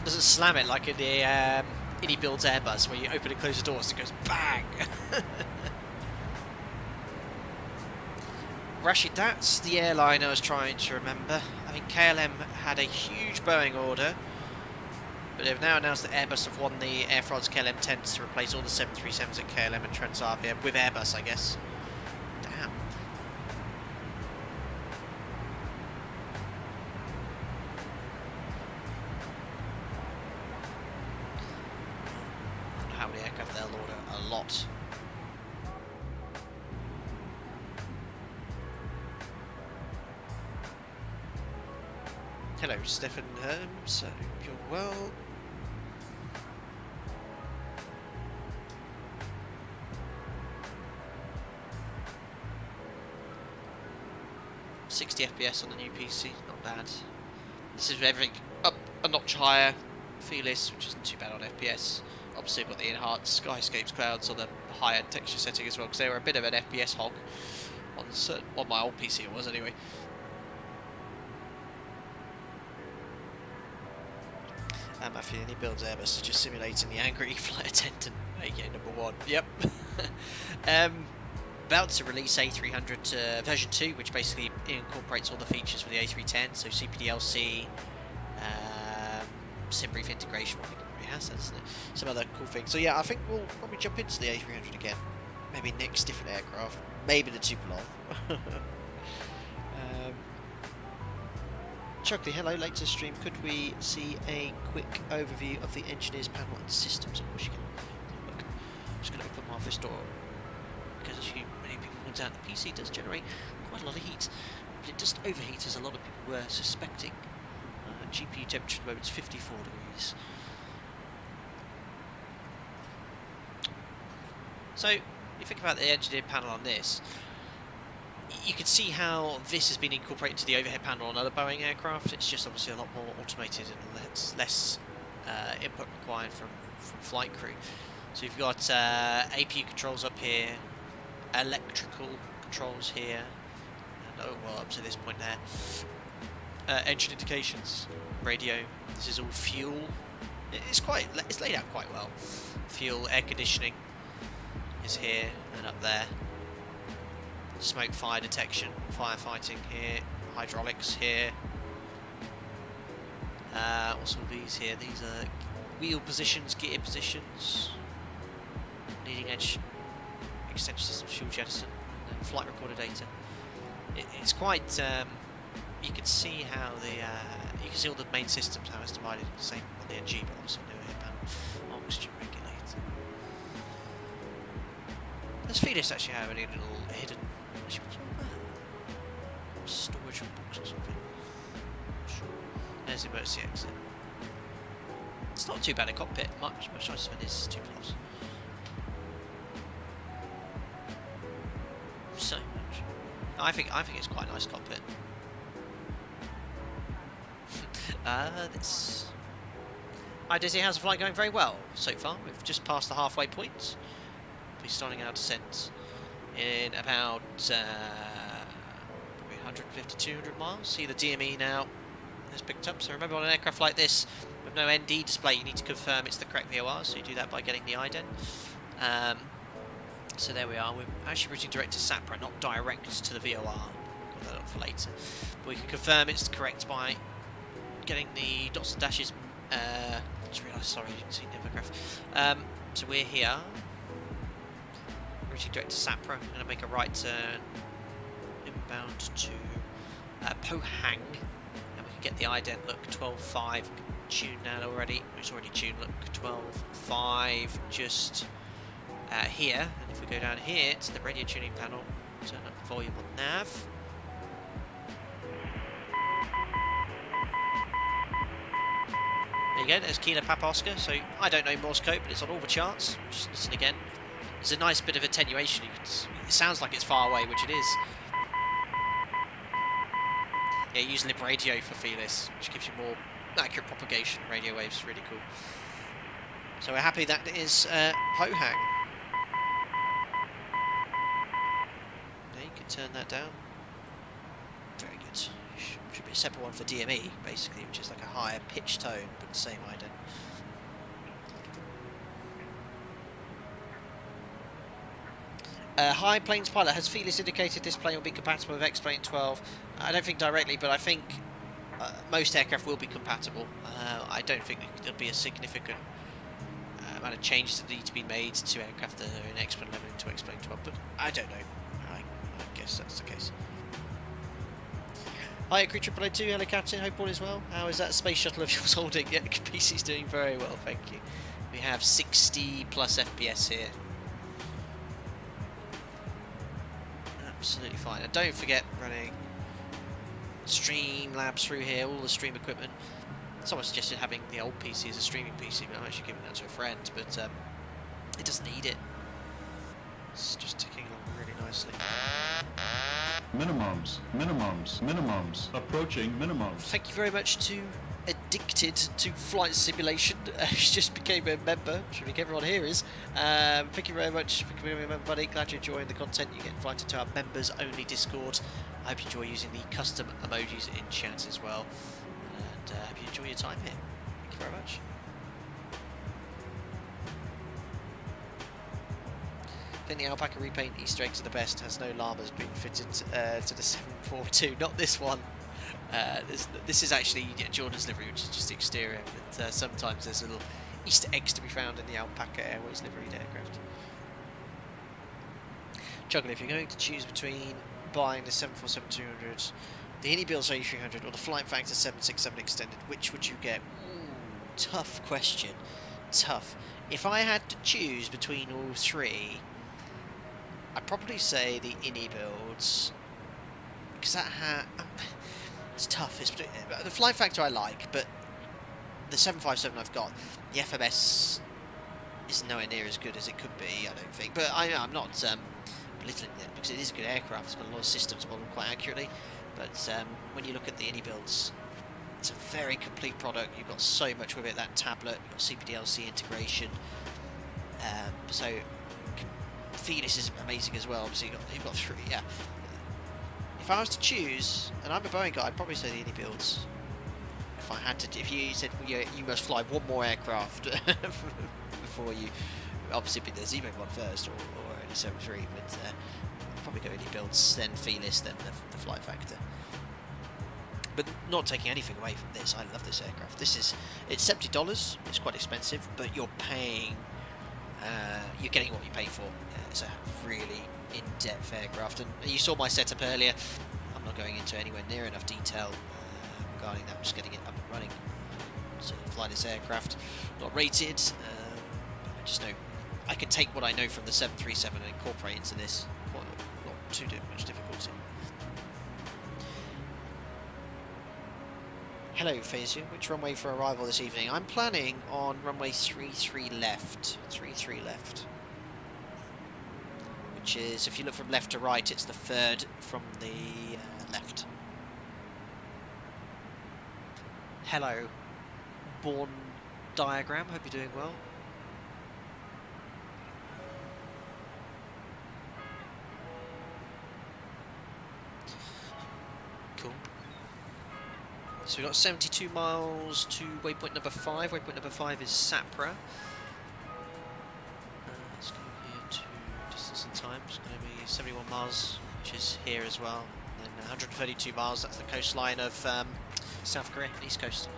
Doesn't slam it like in the Indy Builds Airbus where you open and close the doors and it goes bang. Rashid, that's the airline I was trying to remember. I think KLM had a huge Boeing order, but they've now announced that Airbus have won the Air France KLM tenders to replace all the 737s at KLM and Transavia with Airbus, I guess. Damn. How many aircraft they'll order? A lot. Hello, Stefan Herms. I hope you're well. $60 FPS on the new PC, not bad. This is everything up a notch higher. Felis, which isn't too bad on FPS. Obviously, we've got the enhanced skyscapes clouds on the higher texture setting as well, because they were a bit of an FPS hog on my old PC. It was anyway. Matthew, Indy Builds Airbus is just simulating the angry flight attendant. Okay, number 1. Yep. About to release A300 version 2, which basically incorporates all the features for the A310, so CPDLC, SimBrief integration. I think it already has that, doesn't it? Some other cool things. So yeah, I think we'll probably jump into the A300 again. Maybe next different aircraft. Maybe the Tupolev. Chuckley, hello, later stream. Could we see a quick overview of the engineer's panel and systems? Of course you can. Look, I'm just going to open my office door because, as many people point out, the PC does generate quite a lot of heat, but it doesn't overheat as a lot of people were suspecting. GPU temperature at the moment is 54 degrees. So, you think about the engineer panel on this. You can see how this has been incorporated into the overhead panel on other Boeing aircraft. It's just obviously a lot more automated and less input required from flight crew. So you've got APU controls up here, electrical controls here, and well up to this point there. Engine indications, radio. This is all fuel. It's laid out quite well. Fuel, air conditioning is here and up there. Smoke fire detection, firefighting here, hydraulics here. Also these here, these are wheel positions, gear positions, leading edge extension system, fuel jettison, and then flight recorder data. It's quite, you can see how you can see all the main systems, how it's divided, same on the NG, but also on the overhead panel. Oxygen regulator. Does Felis actually have any little hidden storage box or something? There's the emergency exit. It's not too bad a cockpit, much nicer than his Tupolev. So much. I think it's quite a nice cockpit. This. Hi Dizzy, how's the flight going? Very well so far. We've just passed the halfway point. We'll be starting our descent in about 150-200 miles. See the DME now has picked up. So remember, on an aircraft like this with no ND display, you need to confirm it's the correct VOR. So you do that by getting the IDEN. So there we are. We're actually routing direct to SAPRA, not direct to the VOR. Got that up for later. But we can confirm it's correct by getting the dots and dashes. Just realised, sorry, I didn't see the graph. So we're here. Routing direct to SAPRA. I'm going to make a right turn inbound to Pohang. And we can get the ident look 12.5 tuned now already. It's already tuned, look 12.5 just here. And if we go down here to the radio tuning panel, turn up the volume on nav. There you go, there's Kilo Papa Oscar. So I don't know Morse code, but it's on all the charts. Just listen again. There's a nice bit of attenuation. It sounds like it's far away, which it is. Yeah, use lib radio for Felis, which gives you more accurate propagation. Radio waves, really cool. So we're happy that is Pohang. Now you can turn that down. Very good. Should be a separate one for DME, basically, which is like a higher pitch tone, but the same ident. Hi, Planes Pilot. Has Felis indicated this plane will be compatible with X-Plane 12? I don't think directly, but I think most aircraft will be compatible. I don't think there'll be a significant amount of changes that need to be made to aircraft that are in X-Plane 11 into X-Plane 12, but I don't know. I guess that's the case. Hi, Crew 002, hello Captain, hope all is well. How is that space shuttle of yours holding? Yeah, the PC's doing very well, thank you. We have 60 plus FPS here. Absolutely fine. And don't forget running Streamlabs through here, all the stream equipment. Someone suggested having the old PC as a streaming PC, but I'm actually giving that to a friend, but it doesn't need it. It's just ticking along really nicely. Minimums, minimums, minimums. Approaching minimums. Thank you very much to Addicted to Flight Simulation. She just became a member, which I think everyone here is. Thank you very much for becoming a member, buddy. Glad you're enjoying the content. You get invited to our members only Discord. I hope you enjoy using the custom emojis in chat as well. And I hope you enjoy your time here. Thank you very much. I think the alpaca repaint Easter eggs are the best. Has no llamas been fitted to the 742. Not this one. This is actually Jordan's livery, which is just the exterior. But sometimes there's little Easter eggs to be found in the Alpaca Airways liveried aircraft. Juggler, if you're going to choose between buying the 747-200, the Innie-Bills A300, or the Flight Factor 767 Extended, which would you get? Ooh, tough question. Tough. If I had to choose between all three, I'd probably say the Innie-Builds, because that it's tough. The Flight Factor I like, but the 757 I've got, the FMS is nowhere near as good as it could be, I don't think. But I'm not belittling it, because it is a good aircraft. It's got a lot of systems modeled quite accurately. But when you look at the Innie-Builds, it's a very complete product. You've got so much with it. That tablet, you've got CPDLC integration. So Felis is amazing as well. Obviously, you've got three. Yeah. If I was to choose, and I'm a Boeing guy, I'd probably say the Innie-Builds. If I had to, if you said you must fly one more aircraft before you, obviously it'd be the Zemo one first, or any 73, but I'd probably go Innie-Builds, then Felis, then the Flight Factor. But not taking anything away from this, I love this aircraft. It's $70. It's quite expensive, but you're paying, you're getting what you pay for. It's a really in-depth aircraft, and you saw my setup earlier. I'm not going into anywhere near enough detail regarding that. I'm just getting it up and running to fly this aircraft. Not rated, I just know I can take what I know from the 737 and incorporate into this. Not too much difficulty. Hello, Fazio. Which runway for arrival this evening? I'm planning on runway 33 left. 33 left. Which is, if you look from left to right, it's the third from the left. Hello, Born Diagram. Hope you're doing well. Cool. So we've got 72 miles to waypoint number 5. Waypoint number 5 is SAPRA. Let's go here to distance distance and time is going to be 71 miles, which is here as well. And then 132 miles, that's the coastline of South Korea, East Coast.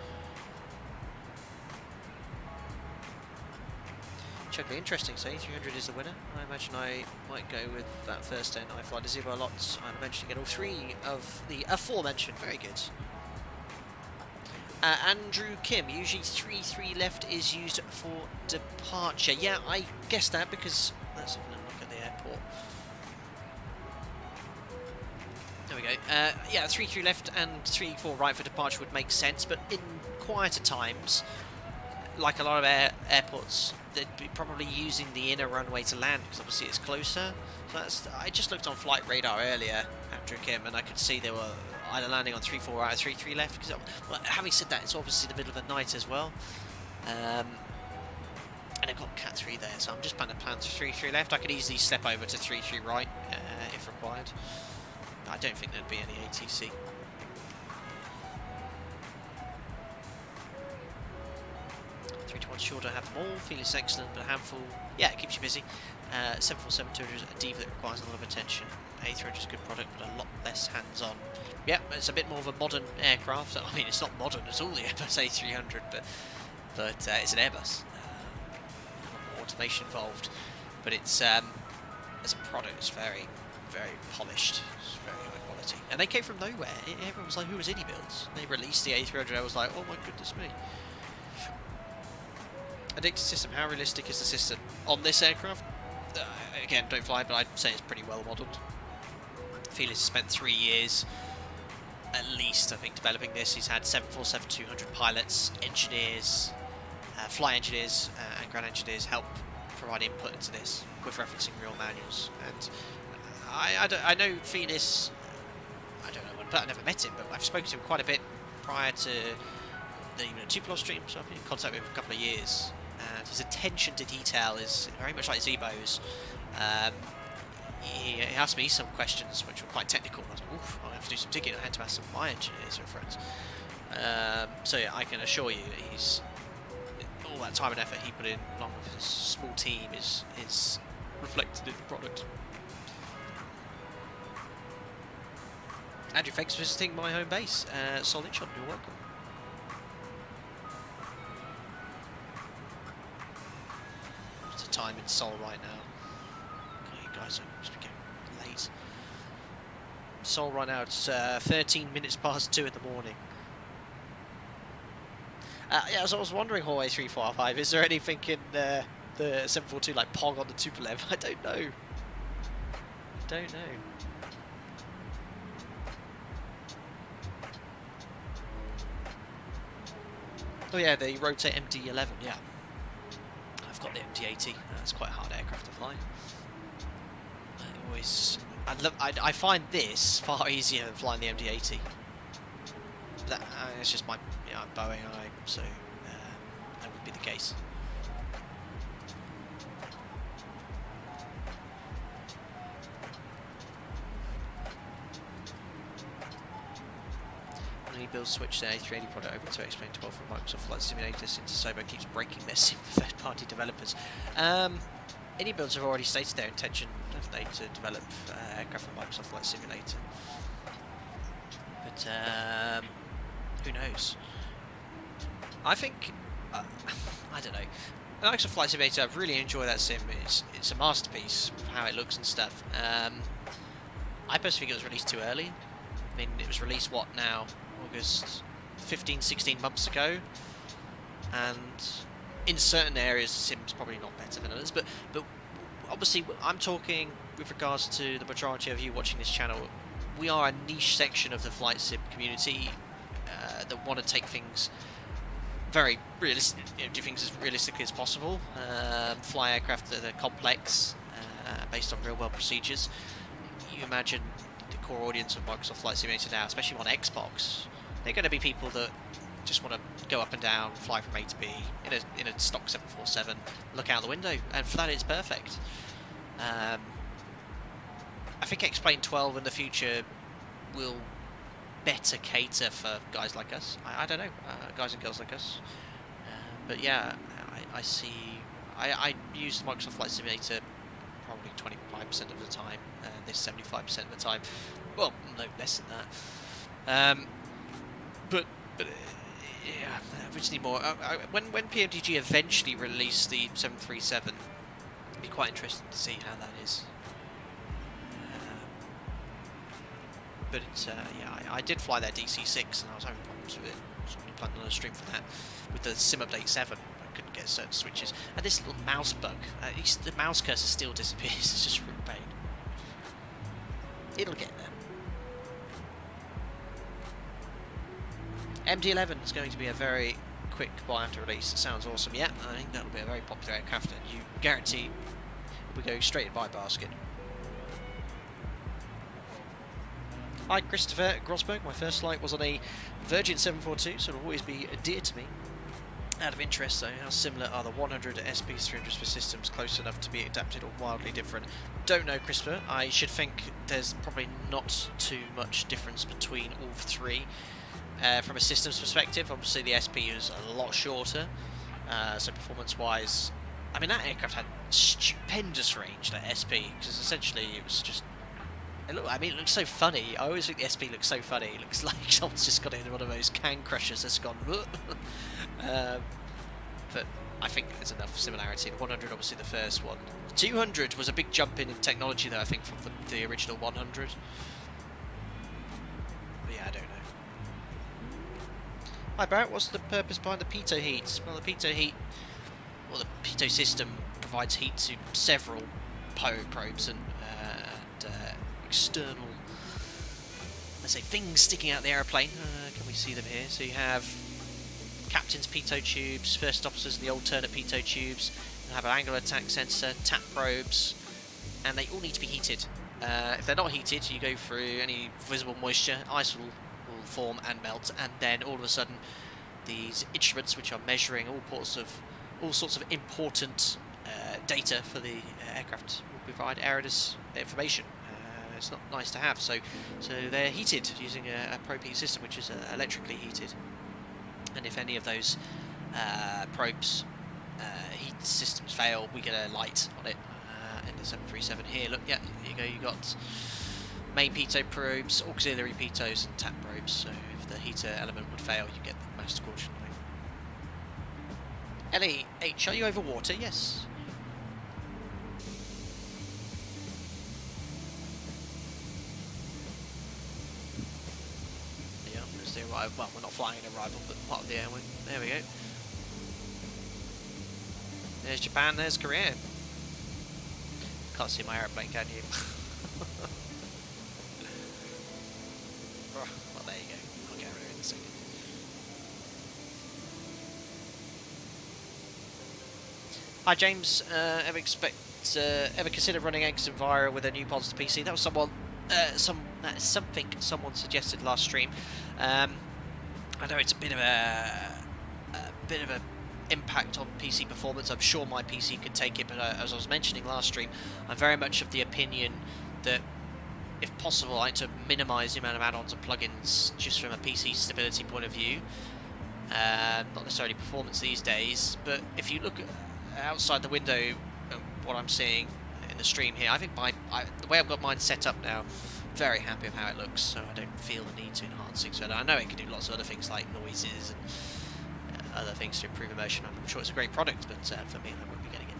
Chuckly, interesting. So A300 is the winner. I imagine I might go with that first end. I fly to zero lots and eventually get all three of the aforementioned. Very good. Andrew Kim, usually 3-3 left is used for departure. Yeah, I guessed that because let's have a look at the airport. There we go. Yeah, 3-3 left and 3-4 right for departure would make sense, but in quieter times, like a lot of airports, they'd be probably using the inner runway to land because obviously it's closer. So that's, I just looked on flight radar earlier, Andrew Kim, and I could see they were either landing on 3-4 or 3-3 left. Because, well, having said that, it's obviously the middle of the night as well, and I've got Cat 3 there, so I'm just planning to plan 3-3 left. I could easily step over to 3-3 right if required. But I don't think there'd be any ATC. Sure to have them all. Felis excellent, but a handful. Yeah, it keeps you busy. 747-200 is a diva that requires a lot of attention. A300 is a good product, but a lot less hands-on. Yeah, it's a bit more of a modern aircraft. I mean, it's not modern at all, the Airbus A300, but it's an Airbus. A lot more automation involved, but it's as a product, it's very, very polished. It's very high quality, and they came from nowhere. Everyone was like, "Who was Builds?" They released the A300. I was like, "Oh my goodness me." Addicted system, how realistic is the system on this aircraft? Again, don't fly, but I'd say it's pretty well modelled. Felis spent 3 years at least, I think, developing this. He's had 747-200 pilots, engineers, flight engineers and ground engineers help provide input into this with referencing real manuals. And I know Felis, I don't know, but I've never met him, but I've spoken to him quite a bit prior to the Tupelo stream, so I've been in contact with him for a couple of years. And his attention to detail is very much like Zebo's. He asked me some questions which were quite technical. I was like, oof, I'll have to do some digging. I had to ask some of my engineers and friends. So yeah, I can assure you that he's all that time and effort he put in along with his small team is reflected in the product. Andrew, thanks for visiting my home base, Seoul-Incheon. You're welcome. Time in Seoul right now. Okay, guys, I'm getting late. Seoul right now, it's 13 minutes past 2 in the morning. Yeah, so I was wondering, Huawei 345, is there anything in the 742 like Pong on the Tupolev? I don't know. Don't know. Oh yeah, the Rotate MD-11, yeah. I've got the MD-80. That's quite a hard aircraft to fly. I find this far easier than flying the MD-80. That it's just my Boeing eye, so that would be the case. Build switch their A380 product over to explain 12 from Microsoft Flight Simulator since Sobo keeps breaking their sim for third-party developers. Any builds have already stated their intention, have they, to develop aircraft for Microsoft Flight Simulator. But who knows? I think I don't know. Microsoft Flight Simulator, I really enjoy that sim. It's a masterpiece of how it looks and stuff. I personally think it was released too early. I mean, it was released what now? August 15, 16 months ago, and in certain areas the sim's probably not better than others, but obviously I'm talking with regards to the majority of you watching this channel. We are a niche section of the flight sim community that want to take things very realistic, do things as realistically as possible, fly aircraft that are complex, based on real world procedures. You imagine the core audience of Microsoft Flight Simulator now, especially on Xbox, they're going to be people that just want to go up and down, fly from A to B in a stock 747, look out the window, and for that it's perfect. I think X-Plane 12 in the future will better cater for guys like us. I don't know, guys and girls like us. But yeah, I see. I use Microsoft Flight Simulator probably 25% of the time, this 75% of the time. Well, no less than that. Yeah, originally more. When PMDG eventually released the 737, it'd be quite interesting to see how that is. Yeah, I did fly their DC-6 and I was having problems with it. I was planning on a stream for that. With the Sim Update 7, I couldn't get certain switches. And this little mouse bug, the mouse cursor still disappears. It's just real pain. It'll get there. MD-11 is going to be a very quick buy after release. It sounds awesome. Yeah, I think that'll be a very popular aircraft, and you guarantee we'll go straight in buy basket. Hi Christopher Grosberg, my first flight was on a Virgin 742, so it'll always be dear to me. Out of interest though, how similar are the 100 SPs, 300s for systems, close enough to be adapted or wildly different? Don't know Christopher, I should think there's probably not too much difference between all three. From a systems perspective, obviously the SP is a lot shorter, so performance wise, I mean that aircraft had stupendous range, that SP, because essentially it was just, it looks so funny. I always think the SP looks so funny. It looks like someone's just got it in one of those can crushers that's gone. But I think there's enough similarity. The 100, obviously the first one. The 200 was a big jump in technology, though, I think, from the original 100. But yeah, I don't know. Hi Barrett, what's the purpose behind the pitot heats? Well, the pitot heat, well, the pitot system provides heat to several probes and external, let's say, things sticking out the aeroplane. Can we see them here? So you have captain's pitot tubes, first officers in the alternate pitot tubes, you have an angular attack sensor, tap probes, and they all need to be heated. If they're not heated, you go through any visible moisture, ice will form and melt, and then all of a sudden these instruments, which are measuring all sorts of important data for the aircraft, will provide erroneous information. It's not nice to have, so they're heated using a probe heat system, which is electrically heated. And if any of those probes heat systems fail, we get a light on it in the 737 here. Look, yeah, here you go. You got main pitot probes, auxiliary pitots, and tap probes. So if the heater element would fail, you get the master caution light. LEH, are you over water? Yes. Well, we're not flying an arrival, but part of the airway. There we go. There's Japan, there's Korea. Can't see my aeroplane, can you? Well, there you go. I'll get rid of it in a second. Hi James, ever consider running Eggs and Vira with a new Monster PC? That was something someone suggested last stream. I know it's a bit of a impact on PC performance. I'm sure my PC could take it, but as I was mentioning last stream, I'm very much of the opinion that, if possible, I like to minimise the amount of add-ons and plugins just from a PC stability point of view. Not necessarily performance these days, but if you look outside the window at what I'm seeing in the stream here, I think the way I've got mine set up now, very happy with how it looks, so I don't feel the need to enhance things further. I know it can do lots of other things like noises and other things to improve immersion. I'm sure it's a great product, but for me, I won't be getting it.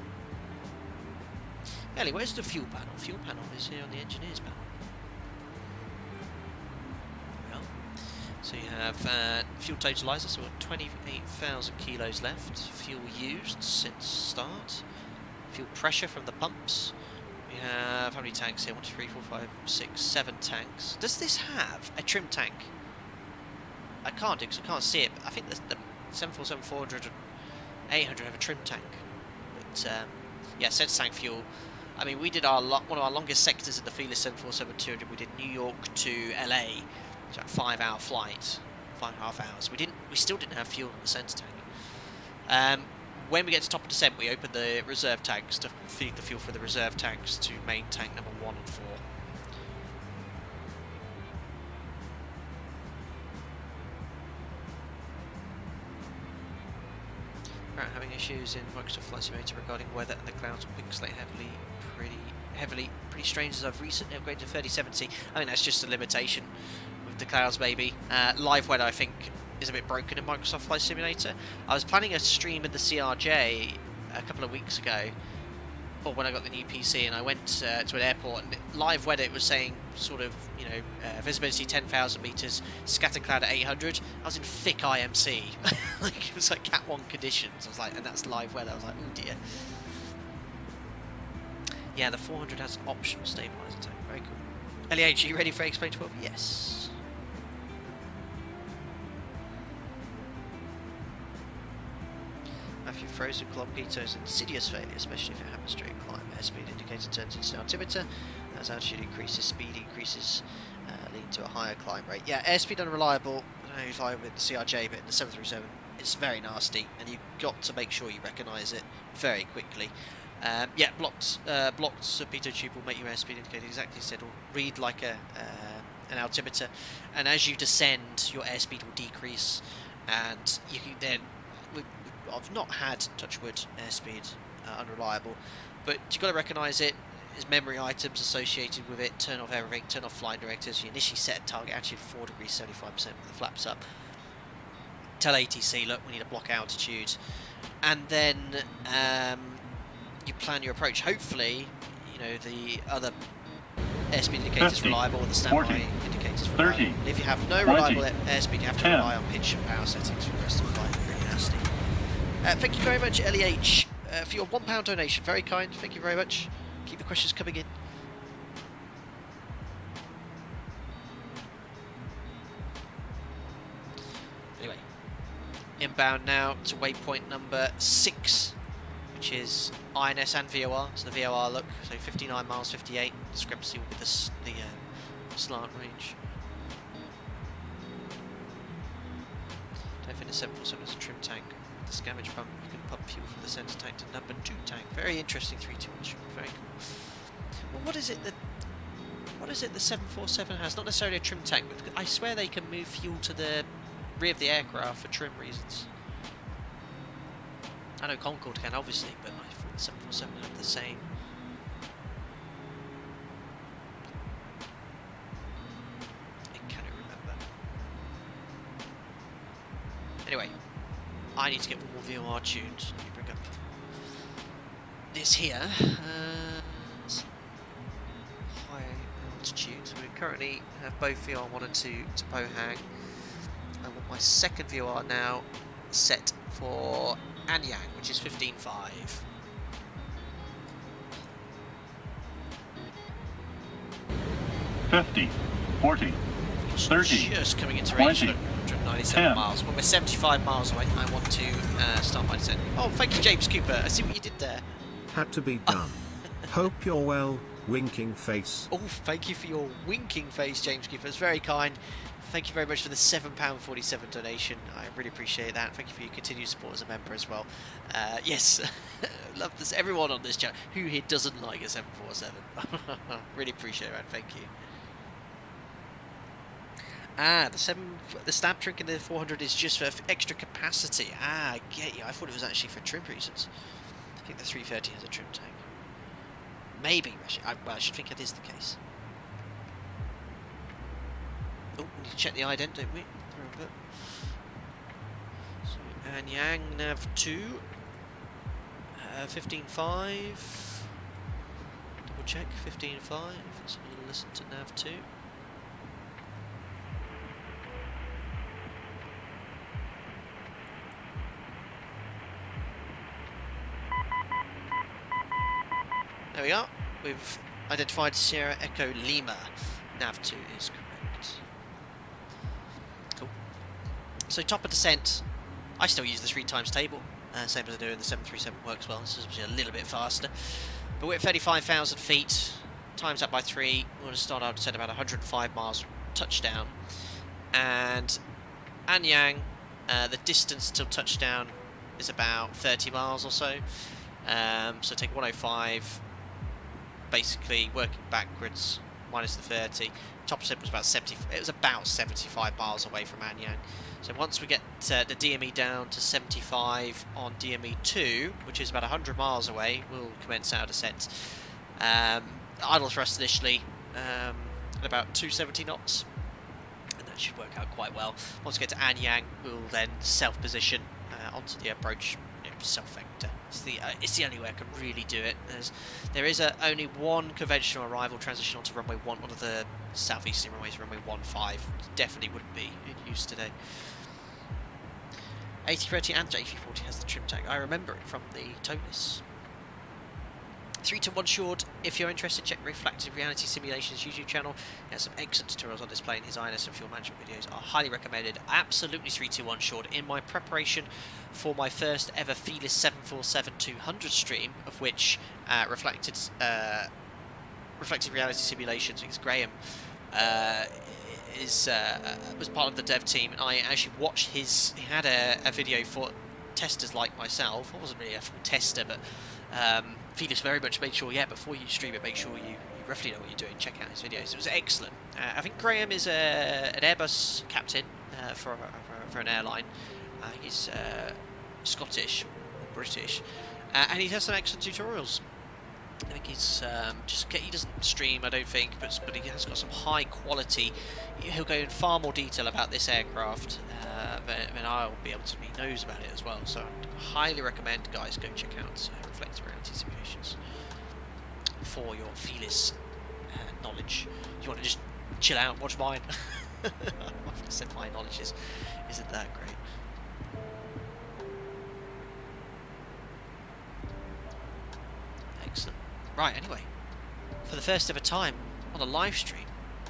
Ellie, where's the fuel panel? Fuel panel is here on the engineer's panel. Well, so you have fuel totalizer, so we've got 28,000 kilos left. Fuel used since start. Fuel pressure from the pumps. We have, how many tanks here? 1, 2, 3, 4, 5, 6, 7 tanks. Does this have a trim tank? I can't do because I can't see it, but I think the 747, 400 and 800 have a trim tank. But yeah, sense tank fuel. I mean, we did one of our longest sectors in the Felis 747-200. We did New York to LA. It's about a 5-hour flight, 5.5 hours. We still didn't have fuel in the sense tank. When we get to top of descent, we open the reserve tanks to feed the fuel for the reserve tanks to main tank number 1 and 4. Right, having issues in Microsoft Flight Simulator regarding weather and the clouds will pixelate heavily. Pretty heavily. Pretty strange as I've recently upgraded to 3070. I think that's just a limitation with the clouds, maybe. Live weather, I think, is a bit broken in Microsoft Flight Simulator. I was planning a stream in the CRJ a couple of weeks ago, or when I got the new PC, and I went to an airport, and live weather, it was saying sort of, you know, visibility 10,000 meters, scattered cloud at 800. I was in thick IMC. Like, it was like Cat 1 conditions. I was like, and that's live weather. I was like, oh dear. Yeah, the 400 has an optional stabilizer tank. Very cool. LEH, are you ready for Explain 12? Yes. Matthew, frozen Clompito is insidious failure, especially if it happens during climb. Airspeed indicator turns into altimeter. As altitude increases, speed increases, leading to a higher climb rate. Yeah, airspeed unreliable. I don't know if I with the CRJ, but in the 737, it's very nasty, and you've got to make sure you recognise it very quickly. Yeah, blocked pitot tube will make your airspeed indicator exactly as said, will read like an altimeter, and as you descend, your airspeed will decrease, and you can then. I've not had, touch wood, airspeed unreliable, but you've got to recognise it. There's memory items associated with it. Turn off everything. Turn off flying directives. You initially set a target actually 4 degrees 75% with the flaps up. Tell ATC, look, we need to block altitude, and then you plan your approach. Hopefully, you know, the other airspeed indicator is reliable, and the standby indicator is reliable. 30, if you have no reliable airspeed, you have to rely on pitch and power settings for the rest of the flight. Really nasty. Thank you very much, LEH, for your £1 donation. Very kind. Thank you very much. Keep the questions coming in. Anyway, inbound now to waypoint number 6, which is INS and VOR. So the VOR look, so 59 miles, 58. Discrepancy with the slant range. Don't think the 747 is a trim tank. The scavenge pump, you can pump fuel from the centre tank to number 2 tank. Very interesting 321. Very cool. Well, what is it the 747 has? Not necessarily a trim tank, but I swear they can move fuel to the rear of the aircraft for trim reasons. I know Concorde can, obviously, but I thought the 747 had the same. I cannot remember. Anyway. I need to get more VOR tuned. Let me bring up this here. High altitude. So we currently have both VOR 1 and 2 to Pohang. I want my second VOR now set for Anyang, which is 15.5. $50, $40, $30, Just coming into range. 20, 197 miles. When we're 75 miles away, I want to start my descent. Oh, thank you, James Cooper. I see what you did there. Had to be done. Hope you're well, winking face. Oh, thank you for your winking face, James Cooper. It's very kind. Thank you very much for the £7.47 donation. I really appreciate that. Thank you for your continued support as a member as well. Yes, love this. Everyone on this channel. Who here doesn't like a 747? Really appreciate that. Thank you. Ah, the stab trick in the 400 is just for extra capacity. Ah, I get you. I thought it was actually for trim reasons. I think the 330 has a trim tank. Maybe. Well, I should think it is the case. Oh, we need to check the ident, don't we? So, Anyang, nav 2. 15.5. Double check, 15.5. Let's have a listen to nav 2. There we are. We've identified Sierra Echo Lima. Nav 2 is correct. Cool. So top of descent, I still use the 3 times table. Same as I do in the 737 works well. This is obviously a little bit faster. But we're at 35,000 feet. Times that by 3. We're going to start our descent about 105 miles touchdown. And Anyang, the distance till touchdown is about 30 miles or so. So take 105. Basically working backwards minus the 30. Top descent was about 70. It was about 75 miles away from Anyang. So once we get the DME down to 75 on DME 2, which is about 100 miles away, we'll commence our descent. idle thrust initially at about 270 knots, and that should work out quite well. Once we get to Anyang, we'll then self-position onto the approach, self-vector. It's the only way I can really do it. There is only one conventional arrival transition onto runway 1, one of the southeastern runways, runway 15. Definitely wouldn't be in use today. 8030 and JV40 has the trim tag. I remember it from the TONIS. 3 to 1 short. If you're interested, check Reflective Reality Simulations YouTube channel. He has some excellent tutorials on display, and his INS and fuel management videos are highly recommended. Absolutely 3 to 1 short. In my preparation for my first ever Felis 747-200 stream, of which Reflective Reality Simulations, because Graham was part of the dev team, and I actually watched he had a video for testers like myself. I wasn't really a full tester, but Felis very much made sure, before you stream it, make sure you roughly know what you're doing, check out his videos. It was excellent. I think Graham is an Airbus captain for an airline. He's Scottish or British, and he has some excellent tutorials. I think he's he doesn't stream, I don't think, but he has got some high quality. He'll go in far more detail about this aircraft than I'll be able to. He knows about it as well, so I'd highly recommend, guys, go check out Reflective Reality Simulations for your Felis knowledge. You want to just chill out and watch mine? I've said my knowledge isn't that great. Excellent. Right, anyway, for the first ever time on a live stream,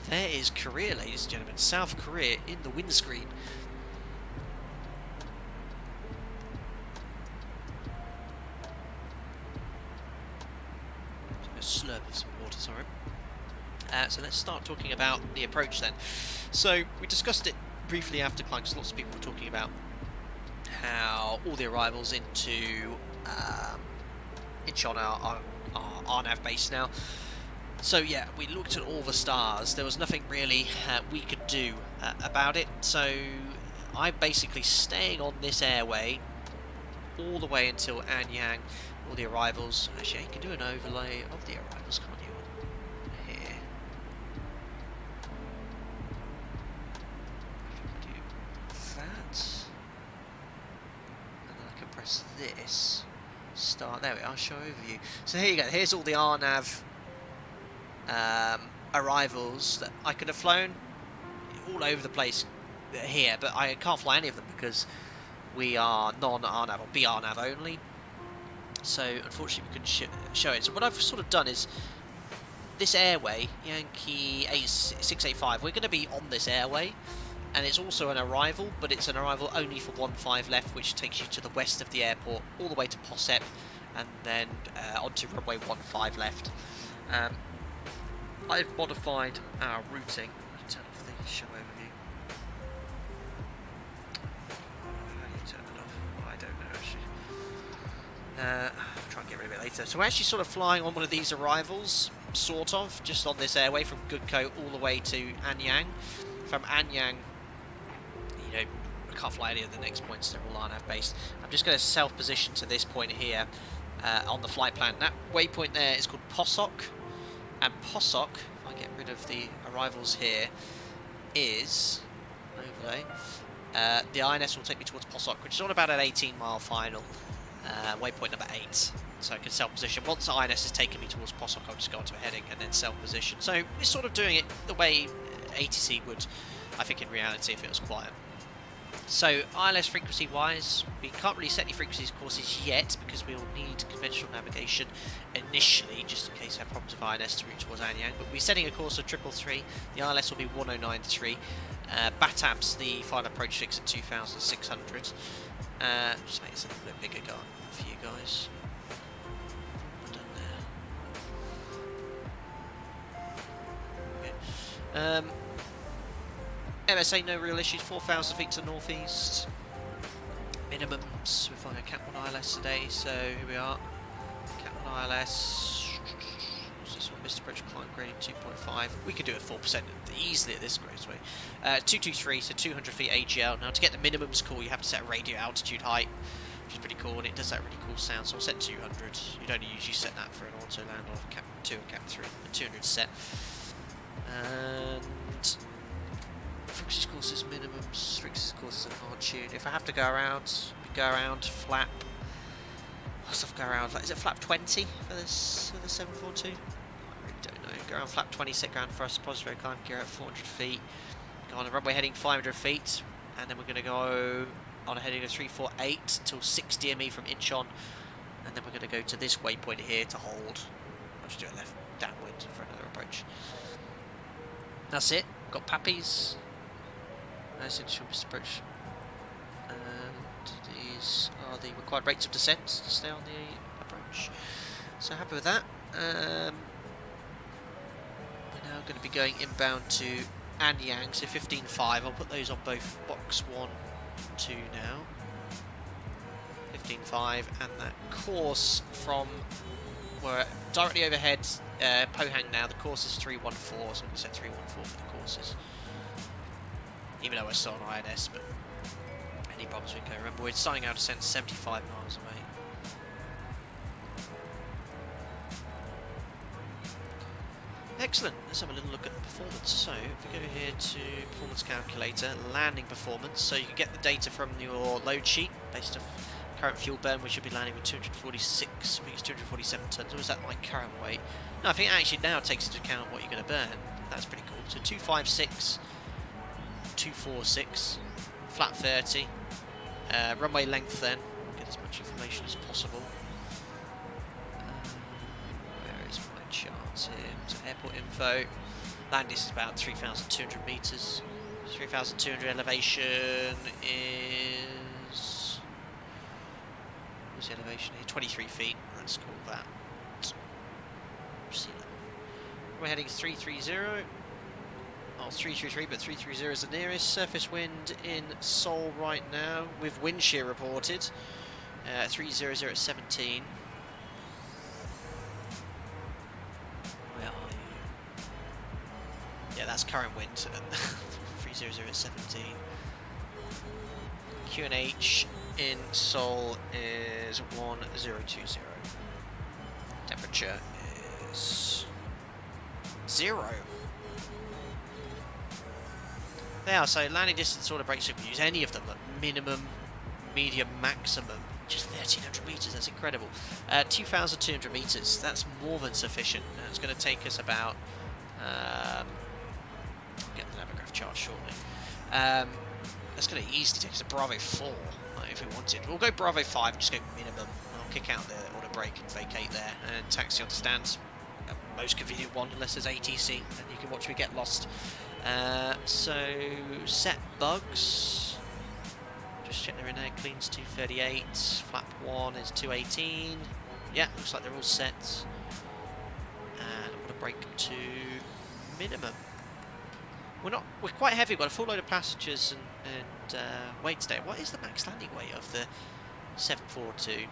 there is Korea, ladies and gentlemen. South Korea in the windscreen. A slurp of some water, sorry. So let's start talking about the approach then. So we discussed it briefly after climb, because lots of people were talking about how all the arrivals into Incheon are RNAV based now. So yeah, we looked at all the stars. There was nothing really we could do about it. So I'm basically staying on this airway all the way until Anyang. All the arrivals. Actually, you can do an overlay of the arrivals, can't you? Here. Do that, and then I can press this. Start. There we are. Show overview. So here you go. Here's all the RNAV arrivals that I could have flown all over the place here, but I can't fly any of them because we are non-RNAV or BRNAV only. So unfortunately we couldn't show it. So what I've sort of done is this airway, Yankee 685, we're going to be on this airway, and it's also an arrival, but it's an arrival only for 15 left, which takes you to the west of the airport, all the way to Posep, and then onto runway 15 left. I've modified our routing. I'll turn off the show overview. How do you turn it off? I don't know actually. I'll try and get rid of it later. So we're actually sort of flying on one of these arrivals, sort of, just on this airway from Gukko all the way to Anyang. From Anyang, I can't fly any of the next points, they're all RNAV based. I'm just going to self-position to this point here on the flight plan. That waypoint there is called Posok, and Posok, if I get rid of the arrivals here, is overlay. The INS will take me towards Posok, which is on about an 18-mile final, waypoint number 8. So I can self-position. Once the INS has taken me towards Posok, I'll just go onto a heading and then self-position. So we're sort of doing it the way ATC would, I think, in reality, if it was quiet. So ILS frequency-wise, we can't really set any frequencies courses yet because we'll need conventional navigation initially, just in case we have problems with INS to route towards Anyang. But we're setting a course of 333. The ILS will be 1093. BATAM's the final approach fix at 2600. Just make this a little bit bigger for you guys. Done there. Okay. MSA, no real issues, 4,000 feet to northeast. Minimums, we're flying a Cat 1 ILS today, so here we are. Cat 1 ILS. What's this one? Missed approach climb grading 2.5. We could do it 4% easily at this grade way. 223, so 200 feet AGL. Now to get the minimum score, you have to set a radio altitude height. which is pretty cool, and it does that really cool sound. So I'll set 200. You'd only usually set that for an auto land or Cap 2 and Cap 3. A 200 set. And Frix's course is minimums. Frix's course is an hard tune. If I have to go around flap. What's stuff go around? Is it flap 20 for this for the 742? I really don't know. Go around flap 20, set ground thrust, positive climb gear at 400 feet. Go on a runway heading 500 feet, and then we're going to go on a heading of 348 till 6 DME from Incheon, and then we're going to go to this waypoint here to hold. I'll just do a left downwind for another approach. That's it. Got Pappies. Nice initial missed approach. And these are the required rates of descent to stay on the approach. So happy with that. We're now going to be going inbound to Anyang, so 15.5. I'll put those on both box 1, 2 now. 15.5, and that course from we're directly overhead Pohang now. The course is 314, so I'm going to set 314 for the courses. Even though we're still on INS, but any problems we can go. Remember, we're starting our descent 75 miles away. Excellent. Let's have a little look at the performance. So, if we go here to performance calculator, landing performance. So you can get the data from your load sheet based off current fuel burn. We should be landing with 246. I think it's 247 tons. Or is that my current weight? No, I think it actually now takes into account what you're going to burn. That's pretty cool. So 256, 246, flat 30, runway length. Then get as much information as possible. Where is my charts here? So airport info. Land distance is about 3,200 meters. 3,200 elevation is. What's the elevation here? 23 feet. Let's call that. We're heading 330. Oh, 333, but 330 is the nearest. Surface wind in Seoul right now, with wind shear reported. 300 at 17. Where are you? Yeah, that's current wind. 300 at 17. QNH in Seoul is 1020. Temperature is 0. They are, so landing distance order brakes, you can use any of them at minimum, medium, maximum. Just 1,300 metres, that's incredible. 2,200 metres, that's more than sufficient. It's going to take us about, get the navigaph chart shortly. That's going to easily take us to Bravo 4, if we wanted. We'll go Bravo 5 and just go minimum. I'll kick out the order brake and vacate there, and taxi on stands. Most convenient one, unless there's ATC, and you can watch me get lost. So set bugs. Just check they're in there. Cleans 238. Flap 1 is 218. Yeah, looks like they're all set. And I'm gonna brake to minimum. We're quite heavy. We've got a full load of passengers and weight today. What is the max landing weight of the 742?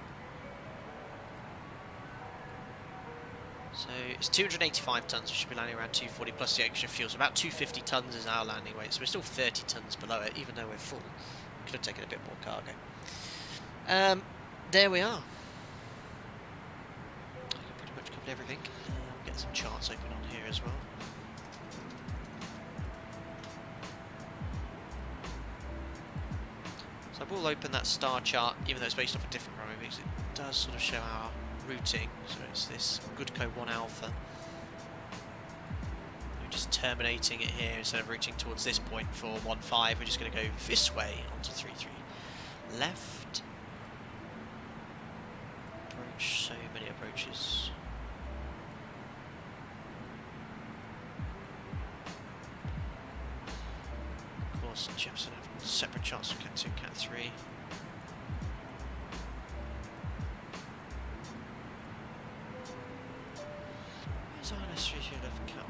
So it's 285 tons, we should be landing around 240 plus the extra fuel, so about 250 tons is our landing weight, so we're still 30 tons below it, even though we're full. Could have taken a bit more cargo. There we are. I think pretty much covered everything. Get some charts open on here as well. So I will open that star chart, even though it's based off a different runway, because it does sort of show our routing. So it's this Goodco 1 Alpha. We're just terminating it here instead of routing towards this point for 1-5. We're just going to go this way onto 3-3. Left. Approach, so many approaches. Of course, Jefferson have separate charts for Cat 2 and Cat 3. So let's should have Cat 1.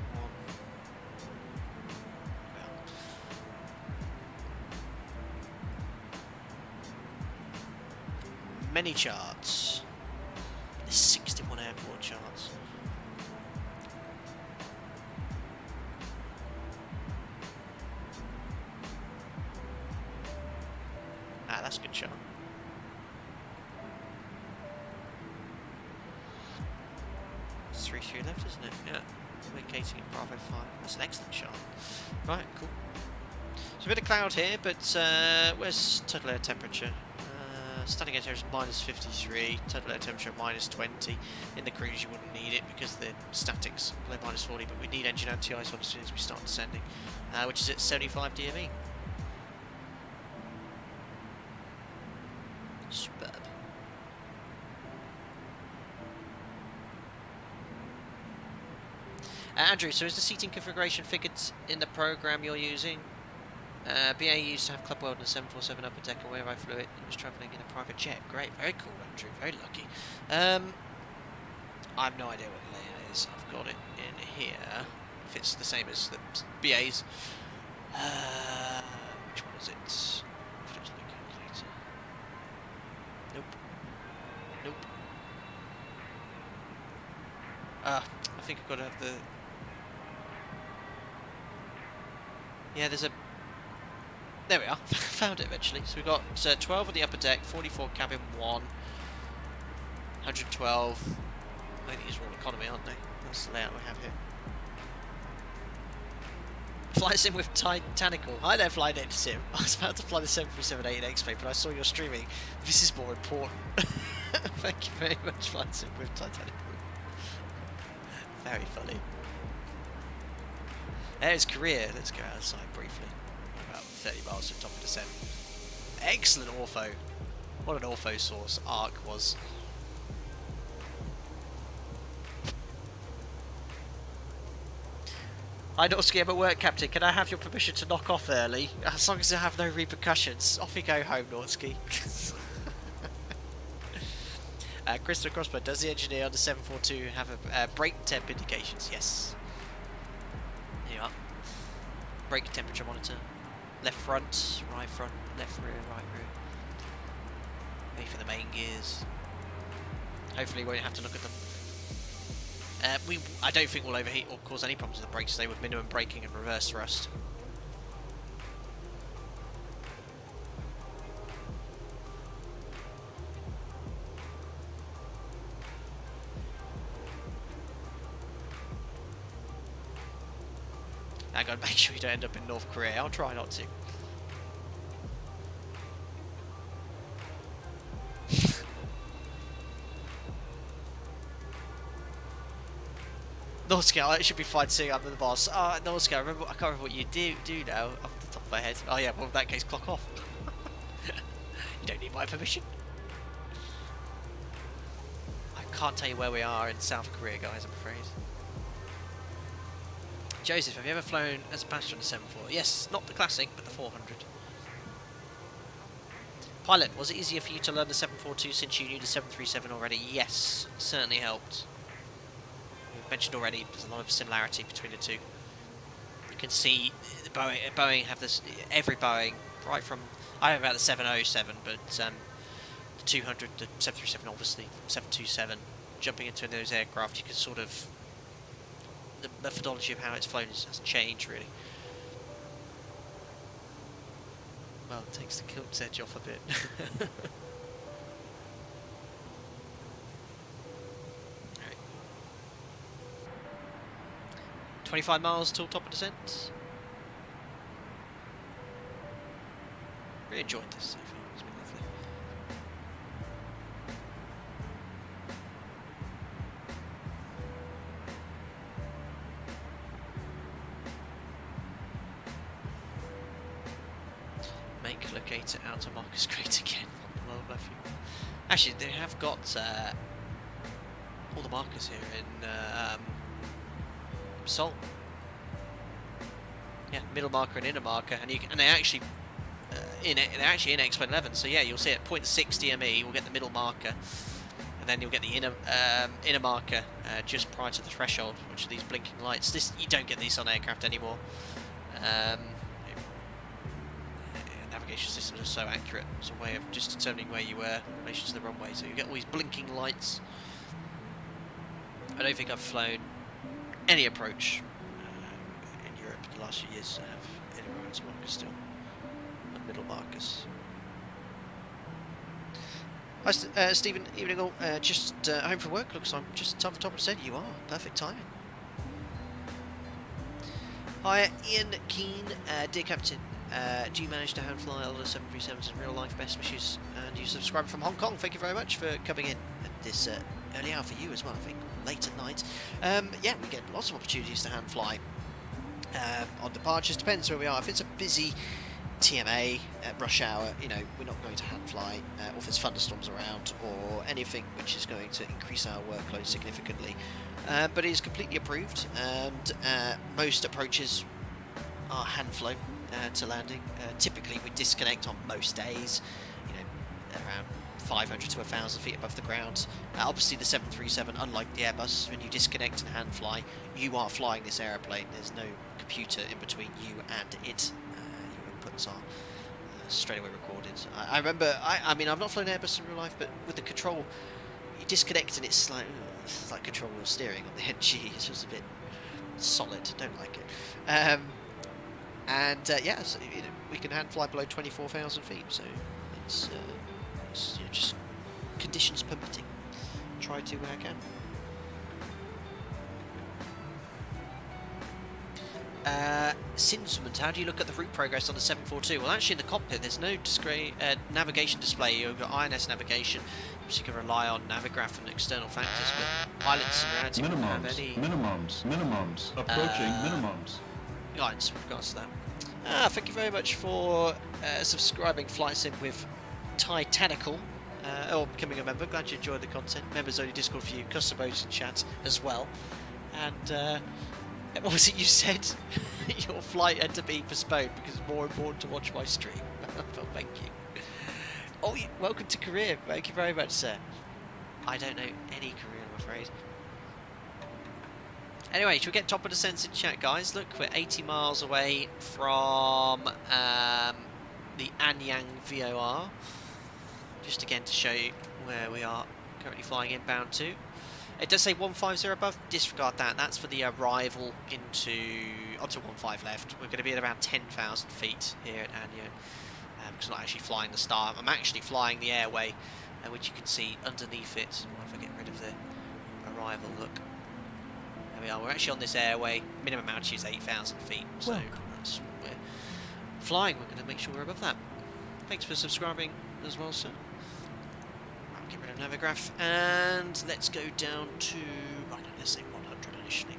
Well. Many charts. There's 61 airport charts. Ah, that's a good chart. There's 3-3 left, isn't it? Yeah. Vacating at Bravo 5. That's an excellent shot. Right, cool. So a bit of cloud here, but where's total air temperature? Standing air temperature is minus 53, total air temperature minus 20. In the cruise you wouldn't need it because the statics below minus 40, but we need engine anti-ice on as soon as we start descending, which is at 75 DME. Superb. Andrew, so is the seating configuration figured in the program you're using? BA used to have Club World and a 747 upper deck, and where I flew it, was travelling in a private jet. Great, very cool, Andrew, very lucky. I have no idea what the layout is. I've got it in here. If it's the same as the BA's. Which one is it? Calculator. Nope. Nope. I think I've got to have the... Yeah, there's a... There we are. Found it eventually. So we've got 12 on the upper deck, 44 cabin 1, 112. I think these are all economy, aren't they? That's the layout we have here. Flight sim with Titanical. Hi there, Flight Edge Sim. I was about to fly the 737-8 X-Plane, but I saw your streaming. This is more important. Thank you very much, Flight sim with Titanical. Very funny. There's Korea. Let's go outside briefly. About 30 miles from top of descent. Excellent ortho. What an ortho source arc was. Hi Norsky, I'm at work, Captain. Can I have your permission to knock off early? As long as I have no repercussions. Off you go home, Norsky. Christopher Crossbow, does the engineer on the 742 have a brake temp indications? Yes. Here you are. Brake temperature monitor. Left front, left rear, right rear. Wait for the main gears. Hopefully we won't have to look at them. I don't think we'll overheat or cause any problems with the brakes today with minimum braking and reverse thrust. Hang on, make sure you don't end up in North Korea. I'll try not to. Northscale, it should be fine seeing I'm the boss. Northscale, I can't remember what you do now off the top of my head. Oh yeah, well in that case, clock off. You don't need my permission. I can't tell you where we are in South Korea, guys, I'm afraid. Joseph, have you ever flown as a passenger on the 747? Yes, not the classic, but the 400. Pilot, was it easier for you to learn the 742 since you knew the 737 already? Yes, certainly helped. We've mentioned already, there's a lot of similarity between the two. You can see the Boeing have this, every Boeing, right from, I don't know about the 707, but the 200, the 737 obviously, 727, jumping into those aircraft, you can sort of, the methodology of how it's flown has changed really. Well, it takes the kilt's edge off a bit. 25 miles till top of descent. Really enjoyed this so far, it's been lovely. Make locator outer markers great again. Well, actually, they have got all the markers here in Seoul. Yeah, middle marker and inner marker, and they actually they're actually in X-Plane 11. So yeah, you'll see at 0.6 DME, we'll get the middle marker, and then you'll get the inner marker just prior to the threshold, which are these blinking lights. This you don't get these on aircraft anymore. Navigation systems are so accurate. It's a way of just determining where you were in relation to the runway. So you get all these blinking lights. I don't think I've flown any approach in Europe in the last few years that have inner markers still, and middle markers. Hi, Stephen. Evening all. Just home from work. Looks like I'm just top of said. You are. Perfect timing. Hi, Ian Keane. Dear Captain, do you manage to hand fly all the 737s in real life? Best wishes. And you subscribe from Hong Kong. Thank you very much for coming in at this early hour for you as well, I think. Late at night. Yeah, we get lots of opportunities to hand fly. On departures, depends where we are. If it's a busy TMA rush hour, you know, we're not going to hand fly, or if there's thunderstorms around, or anything which is going to increase our workload significantly. But it is completely approved, and most approaches are hand flow to landing. Typically, we disconnect on most days, you know, around 500 to 1,000 feet above the ground. Obviously, the 737, unlike the Airbus, when you disconnect and hand fly, you are flying this aeroplane. There's no computer in between you and it. Your inputs are straight away recorded. I remember, I mean, I've not flown Airbus in real life, but with the control, you disconnect and it's like control wheel steering on the NG. It's just a bit solid. Don't like it. Yeah, so, you know, we can hand fly below 24,000 feet, so it's you know, just conditions permitting. Try to where I can. Sinsman, how do you look at the route progress on the 742? Well, actually in the cockpit there's no navigation display. You've got INS navigation, which you can rely on Navigraph and external factors, but pilots in reality don't have any minimums, approaching minimums. guidance with regards to that. Thank you very much for subscribing Flight Sim with Titanical, or becoming a member. Glad you enjoyed the content. Members only Discord for you, custom modes and chat as well. And what was it you said? Your flight had to be postponed because it's more important to watch my stream. Well, thank you. Oh, welcome to Korea. Thank you very much, sir. I don't know any Korean, I'm afraid. Anyway, should we get top of the sense in chat, guys? Look, we're 80 miles away from the Anyang VOR. Just again to show you where we are currently flying inbound to. It does say 150 above. Disregard that. That's for the arrival onto 15 left. We're going to be at around 10,000 feet here at Anyang. Because I'm not actually flying the star. I'm actually flying the airway, which you can see underneath it. If I get rid of the arrival, look. There we are. We're actually on this airway. Minimum altitude is 8,000 feet. So that's what we're flying. We're going to make sure we're above that. Thanks for subscribing as well, sir. I'll get rid of Navigraph. And let's go down to... Right, let's say 100 initially.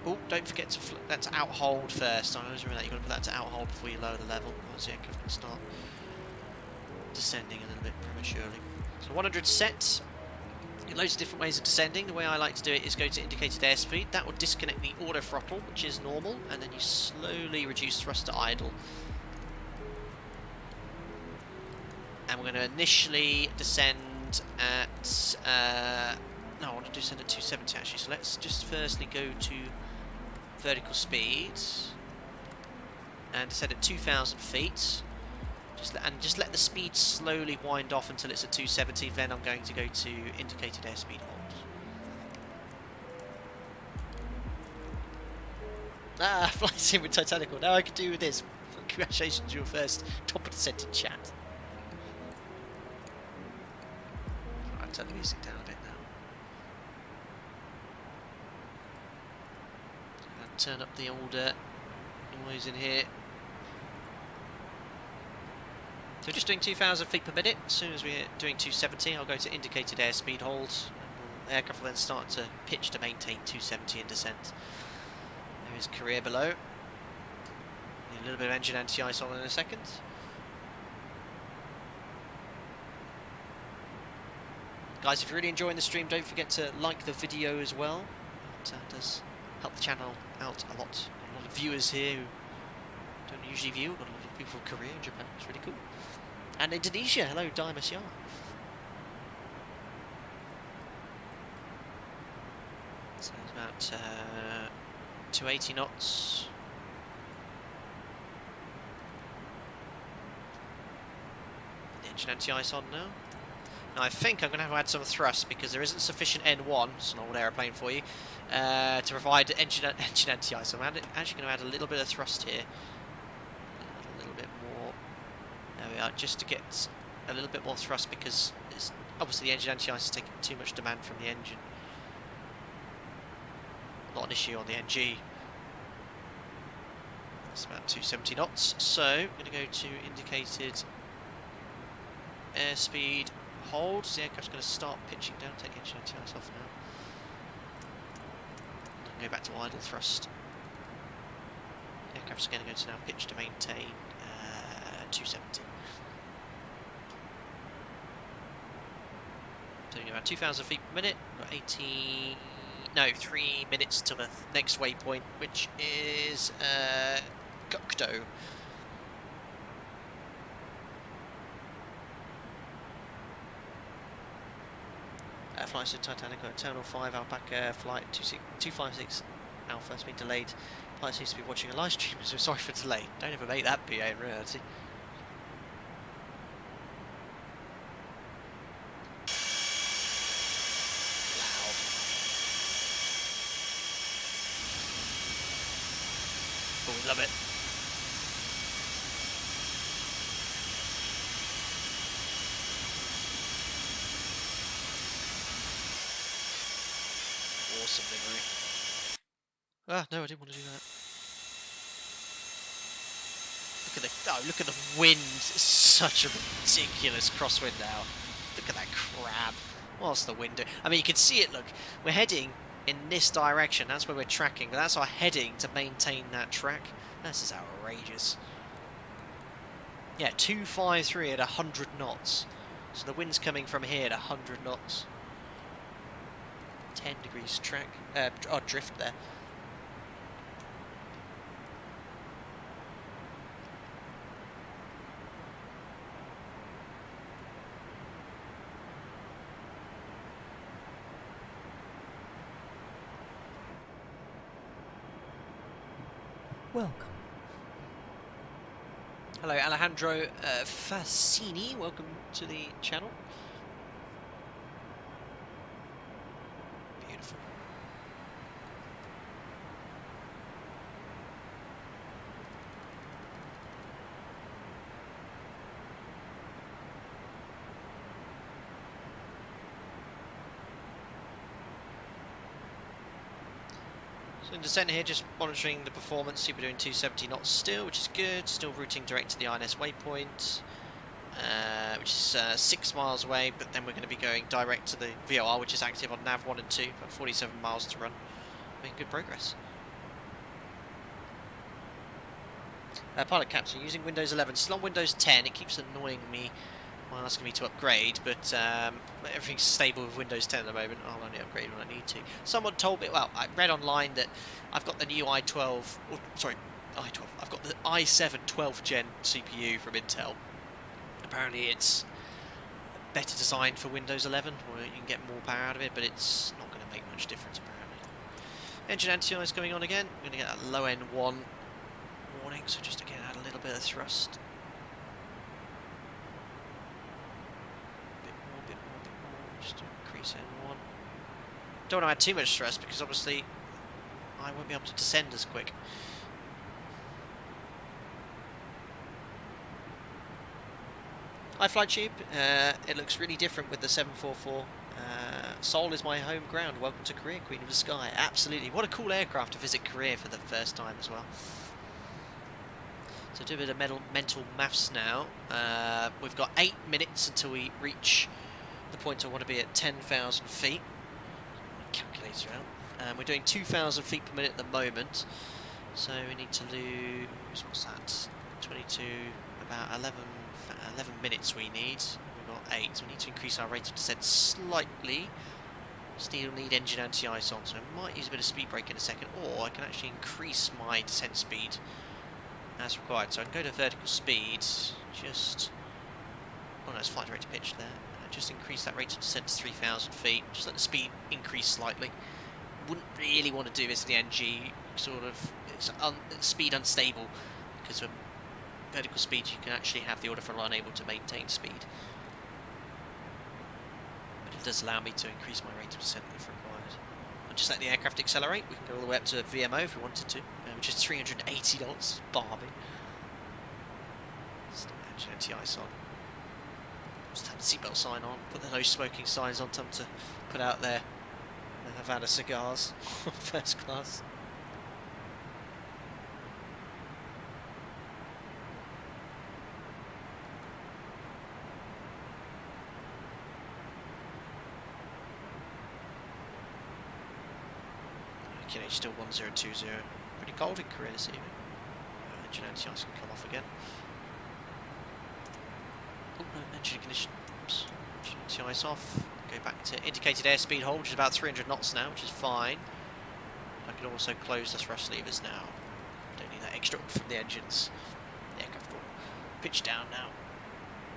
Oh, don't forget to... That's out hold first. I always remember that. You've got to put that to out hold before you lower the level. Otherwise the aircraft can start descending a little bit prematurely. So 100 set. Loads of different ways of descending. The way I like to do it is go to indicated airspeed. That will disconnect the auto throttle, which is normal, and then you slowly reduce thrust to idle. And we're going to initially descend at... no, I want to descend at 270 actually, so let's just firstly go to vertical speed and descend at 2,000 feet. Just let the speed slowly wind off until it's at 270, then I'm going to go to indicated airspeed hold. Flight Sim with Titanical. Now I can do with this. Congratulations, your first top of the set in chat. I'll turn the music down a bit now. And turn up the older noise in here. So just doing 2,000 feet per minute. As soon as we're doing 270, I'll go to indicated airspeed hold. And the aircraft will then start to pitch to maintain 270 in descent. There is Korea below. Need a little bit of engine anti-ice on in a second. Guys, if you're really enjoying the stream, don't forget to like the video as well. It does help the channel out a lot. A lot of viewers here who don't usually view. Got a lot of people from Korea and Japan. It's really cool. And Indonesia. Hello, Dimas Yar. So it's about 280 knots. The engine anti-ice on now. Now I think I'm going to have to add some thrust because there isn't sufficient N1, it's an old aeroplane for you, to provide engine anti-ice. So I'm actually going to add a little bit of thrust here. A little bit more. There we are, just to get a little bit more thrust because it's obviously the engine anti-ice is taking too much demand from the engine. Not an issue on the NG. It's about 270 knots, so I'm going to go to indicated airspeed hold. So the aircraft's going to start pitching down, take the engine anti-ice off now. And go back to idle thrust. The aircraft's going to go to now pitch to maintain 270. Doing about 2,000 feet per minute. Got 3 minutes to the next waypoint, which is Gukdo. Flight to Titanic on Terminal 5 Alpaca flight 256 Alpha has been delayed. Pilot seems to be watching a live stream, so sorry for delay. Don't ever make that BA in reality. Loud. Oh, we love it. Awesome livery. Ah, no, I didn't want to do that. Look at the wind. It's such a ridiculous crosswind now. Look at that crab. What's the wind doing? I mean, you can see it, look. We're heading in this direction. That's where we're tracking, but that's our heading to maintain that track. This is outrageous. Yeah, 253 at 100 knots. So the wind's coming from here at 100 knots. 10 degrees track, drift there. Welcome. Hello, Alejandro Fassini. Welcome to the channel. Beautiful. So in descent here, just monitoring the performance. See, we're doing 270 knots still, which is good. Still routing direct to the INS waypoint, which is 6 miles away. But then we're going to be going direct to the VOR, which is active on nav 1 and 2. About 47 miles to run. Making good progress. Pilot captain using Windows 11. Still on Windows 10. It keeps annoying me while asking me to upgrade, but everything's stable with Windows 10 at the moment. I'll only upgrade when I need to. Someone told me, well, I read online that I've got the new i12, or, sorry, i12, I've got the i7 12th gen CPU from Intel. Apparently it's better designed for Windows 11, where you can get more power out of it, but it's not going to make much difference apparently. Engine anti-ice going on again. I'm going to get that low end 1 warning, so just again add a little bit of thrust. Just to increase N1. Don't want to add too much thrust because obviously I won't be able to descend as quick. Hi FlightTube, it looks really different with the 744. Seoul is my home ground. Welcome to Korea, Queen of the Sky. Absolutely. What a cool aircraft to visit Korea for the first time as well. So do a bit of mental maths now. We've got 8 minutes until we reach the point I want to be at 10,000 feet. Calculator out. We're doing 2,000 feet per minute at the moment. So we need to lose, what's that? 22, about 11 minutes we need. We've got 8, so we need to increase our rate of descent slightly. Still need engine anti-ice on, so I might use a bit of speed brake in a second, or I can actually increase my descent speed as required. So I can go to vertical speed, just, oh no, it's flight rate to pitch there. Just increase that rate of descent to 3,000 feet, just let the speed increase slightly. Wouldn't really want to do this in the NG, sort of, it's speed unstable, because with vertical speed you can actually have the order for unable to maintain speed. But it does allow me to increase my rate of descent if required. I'll just let the aircraft accelerate. We can go all the way up to VMO if we wanted to, which is 380 knots, Barbie. Just engine anti-ice on. Just have the seatbelt sign on, put the no smoking signs on, tell them to put out their Havana cigars, first class. QNH still 1020. Pretty cold in Korea this evening. Engine anti-ice can come off again. Oh no, engine ignition. Oops. Engine anti-ice off. Go back to indicated airspeed hold, which is about 300 knots now, which is fine. I can also close the thrust levers now. Don't need that extra from the engines. The aircraft will pitch down now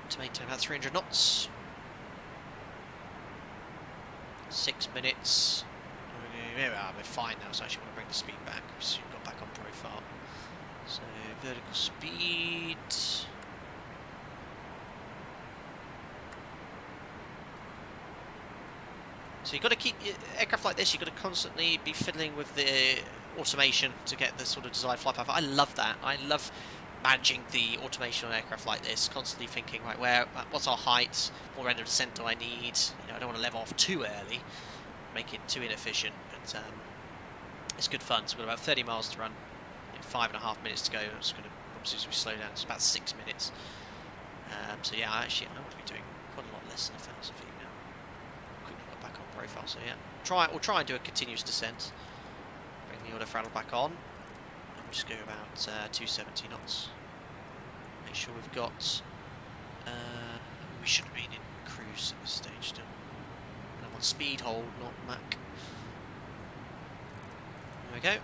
to maintain about 300 knots. 6 minutes. Yeah, we're fine now, so I actually want to bring the speed back. We soon got back on profile. So, vertical speed. So you've got to keep aircraft like this. You've got to constantly be fiddling with the automation to get the sort of desired flight path. I love that. I love managing the automation on aircraft like this. Constantly thinking, right, what's our height? What rate of descent do I need? You know, I don't want to level off too early, make it too inefficient. But it's good fun. So we've got about 30 miles to run. 5.5 minutes to go. I'm just going to obviously as we slow down. It's about 6 minutes. So yeah, I want to be doing quite a lot less than 1,000 feet now. Quickly got back on profile. So yeah, we'll try and do a continuous descent. Bring the auto throttle back on. And we'll just go about 270 knots. Make sure we've got. We should have been in cruise at this stage still. And I'm on speed hold, not Mach. There we go.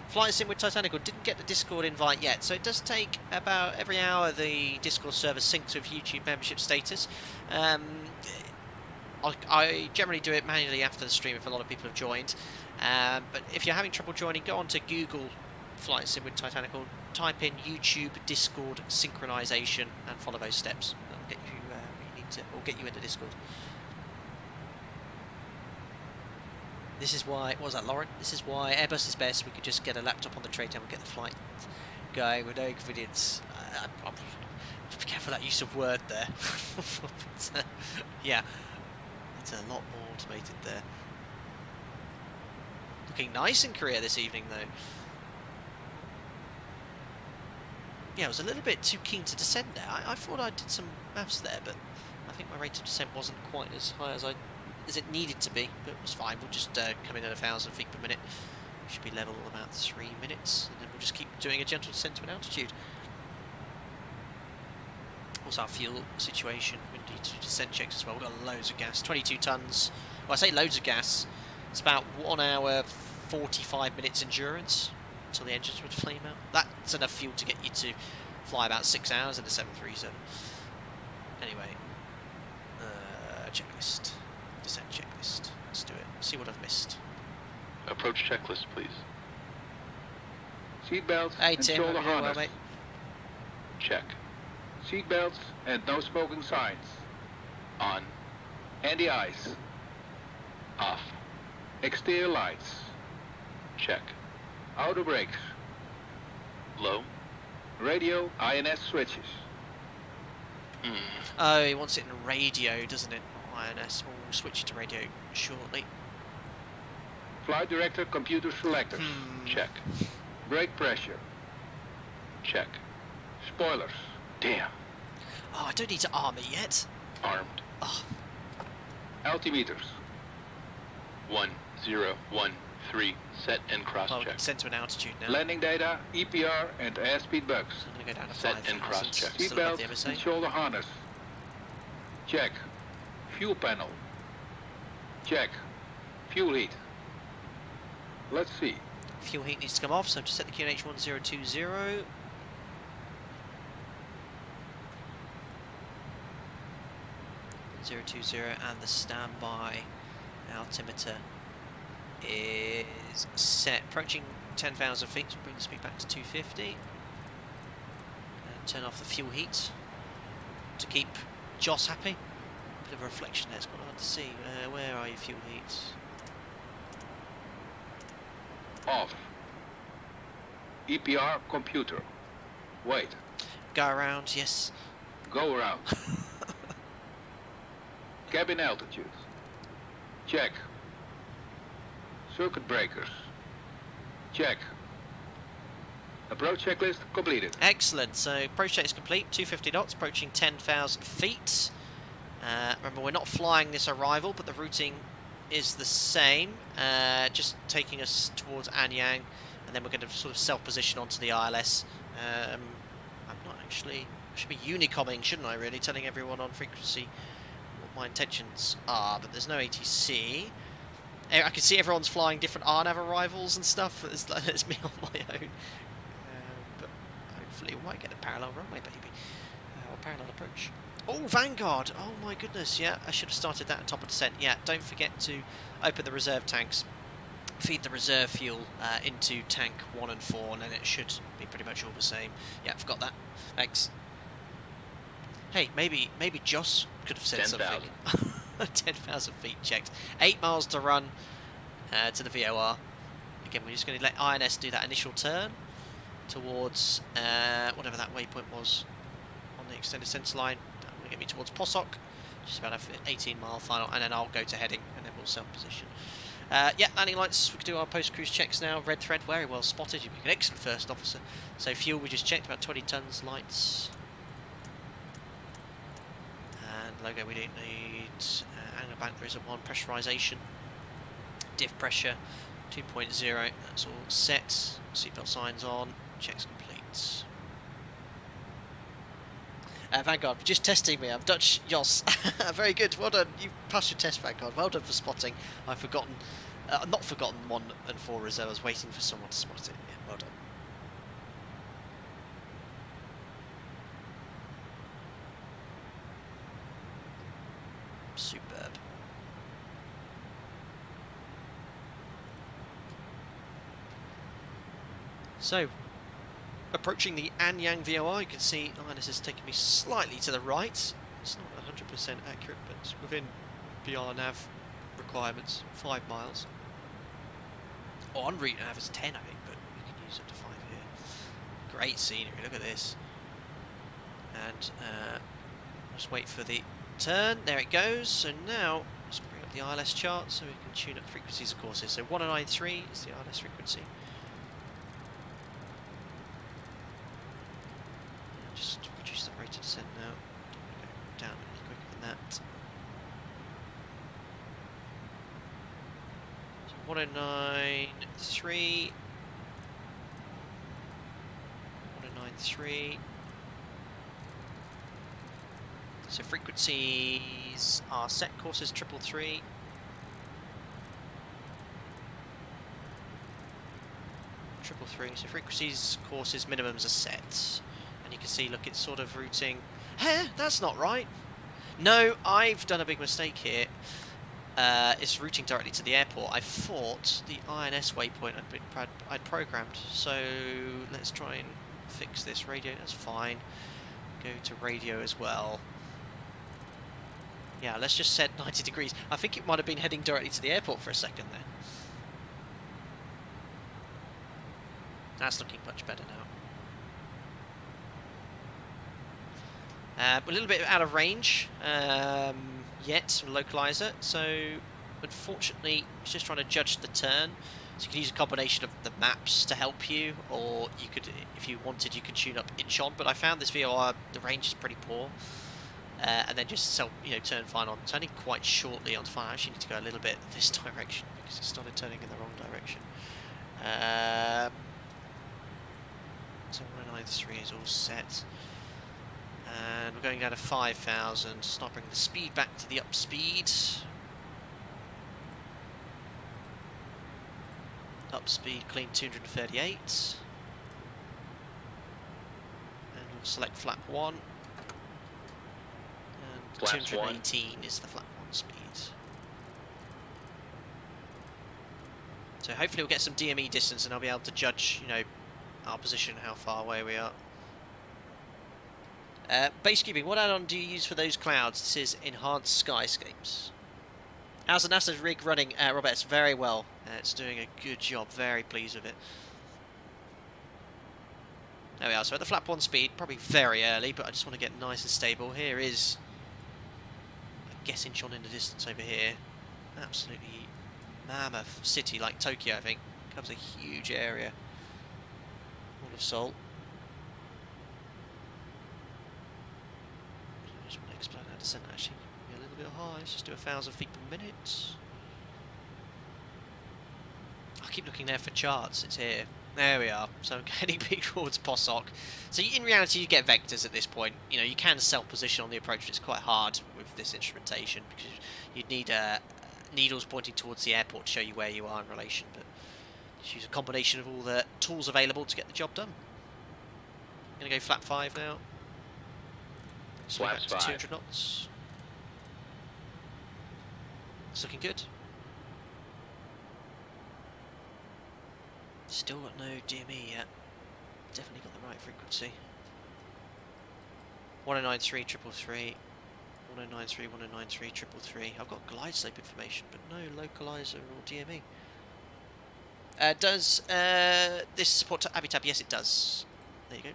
Flight Sim with Titanic didn't get the Discord invite yet, so it does take about every hour the Discord server syncs with YouTube membership status. I generally do it manually after the stream if a lot of people have joined, but if you're having trouble joining, go on to Google Flight Sim with Titanic, type in YouTube Discord synchronization and follow those steps. That'll get you where you need to, or get you into Discord. This is why, what was that, Lauren? This is why Airbus is best. We could just get a laptop on the tray table and get the flight going with no inconvenience. I'm be careful that use of word there. But, yeah, it's a lot more automated there. Looking nice in Korea this evening, though. Yeah, I was a little bit too keen to descend there. I thought I did some maths there, but I think my rate of descent wasn't quite as high as it needed to be, but it was fine. We'll just come in at 1,000 feet per minute. We should be level in about 3 minutes, and then we'll just keep doing a gentle descent to an altitude. Also our fuel situation, we need to descent checks as well. We've got loads of gas, 22 tons. Well, I say loads of gas. It's about 1 hour, 45 minutes endurance until the engines would flame out. That's enough fuel to get you to fly about 6 hours in a 737. Anyway, checklist. Descent checklist. Let's do it. See what I've missed. Approach checklist, please. Seatbelts Hey and Tim, shoulder hope you're doing harness. well, mate. Check. Seatbelts and no smoking signs. On. Anti-ice. Off. Exterior lights. Check. Outer brakes. Low. Radio INS switches. Oh, he wants it in radio, doesn't it? INS. We'll switch to radio shortly. Flight director computer selectors. Check. Brake pressure. Check. Spoilers. Damn. Oh, I don't need to arm it yet. Armed. Oh, Altimeters. 1013. Set and cross well, we check. can send to an altitude now. Landing data, EPR and airspeed bugs. So I'm going to go down to Set 5,000. and cross-check. Still above the Seatbelt and MSA. shoulder harness. Check. Fuel panel. Check. Fuel heat. Let's see. Fuel heat needs to come off, so just set the QNH 1020. And the standby altimeter is set. Approaching 10,000 feet, so bring the speed back to 250. And turn off the fuel heat to keep Joss happy. Bit of a reflection there, it's quite hard to see. Where are your fuel heats? Off. EPR computer. Wait. Go around, yes. Go around. Cabin altitude. Check. Circuit breakers. Check. Approach checklist completed. Excellent. So approach check is complete. 250 knots, approaching 10,000 feet. Remember, we're not flying this arrival, but the routing is the same. Just taking us towards Anyang, and then we're going to sort of self-position onto the ILS. I'm not actually... I should be unicomming, shouldn't I, really? Telling everyone on frequency what my intentions are, but there's no ATC. I can see everyone's flying different RNAV arrivals and stuff. It's me on my own. But hopefully we might get a parallel runway, baby. Or parallel approach. Oh, Vanguard! Oh my goodness, yeah, I should have started that at top of descent. Yeah, don't forget to open the reserve tanks. Feed the reserve fuel into tank 1 and 4, and then it should be pretty much all the same. Yeah, forgot that. Thanks. Hey, maybe Joss could have said 10,000. something. 10,000 feet checked. 8 miles to run to the VOR. Again, we're just going to let INS do that initial turn towards whatever that waypoint was on the extended centre line. That will get me towards Posok, just about an 18-mile final, and then I'll go to heading, and then we'll self-position. Yeah, landing lights, we can do our post-cruise checks now. Red thread, very well spotted. You've been an excellent first officer. So fuel, we just checked, about 20 tonnes. Lights. And logo, we don't need. Angle bank, there isn't one. Pressurisation. Diff pressure, 2.0. That's all set. Seatbelt signs on. Checks complete. Vanguard, just testing me. I'm Dutch Jos. Very good. Well done. You passed your test, Vanguard. Well done for spotting. I've forgotten, not forgotten 1 and 4 reserve. I was waiting for someone to spot it. Yeah, well done. Superb. So, approaching the Anyang VOR, you can see INS is taking me slightly to the right. It's not 100% accurate, but it's within VR nav requirements, 5 miles. Or en route nav is 10, I think, but we can use up to 5 here. Great scenery, look at this. And just wait for the turn, there it goes. So now, let's bring up the ILS chart so we can tune up frequencies of courses. So 193 is the ILS frequency. Just reduce the rate of descent now. Don't want to go down any quicker than that. So 1093. 1093. So frequencies are set. Courses 333. So frequencies, courses, minimums are set. You can see, look, it's sort of routing. Hey, that's not right. No, I've done a big mistake here. It's routing directly to the airport. I thought the INS waypoint I'd programmed. So let's try and fix this. Radio, that's fine. Go to radio as well. Yeah, let's just set 90 degrees. I think it might have been heading directly to the airport for a second there. That's looking much better now. We're a little bit out of range yet from the localizer, so unfortunately it's just trying to judge the turn. So you can use a combination of the maps to help you, or you could, if you wanted, you could tune up Incheon. But I found this VOR, the range is pretty poor, and then just turn fine on. Turning quite shortly on fine. I actually need to go a little bit this direction because it started turning in the wrong direction. So 193 is all set. And we're going down to 5,000. Start bringing the speed back to the up speed. Up speed clean 238. And we'll select flap 1. And Flaps 218 is the flap 1 speed. So hopefully we'll get some DME distance and I'll be able to judge, our position, how far away we are. Base cubing, what add-on do you use for those clouds? This is Enhanced Skyscapes. How's the NASA's rig running, Robert? It's very well. It's doing a good job. Very pleased with it. There we are, so at the flap 1 speed, probably very early, but I just want to get nice and stable. Here is, I guess, Incheon in the distance over here. Absolutely mammoth city like Tokyo, I think. Covers a huge area. All of Seoul. I just want to explain how descent actually be a little bit high. Let's just do 1,000 feet per minute. I keep looking there for charts. It's here. There we are. So I'm heading big towards Posok. So in reality, you get vectors at this point. You know, you can self-position on the approach, but it's quite hard with this instrumentation because you'd need needles pointing towards the airport to show you where you are in relation. But just use a combination of all the tools available to get the job done. I'm going to go flap 5 now. Flaps 5. 200 knots. It's looking good. Still got no DME yet. Definitely got the right frequency. 1093 333. 1093 1093 333. I've got glide slope information, but no localizer or DME. Does this support Habitab? Yes, it does. There you go.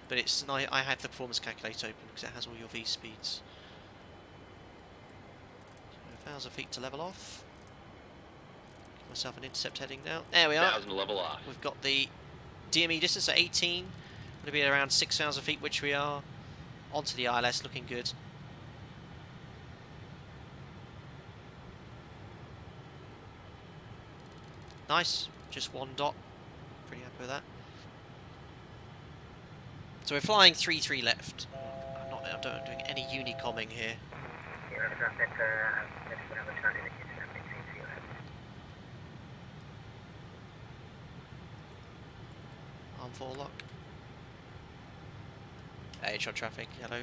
But it's I have the performance calculator open because it has all your V speeds. So 1,000 feet to level off. Give myself an intercept heading now. There we are. 1,000 to level off. We've got the DME distance at 18. Going to be around 6,000 feet, which we are. Onto the ILS, looking good. Nice. Just 1 dot. Pretty happy with that. So we're flying 3-3 left. I'm not doing any unicomming here. Arm 4 lock. HO traffic, yellow,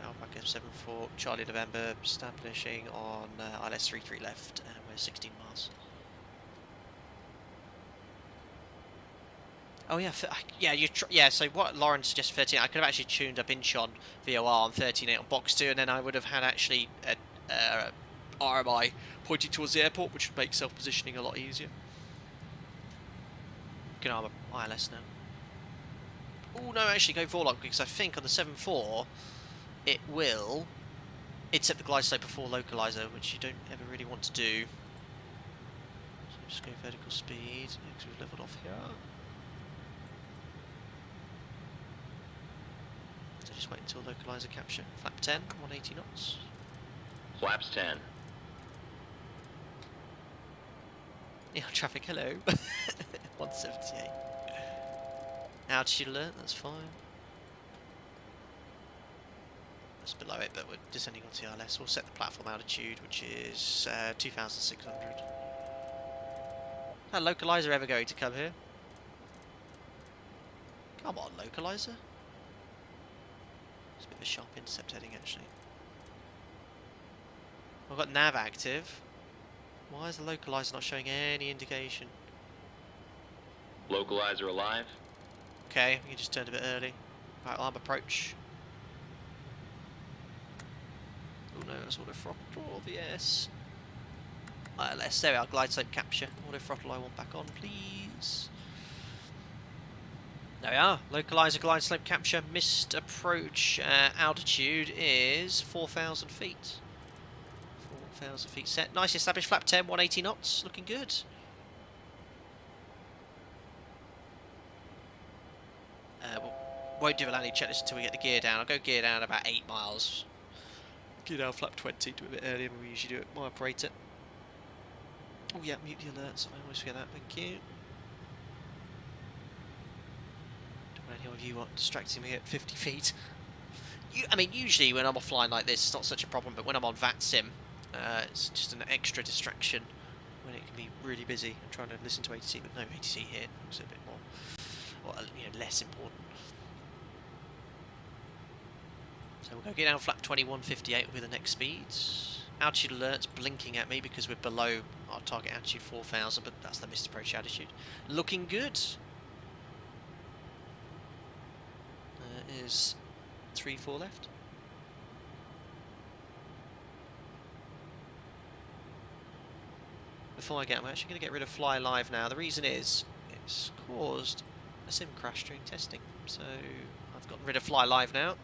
Alpaca 74, Charlie November, establishing on ILS 33 left, and we're 16 miles. Oh yeah, so what Lauren suggested 13, I could have actually tuned up Incheon VOR on 13.8 on box 2, and then I would have had actually a RMI pointing towards the airport, which would make self-positioning a lot easier. Can arm ILS now. Oh no, actually go 4 lock, because I think on the 7.4 it will intercept the glide slope before localizer, which you don't ever really want to do. So just go vertical speed, because we've leveled off here. So just wait until localizer capture. Flap 10, 180 knots. Flaps 10. Yeah, traffic, hello. 178. Altitude alert, that's fine. That's below it, but we're descending onto the ILS. We'll set the platform altitude, which is 2,600. Is that localizer ever going to come here? Come on, localizer. It's a bit of a sharp intercept heading, actually. I've got nav active. Why is the localizer not showing any indication? Localizer alive. Okay, we just turned a bit early. Right, arm approach. Oh no, that's auto throttle, VS. ILS, there we are, glide slope capture. Auto throttle I want back on, please. There we are, localizer glide slope capture. Missed approach altitude is 4,000 feet. 4,000 feet set. Nice established flap 10, 180 knots, looking good. Won't do a landing checklist until we get the gear down. I'll go gear down about 8 miles. Gear down flap 20, do it a bit earlier than we usually do it. My operator. Oh yeah, mute the alerts. I always forget that. Thank you. Don't want any of you distracting me at 50 feet. I mean, usually when I'm offline like this, it's not such a problem. But when I'm on VATSIM, it's just an extra distraction when it can be really busy. I'm trying to listen to ATC, but no ATC here. It's a bit more, or less important. So we'll go get down flap 2158 will be the next speeds. Altitude alerts blinking at me because we're below our target altitude 4,000, but that's the missed approach altitude. Looking good. There is 3-4 left. Before I get, I'm actually going to get rid of fly live now. The reason is it's caused a sim crash during testing, so I've gotten rid of Fly Live now.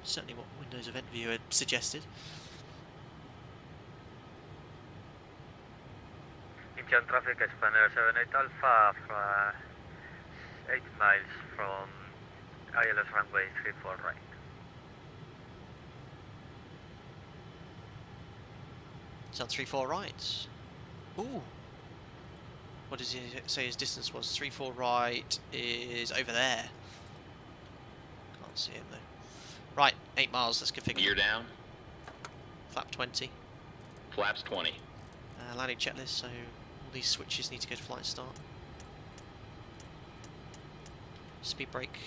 Certainly what Windows Event Viewer suggested. Incheon traffic expander 78 Alpha for 8 miles from ILS runway 34 right. It's on 34 right. Ooh. What does he say his distance was? 34 right is over there. Can't see him though. Right, 8 miles, let's configure. Gear down. Flap 20. Flaps 20. Landing checklist, so all these switches need to go to flight start. Speed brake,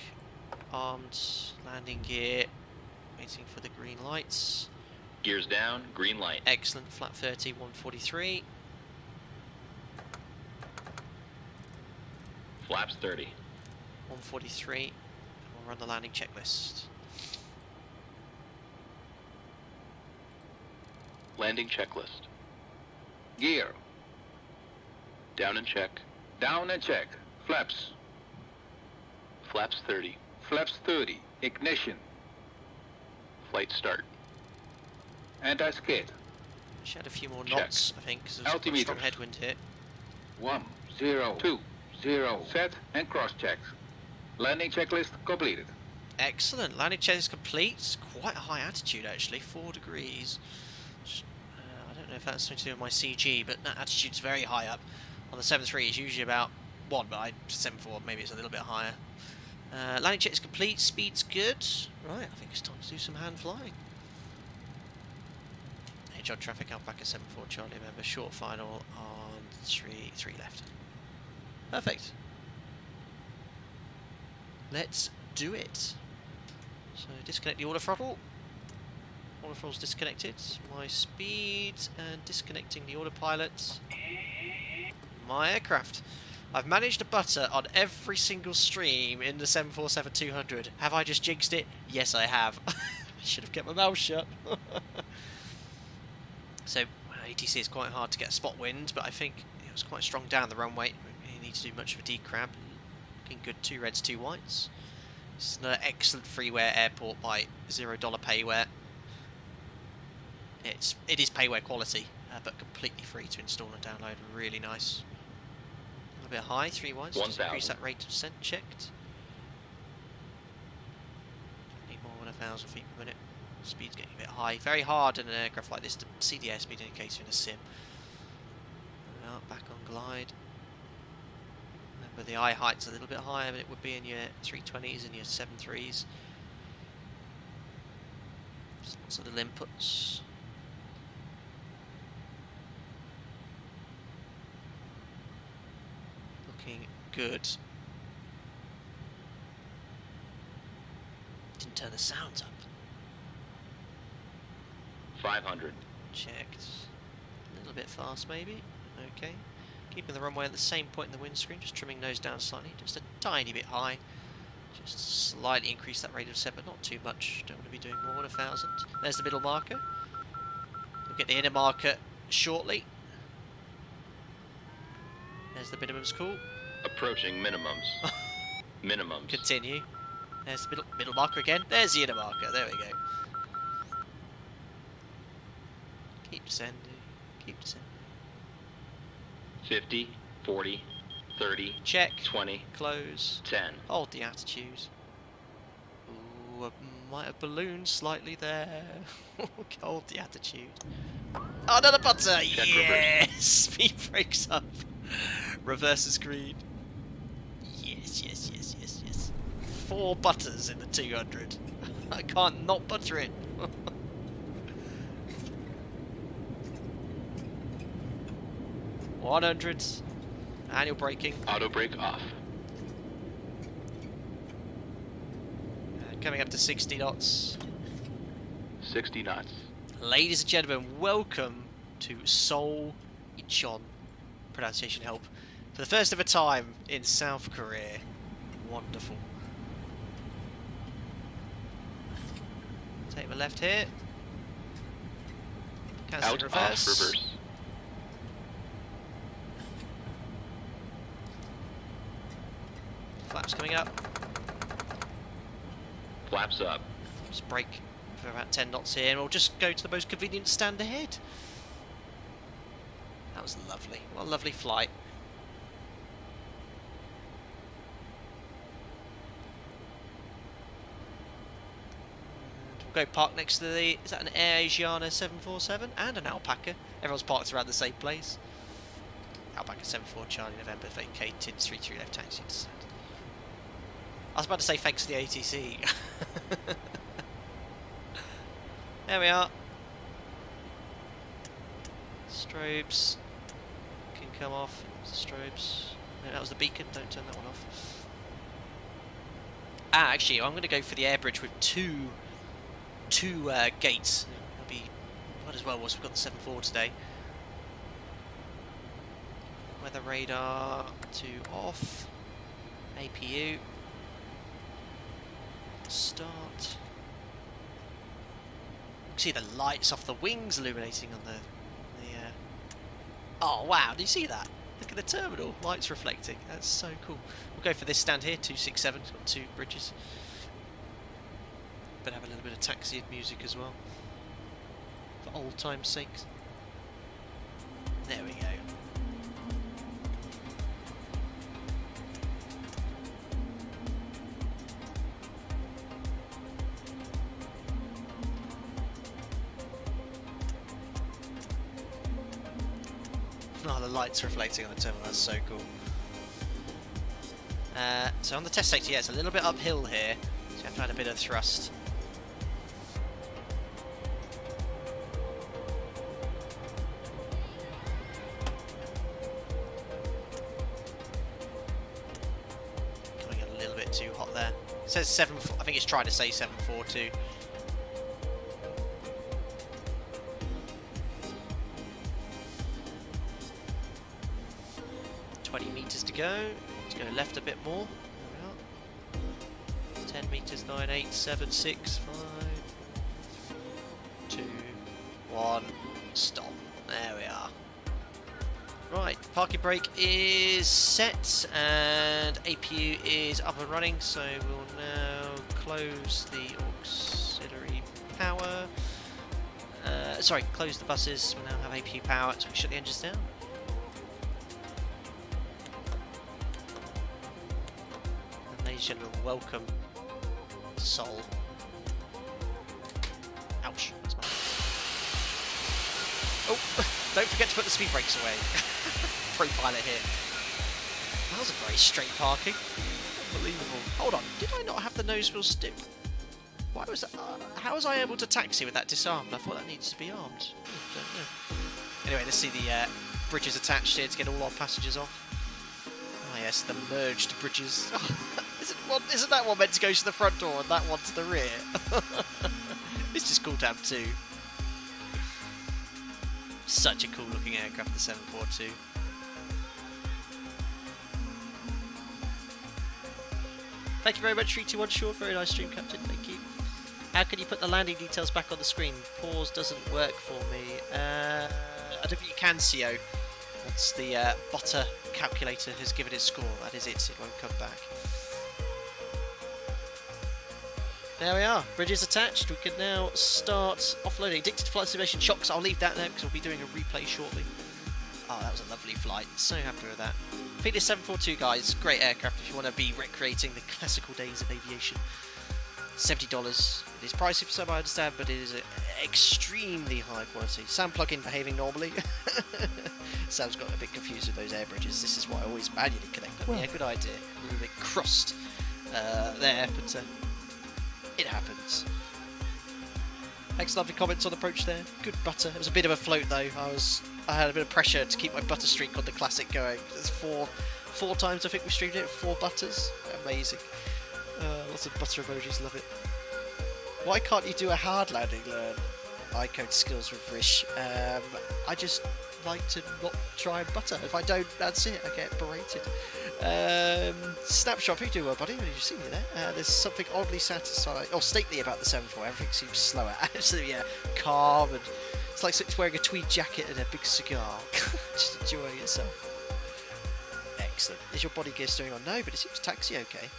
armed, landing gear, waiting for the green lights. Gears down, green light. Excellent, flap 30, 143. Flaps 30. 143, and we'll run the landing checklist. Landing checklist. Gear. Down and check. Down and check. Flaps. Flaps 30. Flaps 30. Ignition. Flight start. Anti-skid. Should add a few more Check. knots, I think, because there's a Altimeter. strong headwind here. 1, 0, 2, 0. Set and cross-check. Landing checklist completed. Excellent, landing checklist complete. It's quite a high altitude actually, 4 degrees. I don't know if that's something to do with my CG, but that altitude's very high up. On the 7.3 it's usually about 1, but 7.4 maybe it's a little bit higher. Landing check is complete, speed's good. Right, I think it's time to do some hand flying. Jog traffic out back at 74 Charlie November, short final on 3 left. Perfect. Let's do it. So disconnect the auto throttle. Auto throttle's disconnected. My speed and disconnecting the autopilot. My aircraft. I've managed to butter on every single stream in the 747-200. Have I just jinxed it? Yes, I have. I should have kept my mouth shut. So ATC is quite hard to get a spot wind, but I think it was quite strong down the runway. We didn't need to do much of a decrab. Looking good, 2 reds, 2 whites. It's an excellent freeware airport by $0 payware. It is payware quality, but completely free to install and download. Really nice. A little bit high, 3 whites. Just increase that rate of descent checked. Need more than 1,000 feet per minute. Speed's getting a bit high. Very hard in an aircraft like this to see the airspeed indicator in a sim. Back on glide. Remember the eye height's a little bit higher than it would be in your 320s and your 73s. Lots of little inputs. Looking good. Didn't turn the sounds up. 500. Checked. A little bit fast maybe. Okay. Keeping the runway at the same point in the windscreen, just trimming nose down slightly, just a tiny bit high. Just slightly increase that rate of set, but not too much. Don't want to be doing more than 1,000. There's the middle marker. We'll get the inner marker shortly. There's the minimums call. Approaching minimums. Minimums. Continue. There's the middle marker again. There's the inner marker. There we go. Keep descending. Keep descending. 50, 40, 30. Check. 20. Close. 10. Hold the attitude. Ooh, I might have ballooned slightly there. Hold the attitude. Oh, another butter! Check yes! Speed brakes up. Reverse the screen. Yes, yes, yes, yes, yes. 4 butters in the 200. I can't not butter it. 100. Annual braking. Auto brake off. Coming up to 60 knots. 60 knots. Ladies and gentlemen, welcome to Seoul-Incheon. Pronunciation help. For the first ever time in South Korea. Wonderful. Take the left here. Cancel Out, reverse. off, reverse. Flaps coming up. Flaps up. Just brake for about 10 knots here, and we'll just go to the most convenient stand ahead. That was lovely. What a lovely flight. And we'll go park next to the... Is that an Air Asiana 747? And an Alpaca. Everyone's parked around the same place. Alpaca 74 Charlie November vacated 33 left taxi descent. I was about to say thanks to the ATC. There we are. Strobes can come off. The strobes. No, that was the beacon. Don't turn that one off. Ah, actually, I'm going to go for the air bridge with two gates. It'll be might as well. We've got the 7.4 today. Weather radar to off. APU. Start. You can see the lights off the wings illuminating on the Oh wow, do you see that? Look at the terminal, lights reflecting. That's so cool. We'll go for this stand here, 267, it's got 2 bridges. But have a little bit of taxi music as well. For old time's sake. There we go. Oh, the lights reflecting on the terminal, that's so cool. So on the test sector, yeah, it's a little bit uphill here, so you have to add a bit of thrust. Coming a little bit too hot there. It says 7, I think it's trying to say 742. 20 meters to go. Let's go left a bit more. There we are. 10 meters, 9, 8, 7, 6, 5, 2, 1, stop. There we are. Right, parking brake is set and APU is up and running, so we'll now close the auxiliary power. Sorry, close the buses. We now have APU power, so we shut the engines down. Ladies and gentlemen, welcome to Seoul. Ouch. That's my... Oh, don't forget to put the speed brakes away. Pro pilot here. That was a very straight parking. Unbelievable. Hold on, did I not have the nose wheel stick? Why was that? How was I able to taxi with that disarmed? I thought that needs to be armed. Don't know. Anyway, let's see the bridges attached here to get all our passengers off. Oh yes, the merged bridges. Isn't that one meant to go to the front door and that one to the rear? It's just cool to have 2. Such a cool looking aircraft, the 742. Thank you very much, 321 Short. Very nice stream, Captain. Thank you. How can you put the landing details back on the screen? Pause doesn't work for me. I don't think you can, CO. Once the butter calculator has given its score, that is it. It won't come back. There we are, bridges attached. We can now start offloading. Addicted to flight simulation shocks. I'll leave that there because we'll be doing a replay shortly. Oh, that was a lovely flight. So happy with that. Felis 742, guys. Great aircraft if you want to be recreating the classical days of aviation. $70. It is pricey for some, I understand, but it is extremely high quality. Sam plug-in behaving normally. Sam's got a bit confused with those air bridges. This is why I always manually connect them. Well, yeah, good idea. A little bit crossed there, but it happens. Thanks, lovely comments on the approach there. Good butter. It was a bit of a float though. I had a bit of pressure to keep my butter streak on the classic going. There's four times I think we streamed it. 4 butters. Amazing. Lots of butter emojis. Love it. Why can't you do a hard landing? Learn iCode skills with Rish. I just like to not try and butter. If I don't, that's it. I get berated. Snapshot, how you doing, buddy? Did you see me there? There's something oddly satisfying or stately about the 7.4. Everything seems slower. Absolutely, yeah. Calm, and it's like wearing a tweed jacket and a big cigar. Just enjoying yourself. Excellent. Is your body gear steering on? No, but it seems taxi okay.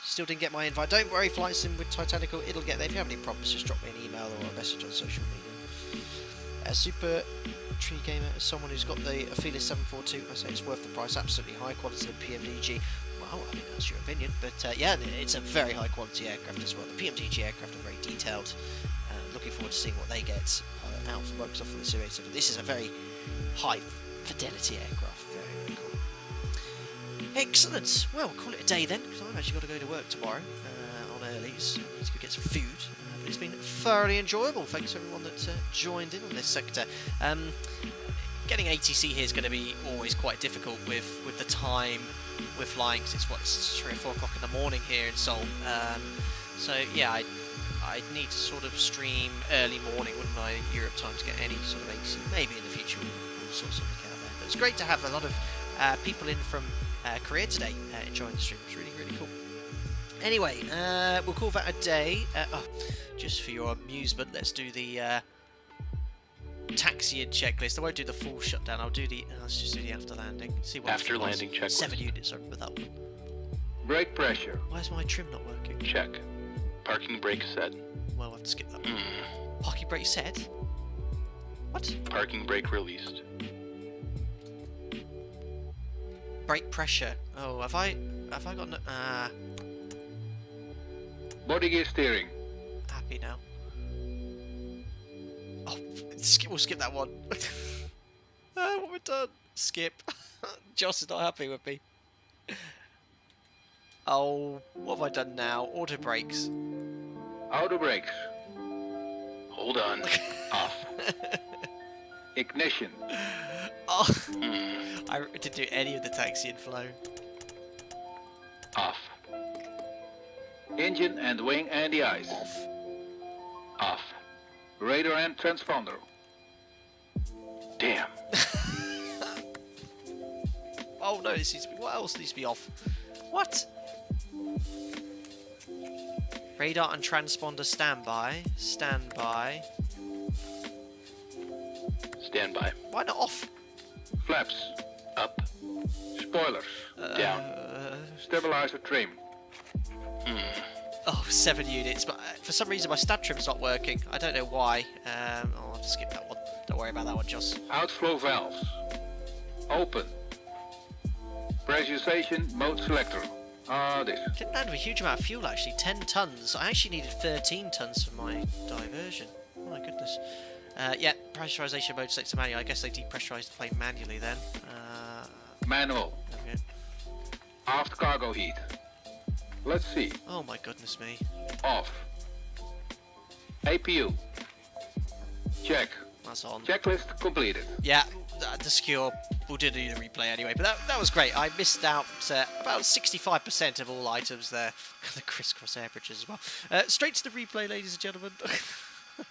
Still didn't get my invite. Don't worry, Flight Sim with Titanical, it'll get there. If you have any problems, just drop me an email or a message on social media. Super Tree Gamer, as someone who's got the Felis 742, I say it's worth the price. Absolutely high quality of PMDG. Well, I mean, that's your opinion, but yeah, it's a very high quality aircraft as well. The PMDG aircraft are very detailed. Looking forward to seeing what they get out from Microsoft for the Series 8. This is a very high fidelity aircraft. Very, very cool. Excellent. Well, we'll call it a day then, because I've actually got to go to work tomorrow on early, so I need to go get some food. But it's been thoroughly enjoyable. Thanks to everyone that joined in on this sector. Getting ATC here is going to be always quite difficult with the time we're flying, because it's 3 or 4 o'clock in the morning here in Seoul. So yeah, I'd need to sort of stream early morning, wouldn't I, Europe time, to get any sort of ATC. Maybe in the future we'll sort something out there. But it's great to have a lot of people in from Korea today enjoying the stream. It's really, really cool. Anyway, we'll call that a day. Just for your amusement, let's do the taxi-in checklist. I won't do the full shutdown. I'll do the. Let's just do the after landing. See what after landing checklist. 7 units over with that one. Brake pressure. Where's my trim not working? Check. Parking brake set. Well, I'll have to skip that. Parking brake set? What? Parking brake released. Brake pressure. Oh, have I got no... Body gear steering. Happy now. Oh, we'll skip that one. What have we done? Skip. Joss is not happy with me. Oh, what have I done now? Auto brakes. Auto brakes. Hold on. Off. Ignition. Oh, I didn't do any of the taxi and flow. Off. Engine and wing anti-ice. Off. Off. Radar and transponder. Damn. Oh no, this needs to be... What else needs to be off? What? Radar and transponder standby. Standby. Standby. Why not off? Flaps. Up. Spoilers. Down. Stabilizer trim. Oh, 7 units, but for some reason my stab trim's not working. I don't know why. I'll have to skip that one. Don't worry about that one, Joss. Outflow valves. Open. Pressurization mode selector. This. Didn't land with a huge amount of fuel actually. 10 tons. I actually needed 13 tons for my diversion. Oh my goodness. Yeah, pressurization mode selector manual. I guess they depressurized the plane manually then. Manual. Okay. Aft cargo heat. Let's see. Oh my goodness me. Off. APU. Check. That's on. Checklist completed. Yeah, the secure. We'll do the replay anyway. But that was great. I missed out about 65% of all items there. The crisscross air bridges as well. Straight to the replay, ladies and gentlemen.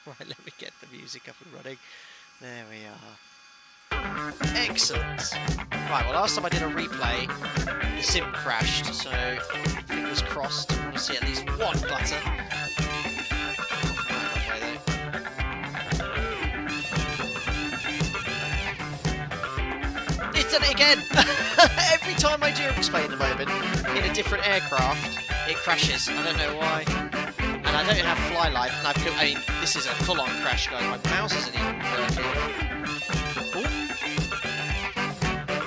Right, let me get the music up and running. There we are. Excellent. Right, well, last time I did a replay, the sim crashed, so fingers crossed. I want to see at least one butter. It's done it again! Every time I do a replay at the moment, in a different aircraft, it crashes. I don't know why. And I don't have fly life, and I mean, this is a full-on crash, guys. My mouse isn't even working.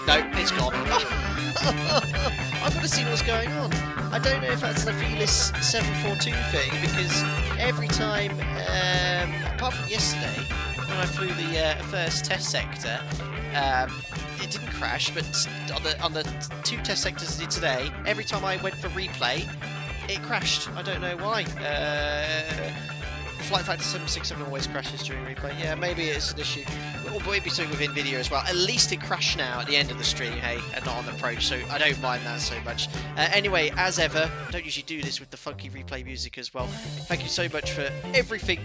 No, it's gone. I've got to see what's going on. I don't know if that's the Felis 742 thing, because every time, apart from yesterday, when I flew the first test sector, it didn't crash, but on the 2 test sectors I did today, every time I went for replay, it crashed. I don't know why. Flight Factor 767 always crashes during replay. Yeah, maybe it's an issue. Or maybe something within video as well. At least it crashed now at the end of the stream, hey, and not on the approach, so I don't mind that so much. Anyway, as ever, don't usually do this with the funky replay music as well. Thank you so much for everything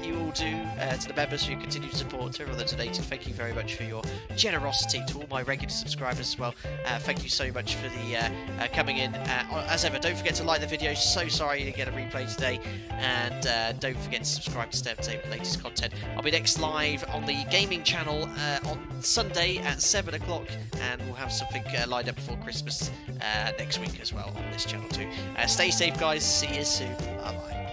you all do to the members for your continued support, to everyone that donated. Thank you very much for your generosity, to all my regular subscribers as well. Thank you so much for the coming in. As ever, don't forget to like the video. So sorry you didn't get a replay today, and don't forget to subscribe to stay up to date with the latest content. I'll be next live on the gaming channel on Sunday at 7 o'clock, and we'll have something lined up before Christmas next week as well on this channel too. Stay safe, guys. See you soon. Bye bye.